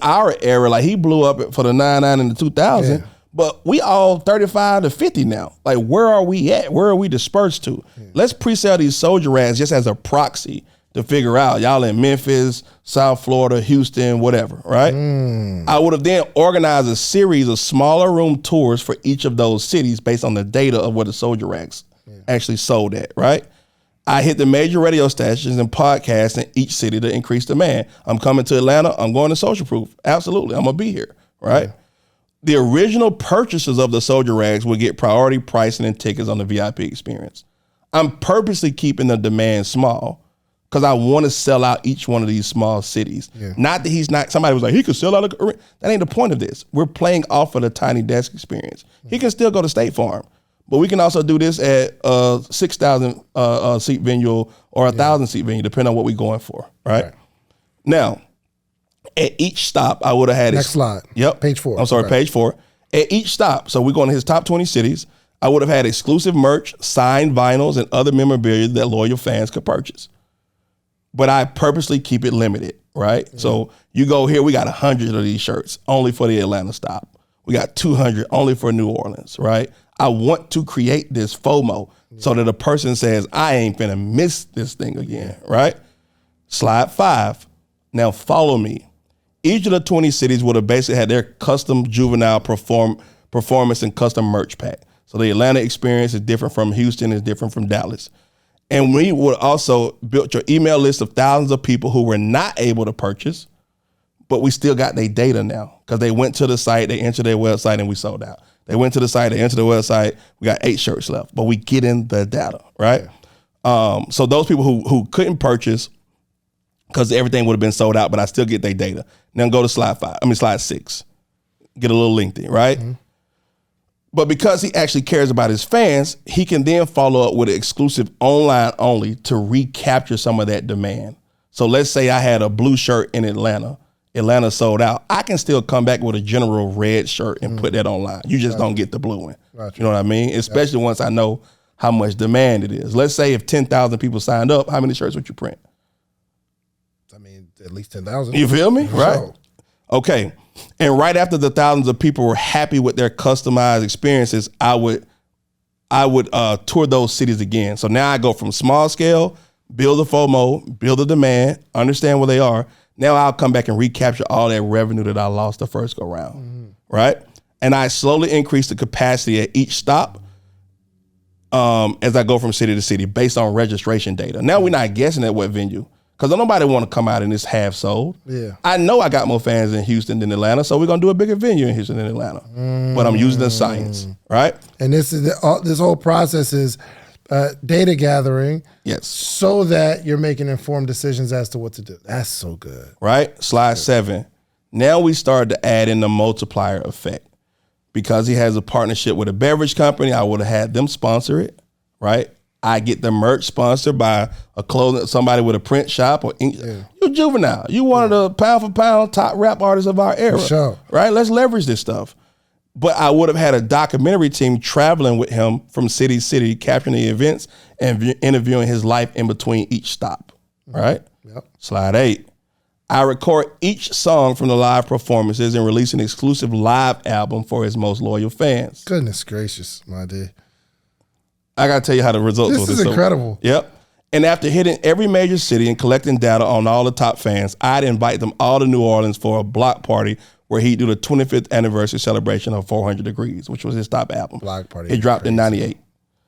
our era, like he blew up for the 99 and the 2000, but we all 35 to 50 now. Like, where are we at? Where are we dispersed to? Let's pre-sell these soldier rags just as a proxy to figure out y'all in Memphis, South Florida, Houston, whatever, right? I would have then organized a series of smaller room tours for each of those cities based on the data of where the soldier rags actually sold at, right? I hit the major radio stations and podcasts in each city to increase demand. I'm coming to Atlanta, I'm going to Social Proof. Absolutely, I'm gonna be here, right? The original purchasers of the soldier rags would get priority pricing and tickets on the VIP experience. I'm purposely keeping the demand small because I want to sell out each one of these small cities. Not that he's not, somebody was like, he could sell out. That ain't the point of this. We're playing off of the Tiny Desk experience. He can still go to State Farm, but we can also do this at 6,000 seat venue or 1,000 seat venue, depending on what we're going for, right? Now, at each stop, I would have had next slide. Yep. Page 4. I'm sorry, page 4. At each stop, so we're going to his top 20 cities, I would have had exclusive merch, signed vinyls, and other memorabilia that loyal fans could purchase. But I purposely keep it limited, right? So you go here, we got 100 of these shirts only for the Atlanta stop. We got 200 only for New Orleans, right? I want to create this FOMO so that a person says, I ain't finna miss this thing again, right? Slide 5. Now follow me. Each of the 20 cities would have basically had their custom Juvenile performance and custom merch pack. So the Atlanta experience is different from Houston, is different from Dallas. And we would also build your email list of thousands of people who were not able to purchase, but we still got their data now because they went to the site, they entered their website, and we sold out. They went to the site, they entered the website, we got 8 shirts left, but we get in the data, right? So those people who couldn't purchase because everything would have been sold out, but I still get their data. Now go to slide 6. Get a little lengthy, right? Mm-hmm. But because he actually cares about his fans, he can then follow up with an exclusive online only to recapture some of that demand. So let's say I had a blue shirt in Atlanta. Atlanta sold out. I can still come back with a general red shirt and put that online. You just don't get the blue one. You know what I mean? Especially once I know how much demand it is. Let's say if 10,000 people signed up, how many shirts would you print? I mean, at least 10,000. You feel me? Right. Okay. And right after the thousands of people were happy with their customized experiences, I would tour those cities again. So now I go from small scale, build the FOMO, build the demand, understand where they are. Now I'll come back and recapture all that revenue that I lost the first go round, right? And I slowly increase the capacity at each stop as I go from city to city based on registration data. Now we're not guessing at what venue. Because nobody want to come out and it's half sold. Yeah, I know I got more fans in Houston than Atlanta, so we're gonna do a bigger venue in Houston than Atlanta. But I'm using the science, right? And this whole process is data gathering, yes, so that you're making informed decisions as to what to do. That's so good, right? Slide 7. Now we start to add in the multiplier effect because he has a partnership with a beverage company. I would have had them sponsor it, right? I get the merch sponsored by a clothing, somebody with a print shop or you're Juvenile. You one of the pound for pound top rap artists of our era, right? Let's leverage this stuff. But I would have had a documentary team traveling with him from city to city, capturing the events and interviewing his life in between each stop, right? Yep. Slide 8. I record each song from the live performances and release an exclusive live album for his most loyal fans. Goodness gracious, Mahdi. I got to tell you how the results This is incredible. Yep. And after hitting every major city and collecting data on all the top fans, I'd invite them all to New Orleans for a block party where he'd do the 25th anniversary celebration of 400 Degrees, which was his top album. Block party. It dropped in 98.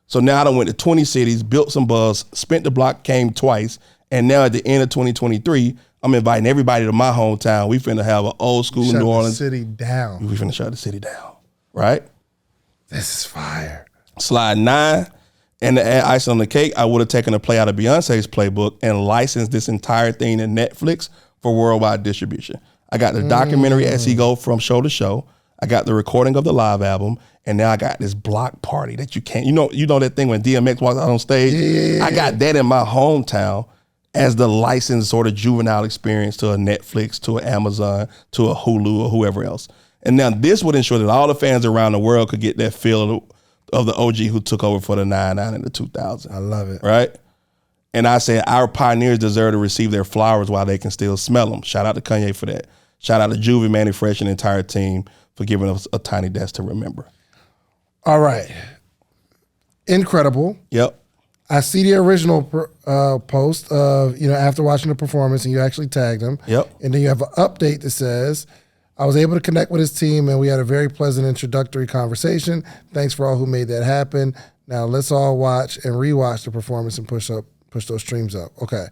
So now I done went to 20 cities, built some buzz, spent the block, came twice. And now at the end of 2023, I'm inviting everybody to my hometown. We finna have an old school New Orleans. Shut the city down. We finna shut the city down, right? This is fire. Slide 9. And to add icing on the cake, I would have taken a play out of Beyonce's playbook and licensed this entire thing to Netflix for worldwide distribution. I got the documentary as he go from show to show. I got the recording of the live album, and now I got this block party that you can't. You know that thing when DMX walks out on stage. Yeah. I got that in my hometown as the licensed sort of juvenile experience to a Netflix, to an Amazon, to a Hulu, or whoever else. And now this would ensure that all the fans around the world could get that feel of the OG who took over for the 99 and the 2000. I love it. Right? And I said, our pioneers deserve to receive their flowers while they can still smell them. Shout out to Kanye for that. Shout out to Juvie, Manny Fresh, and the entire team for giving us a tiny desk to remember. All right. Incredible. Yep. I see the original post of, after watching the performance, and you actually tagged him. Yep. And then you have an update that says, I was able to connect with his team, and we had a very pleasant introductory conversation. Thanks for all who made that happen. Now let's all watch and rewatch the performance and push those streams up. Okay.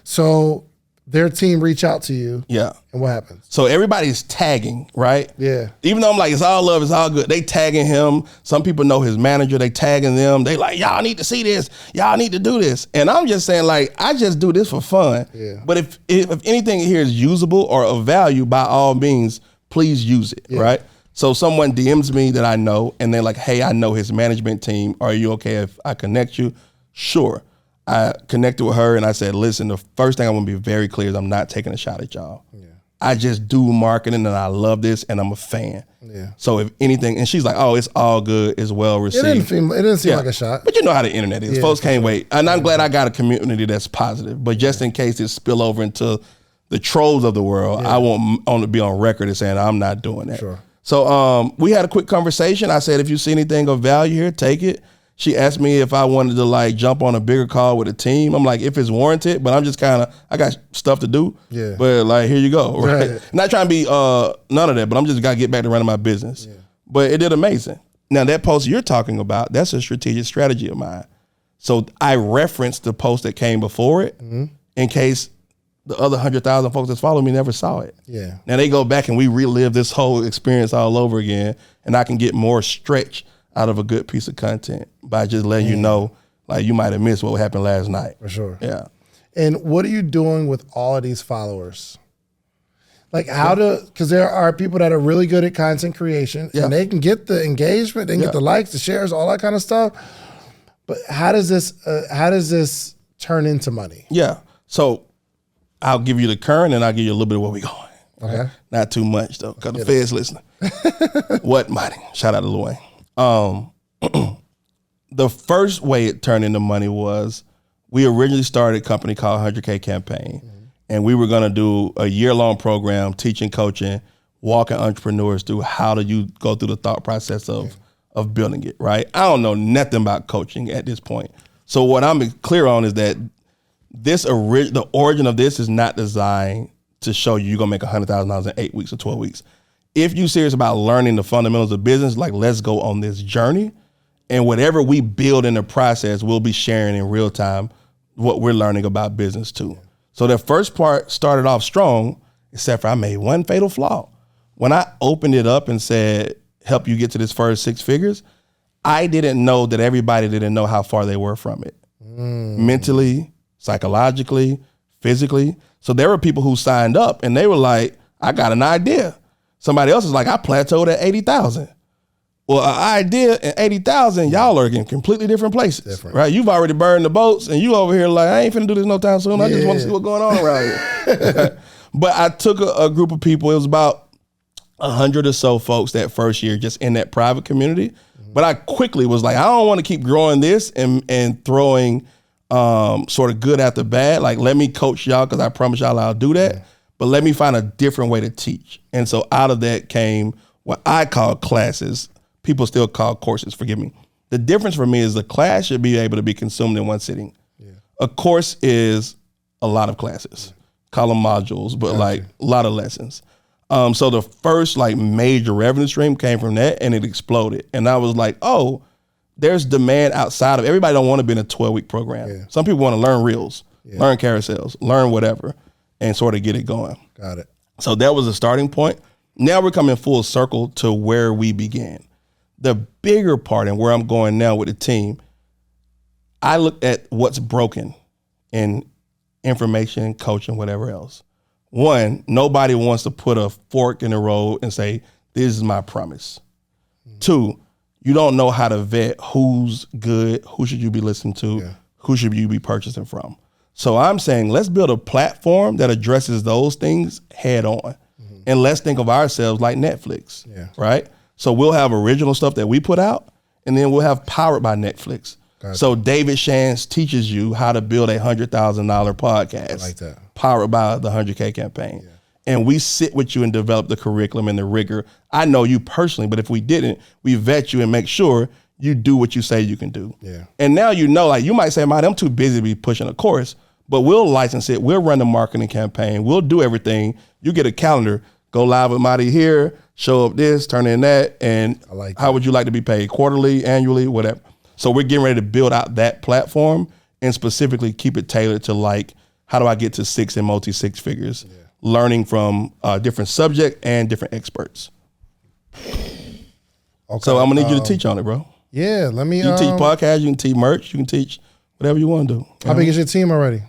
So their team reach out to you. Yeah. And what happens? So everybody's tagging, right? Yeah. Even though I'm like, it's all love, it's all good. They tagging him. Some people know his manager. They tagging them. They like, y'all need to see this. Y'all need to do this. And I'm just saying, like, I just do this for fun. Yeah. But if anything here is usable or of value, by all means, please use it, right? So someone DMs me that I know, and they're like, hey, I know his management team. Are you okay if I connect you? Sure. I connected with her and I said, listen, the first thing I want to be very clear is I'm not taking a shot at y'all. Yeah. I just do marketing and I love this and I'm a fan. Yeah. So if anything, and she's like, oh, it's all good, it's well received. It didn't seem like a shot. But you know how the internet is. Folks can't wait. And I'm glad I got a community that's positive. But just in case it spill over into the trolls of the world, I want to be on record as saying I'm not doing that. Sure. So we had a quick conversation. I said, if you see anything of value here, take it. She asked me if I wanted to like jump on a bigger call with a team. I'm like, if it's warranted, but I'm just kind of, I got stuff to do. Yeah. But like, here you go. Right. Not trying to be none of that, but I'm just got to get back to running my business. Yeah. But it did amazing. Now that post you're talking about, that's a strategic strategy of mine. So I referenced the post that came before it in case the other 100,000 folks that's following me never saw it. Yeah. Now they go back and we relive this whole experience all over again, and I can get more stretch out of a good piece of content by just letting you know, like, you might have missed what happened last night. For sure. Yeah. And what are you doing with all of these followers? Like because there are people that are really good at content creation and they can get the engagement, they can get the likes, the shares, all that kind of stuff. But how does this turn into money? Yeah. So I'll give you the current and I'll give you a little bit of where we're going. Okay. Not too much though, because the Fed's listening. What, Mahdi? Shout out to Lil Wayne. The first way it turned into money was we originally started a company called 100K Campaign. And we were going to do a year-long program, teaching, coaching, walking entrepreneurs through how do you go through the thought process of building it, right? I don't know nothing about coaching at this point. So what I'm clear on is that the origin of this is not designed to show you're going to make $100,000 in 8 weeks or 12 weeks. If you're serious about learning the fundamentals of business, like, let's go on this journey. And whatever we build in the process, we'll be sharing in real time what we're learning about business too. So the first part started off strong, except for I made one fatal flaw. When I opened it up and said, help you get to this first 6 figures, I didn't know that everybody didn't know how far they were from it. Mentally, psychologically, physically. So there were people who signed up and they were like, I got an idea. Somebody else is like, I plateaued at 80,000. Well, an idea and 80,000, y'all are in completely different places, right? You've already burned the boats and you over here like, I ain't finna do this no time soon. I just want to see what's going on around here. But I took a group of people. It was about 100 or so folks that first year just in that private community. But I quickly was like, I don't want to keep growing this and throwing sort of good after bad. Like, let me coach y'all because I promise y'all I'll do that. But let me find a different way to teach. And so out of that came what I call classes. People still call courses, forgive me. The difference for me is the class should be able to be consumed in one sitting. A course is a lot of classes, call them modules, but like a lot of lessons. So the first like major revenue stream came from that and it exploded. And I was like, oh, there's demand outside of, everybody don't want to be in a 12-week program. Some people want to learn reels, learn carousels, learn whatever, and sort of get it going. Got it. So that was a starting point. Now we're coming full circle to where we began. The bigger part and where I'm going now with the team, I look at what's broken in information, coaching, whatever else. One, nobody wants to put a fork in the road and say, this is my promise. Two, you don't know how to vet who's good, who should you be listening to, who should you be purchasing from. So I'm saying, let's build a platform that addresses those things head on. And let's think of ourselves like Netflix, right? So we'll have original stuff that we put out, and then we'll have powered by Netflix. So David Shantz teaches you how to build a $100,000 podcast. I like that. Powered by the 100K campaign. And we sit with you and develop the curriculum and the rigor. I know you personally, but if we didn't, we vet you and make sure you do what you say you can do. And now you know, like, you might say, I'm too busy to be pushing a course, but we'll license it. We'll run the marketing campaign. We'll do everything. You get a calendar, go live with Mahdi here, show up this, turn in that, and how would you like to be paid? Quarterly, annually, whatever. So we're getting ready to build out that platform and specifically keep it tailored to, like, how do I get to 6 and multi-6 figures? Learning from different subject and different experts. So I'm gonna need you to teach on it, bro. Yeah, let me. You can teach podcasts, you can teach merch, you can teach whatever you want to do. How big is your team already?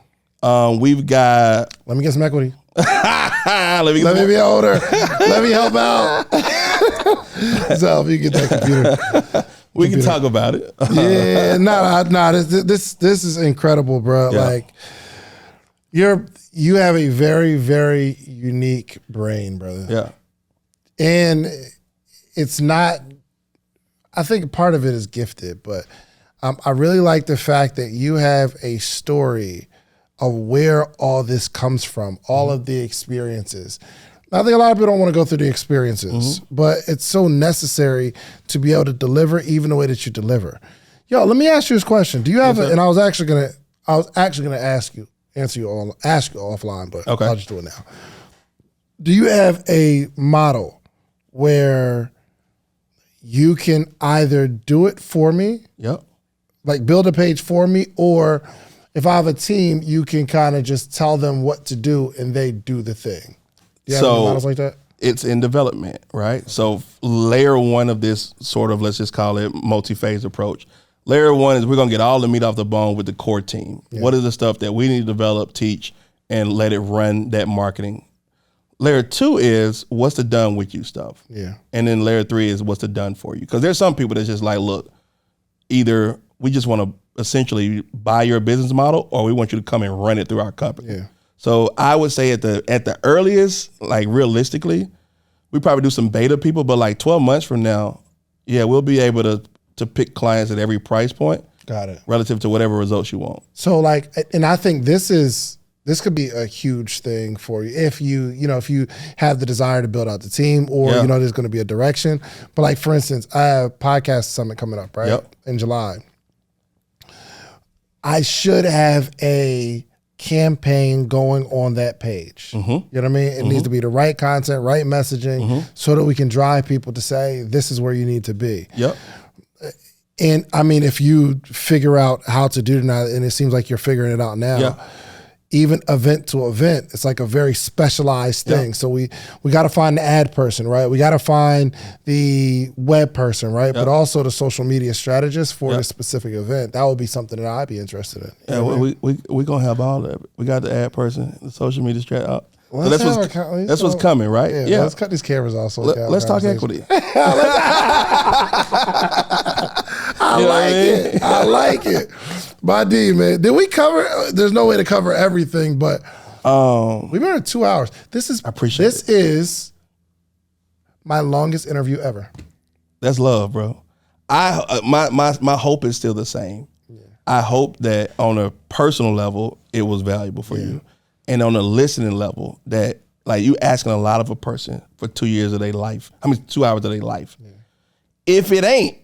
We've got. Let me get some equity. Let me be older. Let me help out. So if you get that computer. We can talk about it. Yeah, nah. This is incredible, bro. Like, you have a very, very unique brain, brother. Yeah. And it's not, I think part of it is gifted, but I really like the fact that you have a story of where all this comes from, all of the experiences. I think a lot of people don't want to go through the experiences, but it's so necessary to be able to deliver even the way that you deliver. Yo, let me ask you this question. Do you have and I was actually gonna ask you offline, but I'll just do it now. Do you have a model where you can either do it for me, Yep. like build a page for me, or if I have a team, you can kind of just tell them what to do and they do the thing. Do you have any models like that? It's in development, right? So layer one of this sort of, let's just call it multi-phase approach. Layer one is we're going to get all the meat off the bone with the core team. Yeah. What is the stuff that we need to develop, teach, and let it run that marketing? Layer two is what's the done with you stuff. Yeah. And then layer three is what's the done for you. Because there's some people that's just like, look, either we just want to essentially buy your business model or we want you to come and run it through our company. Yeah. So I would say at the earliest, like realistically, we probably do some beta people, but like 12 months from now, yeah, we'll be able to pick clients at every price point. Got it. Relative to whatever results you want. So like, and I think this could be a huge thing for you if you have the desire to build out the team or, there's going to be a direction. But like, for instance, I have a podcast summit coming up, right? Yep. In July. I should have a campaign going on that page. Mm-hmm. You know what I mean? It needs to be the right content, right messaging, so that we can drive people to say, this is where you need to be. Yep. And I mean, if you figure out how to do it now, and it seems like you're figuring it out now, even event to event, it's like a very specialized thing. Yep. So we got to find the ad person, right? We got to find the web person, right? But also the social media strategist for this specific event. That would be something that I'd be interested in. Yeah, we gonna have all of it. We got the ad person, the social media strategist. So that's what's coming, right? Yeah. Let's cut these cameras off. So let's talk equity. I like it. Mahdi, man. Did we cover? There's no way to cover everything, but we've been here 2 hours. This is my longest interview ever. That's love, bro. My hope is still the same. Yeah. I hope that on a personal level, it was valuable for you. And on a listening level, that like you asking a lot of a person for 2 years of their life. 2 hours of their life. Yeah. If it ain't,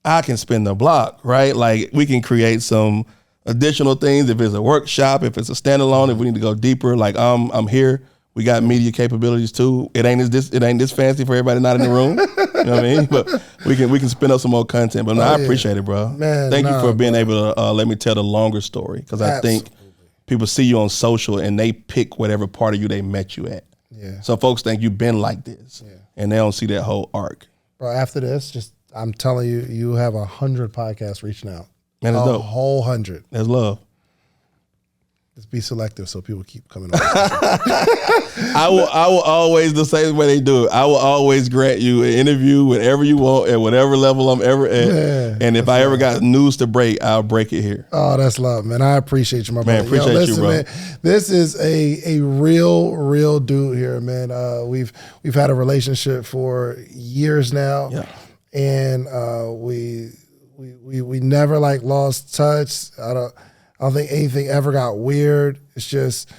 I can spin the block, right? Like we can create some additional things. If it's a workshop, if it's a standalone, if we need to go deeper, like I'm here. We got media capabilities too. It ain't this fancy for everybody not in the room. You know what I mean? But we can spin up some more content. But I appreciate it, bro. Man, Thank you for being able to let me tell the longer story, because I think people see you on social and they pick whatever part of you they met you at. Yeah. So folks think you've been like this, and they don't see that whole arc. Bro, after this, I'm telling you, you have 100 podcasts reaching out. Man, it's dope. Whole 100. That's love. Just be selective so people keep coming on. I will always, the same way they do it, I will always grant you an interview whenever you want at whatever level I'm ever at. Man, and if I ever got news to break, I'll break it here. Oh, that's love, man. I appreciate you, my man. brother. Appreciate you, bro. Man, this is a real dude here, man. We've had a relationship for years now. Yeah. And we never like lost touch. I don't think anything ever got weird. It's just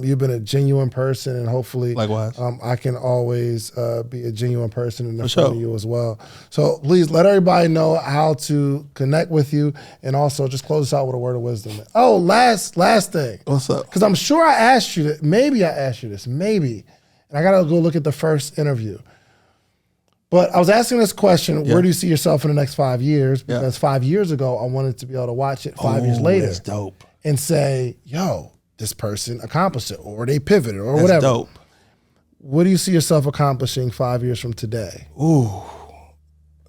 you've been a genuine person, and hopefully, likewise, I can always be a genuine person in front of you as well. So please let everybody know how to connect with you, and also just close us out with a word of wisdom. Oh, last thing. What's up? Because I'm sure I asked you that. Maybe I asked you this. Maybe, and I gotta go look at the first interview. But I was asking this question, where do you see yourself in the next 5 years? Because 5 years ago, I wanted to be able to watch it 5 years later. That's dope. And say, yo, this person accomplished it, or they pivoted, or whatever. That's dope. What do you see yourself accomplishing 5 years from today? Ooh.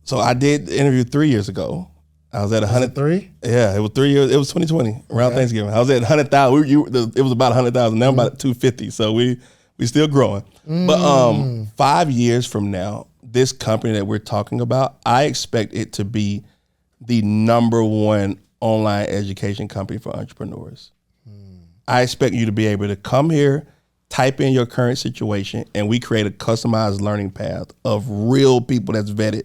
So I did the interview 3 years ago. I was at 103. Yeah, it was 3 years. It was 2020, around Thanksgiving. I was at 100,000. It was about 100,000. Now I'm about 250. So we still growing. But 5 years from now, this company that we're talking about, I expect it to be the #1 online education company for entrepreneurs. I expect you to be able to come here, type in your current situation, and we create a customized learning path of real people that's vetted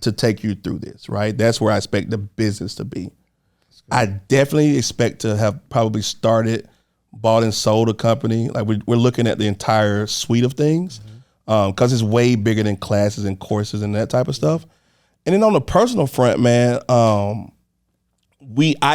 to take you through this, right? That's where I expect the business to be. I definitely expect to have probably started, bought and sold a company. Like we're looking at the entire suite of things. Because it's way bigger than classes and courses and that type of stuff. And then on the personal front, man, I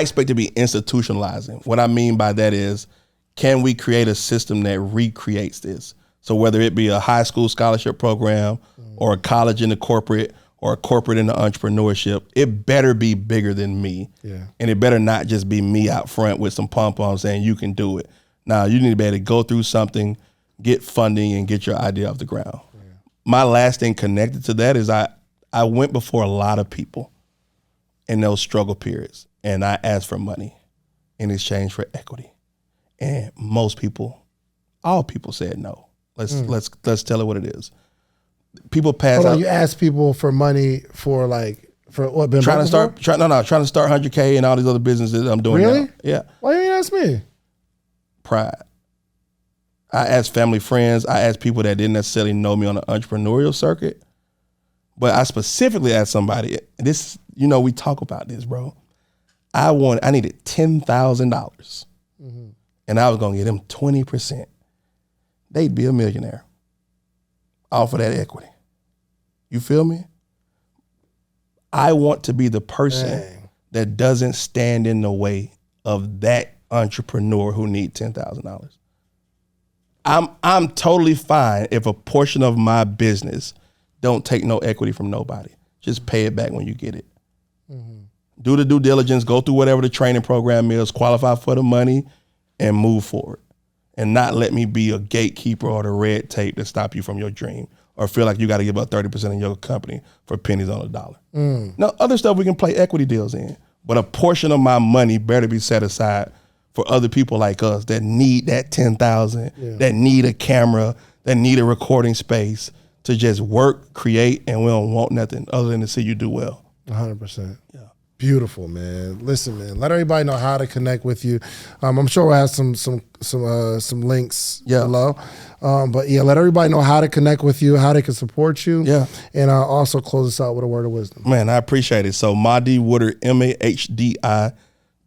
expect to be institutionalizing. What I mean by that is, can we create a system that recreates this? So whether it be a high school scholarship program or a college in the corporate or a corporate into entrepreneurship, it better be bigger than me. Yeah. And it better not just be me out front with some pom-poms saying you can do it. Now, you need to be able to go through something, get funding, and get your idea off the ground. Yeah. My last thing connected to that is I went before a lot of people in those struggle periods, and I asked for money in exchange for equity. And most people, all people said no. Let's tell it what it is. People pass out. You ask people for money for what? Been trying to start 100K and all these other businesses I'm doing. Really? Now. Yeah. Why you didn't ask me? Pride. I asked family friends. I asked people that didn't necessarily know me on the entrepreneurial circuit. But I specifically asked somebody, this, we talk about this, bro. I needed $10,000 and I was going to give them 20%. They'd be a millionaire off of that equity. You feel me? I want to be the person that doesn't stand in the way of that entrepreneur who needs $10,000. I'm totally fine if a portion of my business don't take no equity from nobody. Just pay it back when you get it. Do the due diligence, go through whatever the training program is, qualify for the money, and move forward. And not let me be a gatekeeper or the red tape to stop you from your dream or feel like you got to give up 30% of your company for pennies on a dollar. Now, other stuff we can play equity deals in, but a portion of my money better be set aside for other people like us that need that $10,000, that need a camera, that need a recording space to just work, create, and we don't want nothing other than to see you do well. 100%. Yeah. Beautiful, man. Listen, man, let everybody know how to connect with you. I'm sure we'll have some links below. But yeah, let everybody know how to connect with you, how they can support you. Yeah. And I'll also close this out with a word of wisdom. Man, I appreciate it. So Mahdi Woodard, MAHDI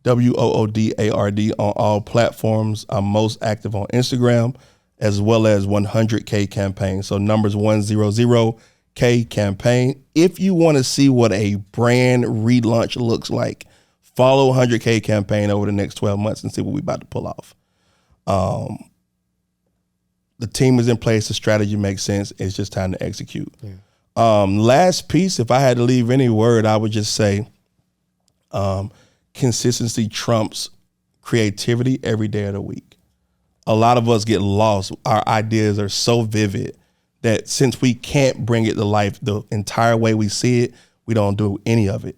WOODARD on all platforms. I'm most active on Instagram as well as 100K campaign. So numbers 100K campaign. If you want to see what a brand relaunch looks like, follow 100K campaign over the next 12 months and see what we're about to pull off. The team is in place. The strategy makes sense. It's just time to execute. Yeah. Last piece, if I had to leave any word, I would just say consistency trumps creativity every day of the week. A lot of us get lost. Our ideas are so vivid that since we can't bring it to life the entire way we see it, we don't do any of it,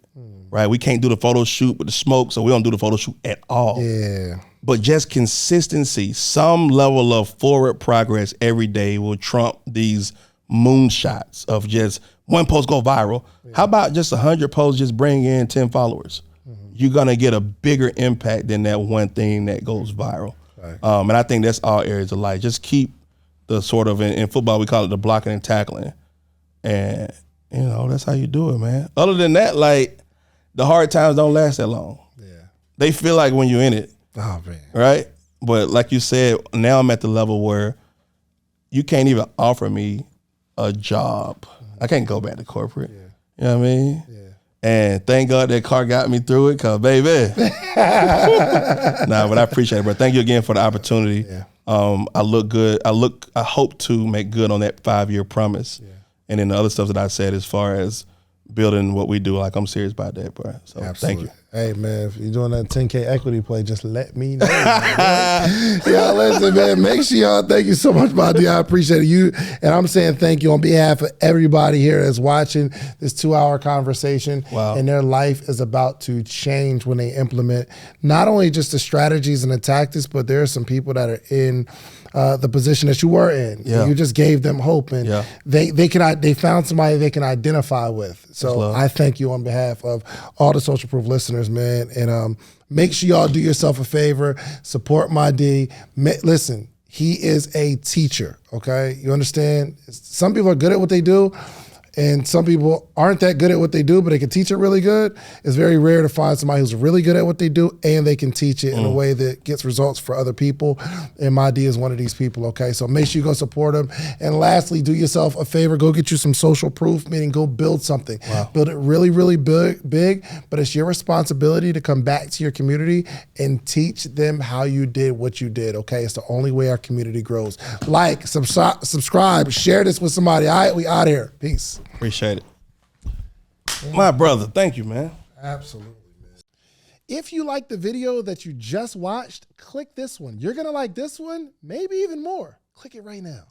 right? We can't do the photo shoot with the smoke, so we don't do the photo shoot at all. Yeah. But just consistency, some level of forward progress every day will trump these moonshots of just one post go viral. Yeah. How about just 100 posts just bring in 10 followers? You're gonna get a bigger impact than that one thing that goes viral. Right. And I think that's all areas of life. Just keep the sort of, in football, we call it the blocking and tackling. And, that's how you do it, man. Other than that, like, the hard times don't last that long. Yeah. They feel like when you're in it. Oh, man. Right? But like you said, now I'm at the level where you can't even offer me a job. I can't go back to corporate. Yeah. You know what I mean? Yeah. And thank God that car got me through it, cause baby. But I appreciate it, bro. Thank you again for the opportunity. Yeah. I look good. I hope to make good on that 5-year promise. Yeah. And then the other stuff that I said as far as building what we do, like I'm serious about that, bro. So Thank you. Hey, man, if you're doing that 10K equity play, just let me know. Y'all listen, man, make sure y'all, thank you so much, Mahdi. I appreciate you. And I'm saying thank you on behalf of everybody here that's watching this 2-hour conversation. Wow. And their life is about to change when they implement not only just the strategies and the tactics, but there are some people that are in the position that you were in. Yeah. You just gave them hope, and they found somebody they can identify with. So I thank you on behalf of all the Social Proof listeners, man. And make sure y'all do yourself a favor, support Mahdi. Listen, he is a teacher, okay? You understand? Some people are good at what they do, and some people aren't that good at what they do, but they can teach it really good. It's very rare to find somebody who's really good at what they do and they can teach it in a way that gets results for other people. And Mahdi is one of these people, okay? So make sure you go support him. And lastly, do yourself a favor. Go get you some social proof, meaning go build something. Wow. Build it really, really big, but it's your responsibility to come back to your community and teach them how you did what you did, okay? It's the only way our community grows. Like, subscribe, share this with somebody. All right, we out here. Peace. Appreciate it. My brother, thank you, man. Absolutely, man. If you like the video that you just watched, click this one. You're going to like this one, maybe even more. Click it right now.